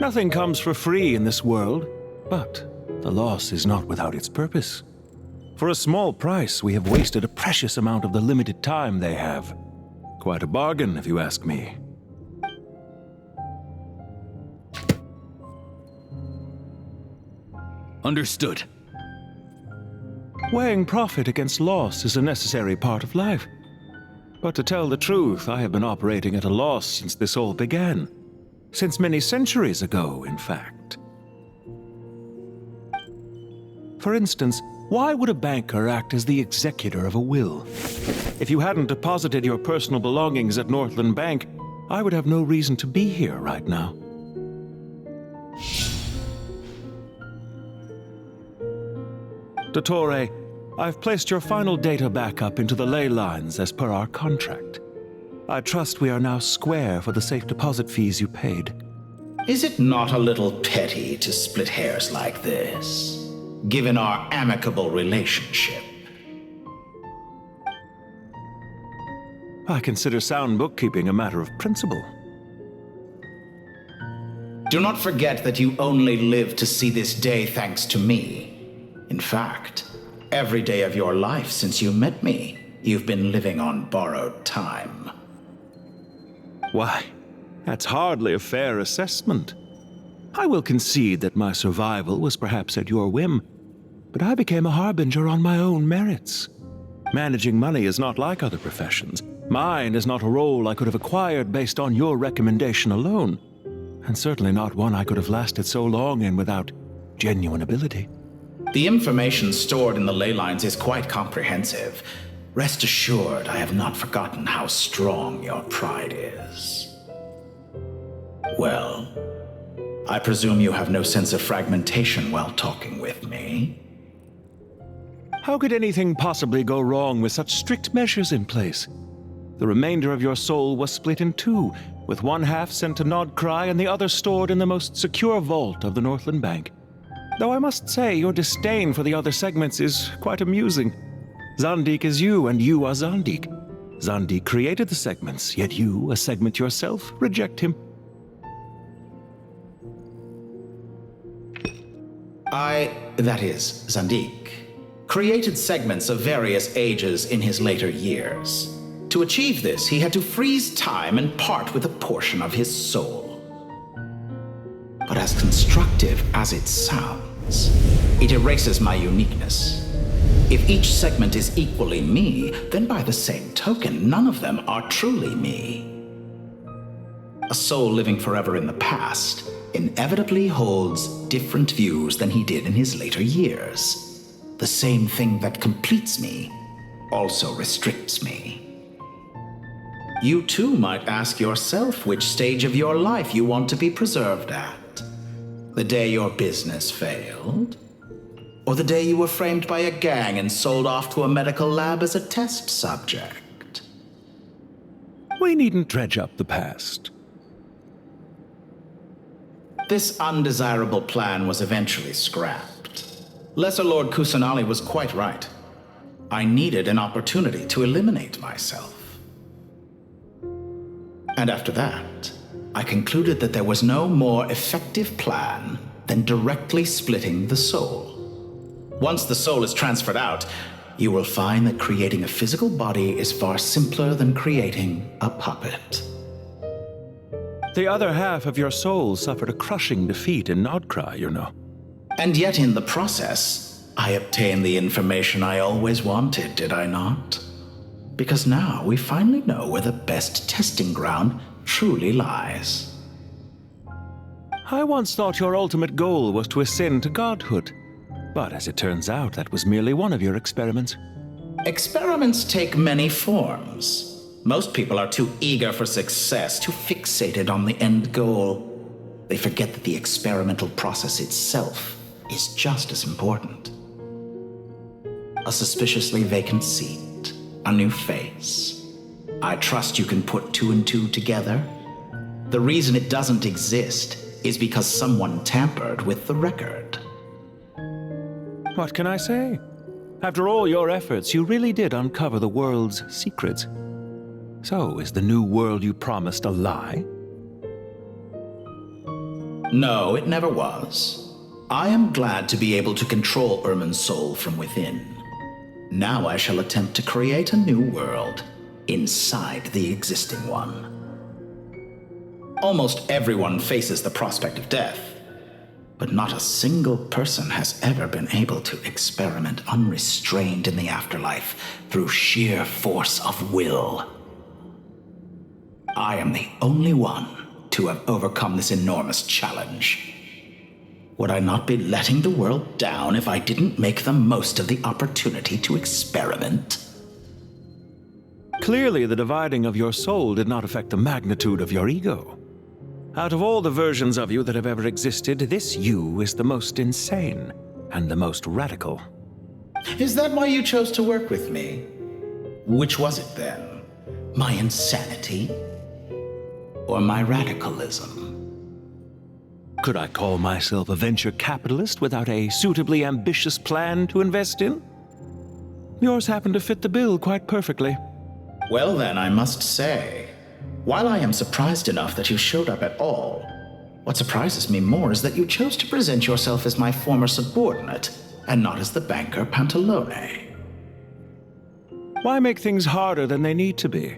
Nothing comes for free in this world, but the loss is not without its purpose. For a small price, we have wasted a precious amount of the limited time they have. Quite a bargain, if you ask me. Understood. Weighing profit against loss is a necessary part of life. But to tell the truth, I have been operating at a loss since this all began. Since many centuries ago, in fact. For instance, why would a banker act as the executor of a will? If you hadn't deposited your personal belongings at Northland Bank, I would have no reason to be here right now. Dottore, I've placed your final data backup into the ley lines as per our contract. I trust we are now square for the safe deposit fees you paid. Is it not a little petty to split hairs like this, given our amicable relationship? I consider sound bookkeeping a matter of principle. Do not forget that you only live to see this day thanks to me. In fact, every day of your life since you met me, you've been living on borrowed time. Why, that's hardly a fair assessment. I will concede that my survival was perhaps at your whim, but I became a harbinger on my own merits. Managing money is not like other professions. Mine is not a role I could have acquired based on your recommendation alone, and certainly not one I could have lasted so long in without genuine ability. The information stored in the ley lines is quite comprehensive. Rest assured, I have not forgotten how strong your pride is. Well, I presume you have no sense of fragmentation while talking with me. How could anything possibly go wrong with such strict measures in place? The remainder of your soul was split in two, with one half sent to Nodcry and the other stored in the most secure vault of the Northland Bank. Though I must say, your disdain for the other segments is quite amusing. Zandik is you, and you are Zandik. Zandi created the segments, yet you, a segment yourself, reject him. That is, Zandik, created segments of various ages in his later years. To achieve this, he had to freeze time and part with a portion of his soul. But as constructive as it sounds, it erases my uniqueness. If each segment is equally me, then by the same token, none of them are truly me. A soul living forever in the past inevitably holds different views than he did in his later years. The same thing that completes me also restricts me. You too might ask yourself which stage of your life you want to be preserved at. The day your business failed? Or the day you were framed by a gang and sold off to a medical lab as a test subject? We needn't dredge up the past. This undesirable plan was eventually scrapped. Lesser Lord Kusanali was quite right. I needed an opportunity to eliminate myself. And after that, I concluded that there was no more effective plan than directly splitting the soul. Once the soul is transferred out, you will find that creating a physical body is far simpler than creating a puppet. The other half of your soul suffered a crushing defeat in Nodcry, you know. And yet in the process, I obtained the information I always wanted, did I not? Because now we finally know where the best testing ground truly lies. I once thought your ultimate goal was to ascend to godhood. But as it turns out, that was merely one of your experiments. Experiments take many forms. Most people are too eager for success, too fixated on the end goal. They forget that the experimental process itself is just as important. A suspiciously vacant seat, a new face. I trust you can put two and two together. The reason it doesn't exist is because someone tampered with the record. What can I say? After all your efforts, you really did uncover the world's secrets. So, is the new world you promised a lie? No, it never was. I am glad to be able to control Irmin's soul from within. Now I shall attempt to create a new world inside the existing one. Almost everyone faces the prospect of death, but not a single person has ever been able to experiment unrestrained in the afterlife through sheer force of will. I am the only one to have overcome this enormous challenge. Would I not be letting the world down if I didn't make the most of the opportunity to experiment? Clearly, the dividing of your soul did not affect the magnitude of your ego. Out of all the versions of you that have ever existed, this you is the most insane and the most radical. Is that why you chose to work with me? Which was it then? My insanity? Or my radicalism? Could I call myself a venture capitalist without a suitably ambitious plan to invest in? Yours happened to fit the bill quite perfectly. Well then, I must say, while I am surprised enough that you showed up at all, what surprises me more is that you chose to present yourself as my former subordinate, and not as the banker Pantalone. Why make things harder than they need to be?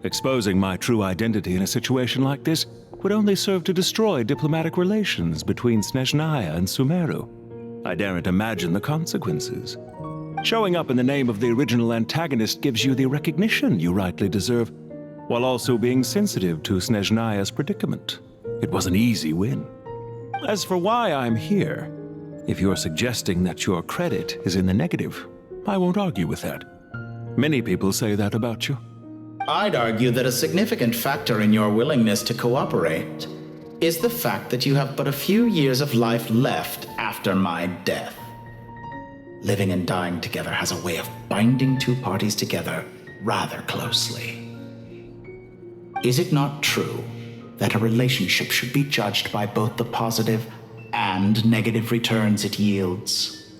Exposing my true identity in a situation like this would only serve to destroy diplomatic relations between Snezhnaya and Sumeru. I daren't imagine the consequences. Showing up in the name of the original antagonist gives you the recognition you rightly deserve, while also being sensitive to Snezhnaya's predicament. It was an easy win. As for why I'm here, if you're suggesting that your credit is in the negative, I won't argue with that. Many people say that about you. I'd argue that a significant factor in your willingness to cooperate is the fact that you have but a few years of life left after my death. Living and dying together has a way of binding two parties together rather closely. Is it not true that a relationship should be judged by both the positive and negative returns it yields?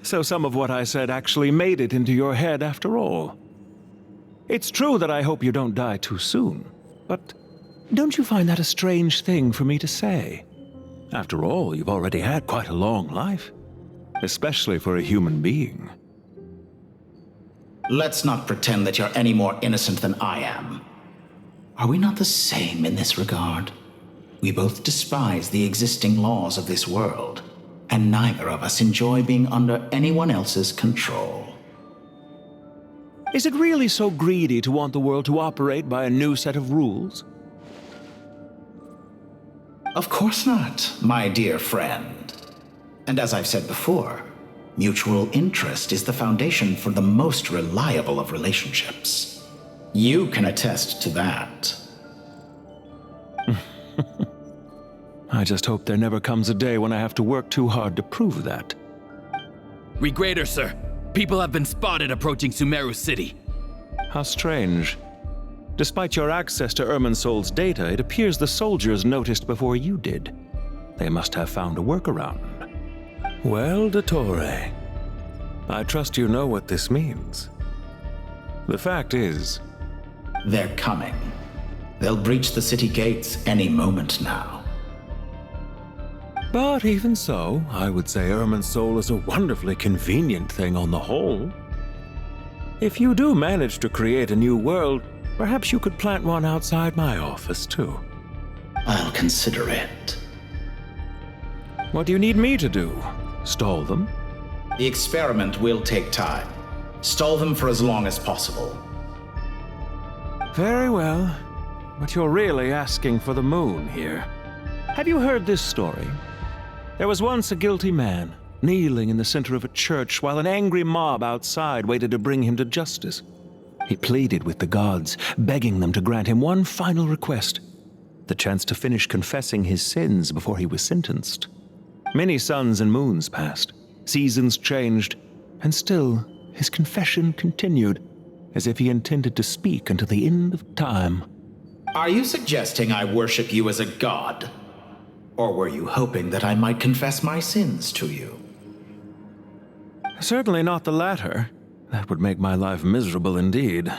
So some of what I said actually made it into your head after all. It's true that I hope you don't die too soon, but don't you find that a strange thing for me to say? After all, you've already had quite a long life, especially for a human being. Let's not pretend that you're any more innocent than I am. Are we not the same in this regard? We both despise the existing laws of this world, and neither of us enjoy being under anyone else's control. Is it really so greedy to want the world to operate by a new set of rules? Of course not, my dear friend. And as I've said before, mutual interest is the foundation for the most reliable of relationships. You can attest to that. I just hope there never comes a day when I have to work too hard to prove that. Regrader, sir. People have been spotted approaching Sumeru City. How strange. Despite your access to Irminsol's data, it appears the soldiers noticed before you did. They must have found a workaround. Well, Dottore, I trust you know what this means. The fact is... They're coming. They'll breach the city gates any moment now. But even so, I would say Irminsol is a wonderfully convenient thing on the whole. If you do manage to create a new world, perhaps you could plant one outside my office, too. I'll consider it. What do you need me to do? Stall them? The experiment will take time. Stall them for as long as possible. Very well. But you're really asking for the moon here. Have you heard this story? There was once a guilty man, kneeling in the center of a church while an angry mob outside waited to bring him to justice. He pleaded with the gods, begging them to grant him one final request, the chance to finish confessing his sins before he was sentenced. Many suns and moons passed, seasons changed, and still his confession continued, as if he intended to speak until the end of time. Are you suggesting I worship you as a god? Or were you hoping that I might confess my sins to you? Certainly not the latter. That would make my life miserable indeed.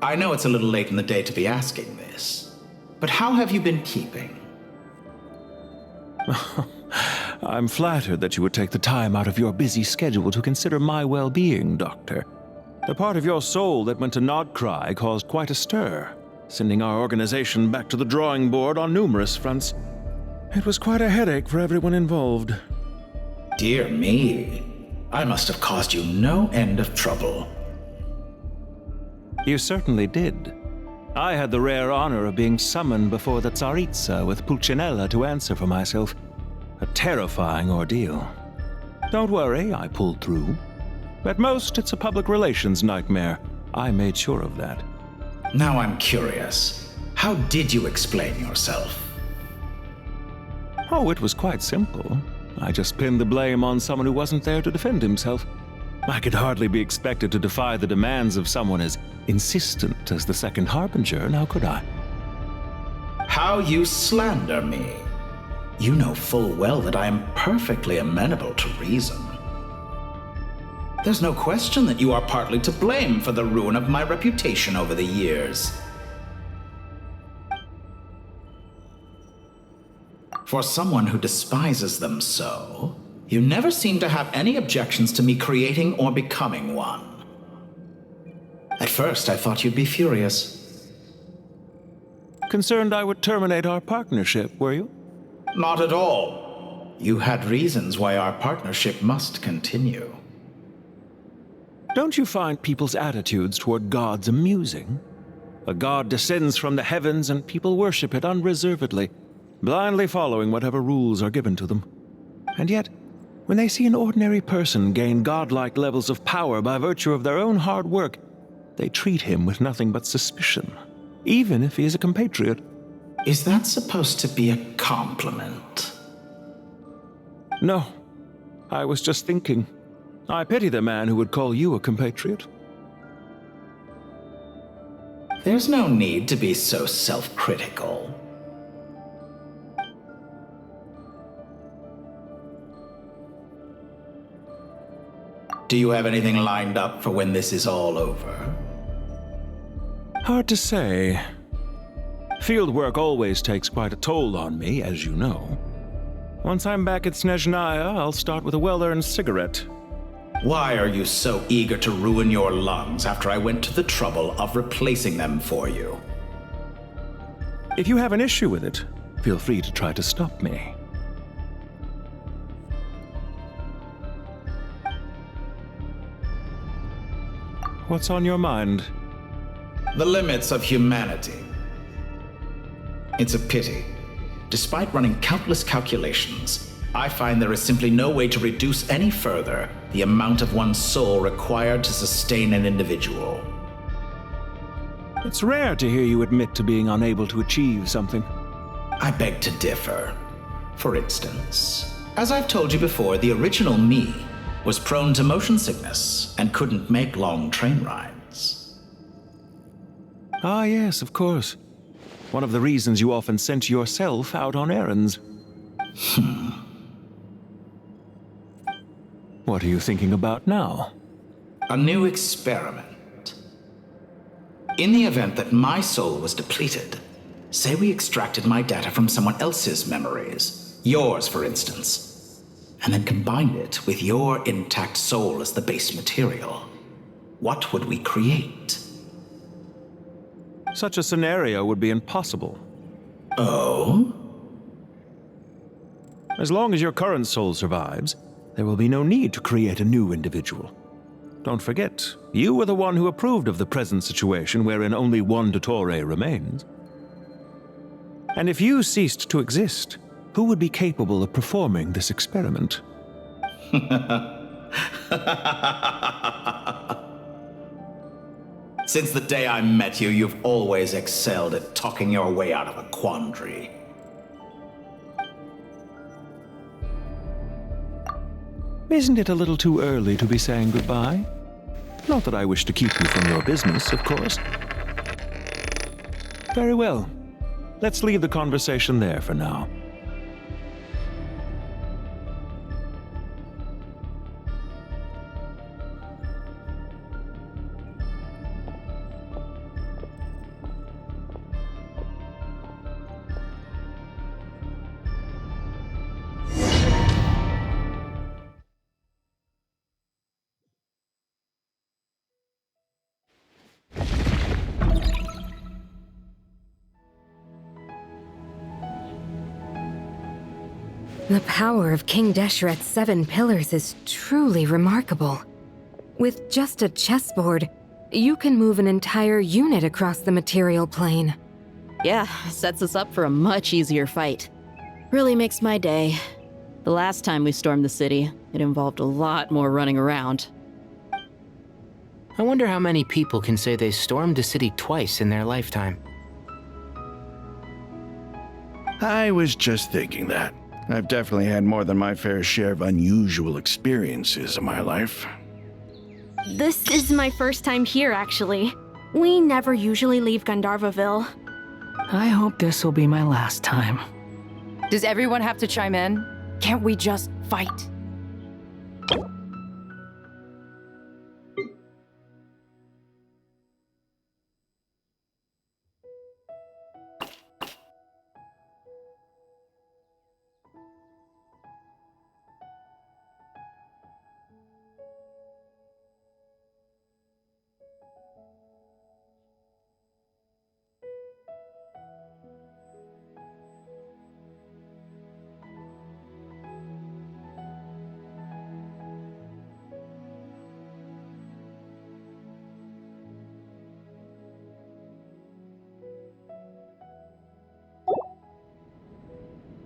I know it's a little late in the day to be asking this, but how have you been keeping? I'm flattered that you would take the time out of your busy schedule to consider my well-being, Doctor. The part of your soul that went to Nodcry caused quite a stir, sending our organization back to the drawing board on numerous fronts. It was quite a headache for everyone involved. Dear me, I must have caused you no end of trouble. You certainly did. I had the rare honor of being summoned before the Tsaritsa with Pulcinella to answer for myself. A terrifying ordeal. Don't worry, I pulled through. At most, it's a public relations nightmare. I made sure of that. Now I'm curious. How did you explain yourself? Oh, it was quite simple. I just pinned the blame on someone who wasn't there to defend himself. I could hardly be expected to defy the demands of someone as insistent as the Second Harbinger, now could I? How you slander me. You know full well that I am perfectly amenable to reason. There's no question that you are partly to blame for the ruin of my reputation over the years. For someone who despises them so, you never seem to have any objections to me creating or becoming one. At first, I thought you'd be furious. Concerned I would terminate our partnership, were you? Not at all. You had reasons why our partnership must continue. Don't you find people's attitudes toward gods amusing? A god descends from the heavens and people worship it unreservedly, blindly following whatever rules are given to them. And yet, when they see an ordinary person gain godlike levels of power by virtue of their own hard work, they treat him with nothing but suspicion, even if he is a compatriot. Is that supposed to be a compliment? No. I was just thinking. I pity the man who would call you a compatriot. There's no need to be so self-critical. Do you have anything lined up for when this is all over? Hard to say. Field work always takes quite a toll on me, as you know. Once I'm back at Snezhnaya, I'll start with a well-earned cigarette. Why are you so eager to ruin your lungs after I went to the trouble of replacing them for you? If you have an issue with it, feel free to try to stop me. What's on your mind? The limits of humanity. It's a pity. Despite running countless calculations, I find there is simply no way to reduce any further the amount of one's soul required to sustain an individual. It's rare to hear you admit to being unable to achieve something. I beg to differ. For instance, as I've told you before, the original me was prone to motion sickness and couldn't make long train rides. Ah, yes, of course. One of the reasons you often sent yourself out on errands. What are you thinking about now? A new experiment. In the event that my soul was depleted, say we extracted my data from someone else's memories, yours for instance, and then combined it with your intact soul as the base material, what would we create? Such a scenario would be impossible. Oh? As long as your current soul survives, there will be no need to create a new individual. Don't forget, you were the one who approved of the present situation wherein only one Dottore remains. And if you ceased to exist, who would be capable of performing this experiment? Since the day I met you, you've always excelled at talking your way out of a quandary. Isn't it a little too early to be saying goodbye? Not that I wish to keep you from your business, of course. Very well. Let's leave the conversation there for now. The power of King Deshret's 7 pillars is truly remarkable. With just a chessboard, you can move an entire unit across the material plane. Yeah, sets us up for a much easier fight. Really makes my day. The last time we stormed the city, it involved a lot more running around. I wonder how many people can say they stormed a city twice in their lifetime. I was just thinking that. I've definitely had more than my fair share of unusual experiences in my life. This is my first time here, actually. We never usually leave Gandharvaville. I hope this will be my last time. Does everyone have to chime in? Can't we just fight?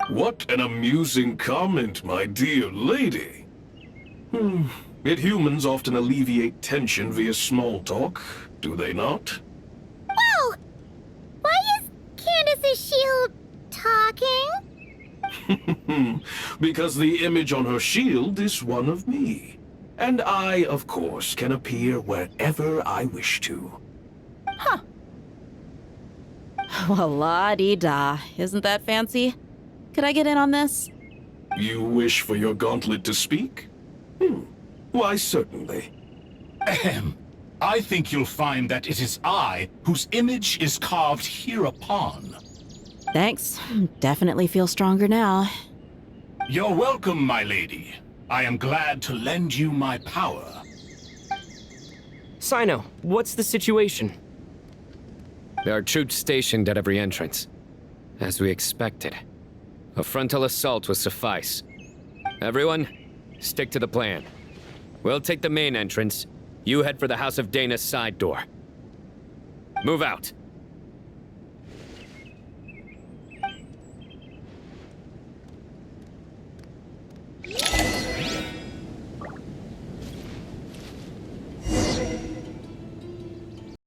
What an amusing comment, my dear lady. Yet humans often alleviate tension via small talk, do they not? Whoa! Why is Candace's shield talking? Because the image on her shield is one of me. And I, of course, can appear wherever I wish to. Well, la-di-da. Isn't that fancy? Could I get in on this? You wish for your gauntlet to speak? Why, certainly. Ahem. I think you'll find that it is I whose image is carved hereupon. Thanks. Definitely feel stronger now. You're welcome, my lady. I am glad to lend you my power. Sino, what's the situation? There are troops stationed at every entrance. As we expected. A frontal assault will suffice. Everyone, stick to the plan. We'll take the main entrance. You head for the House of Dana's side door. Move out.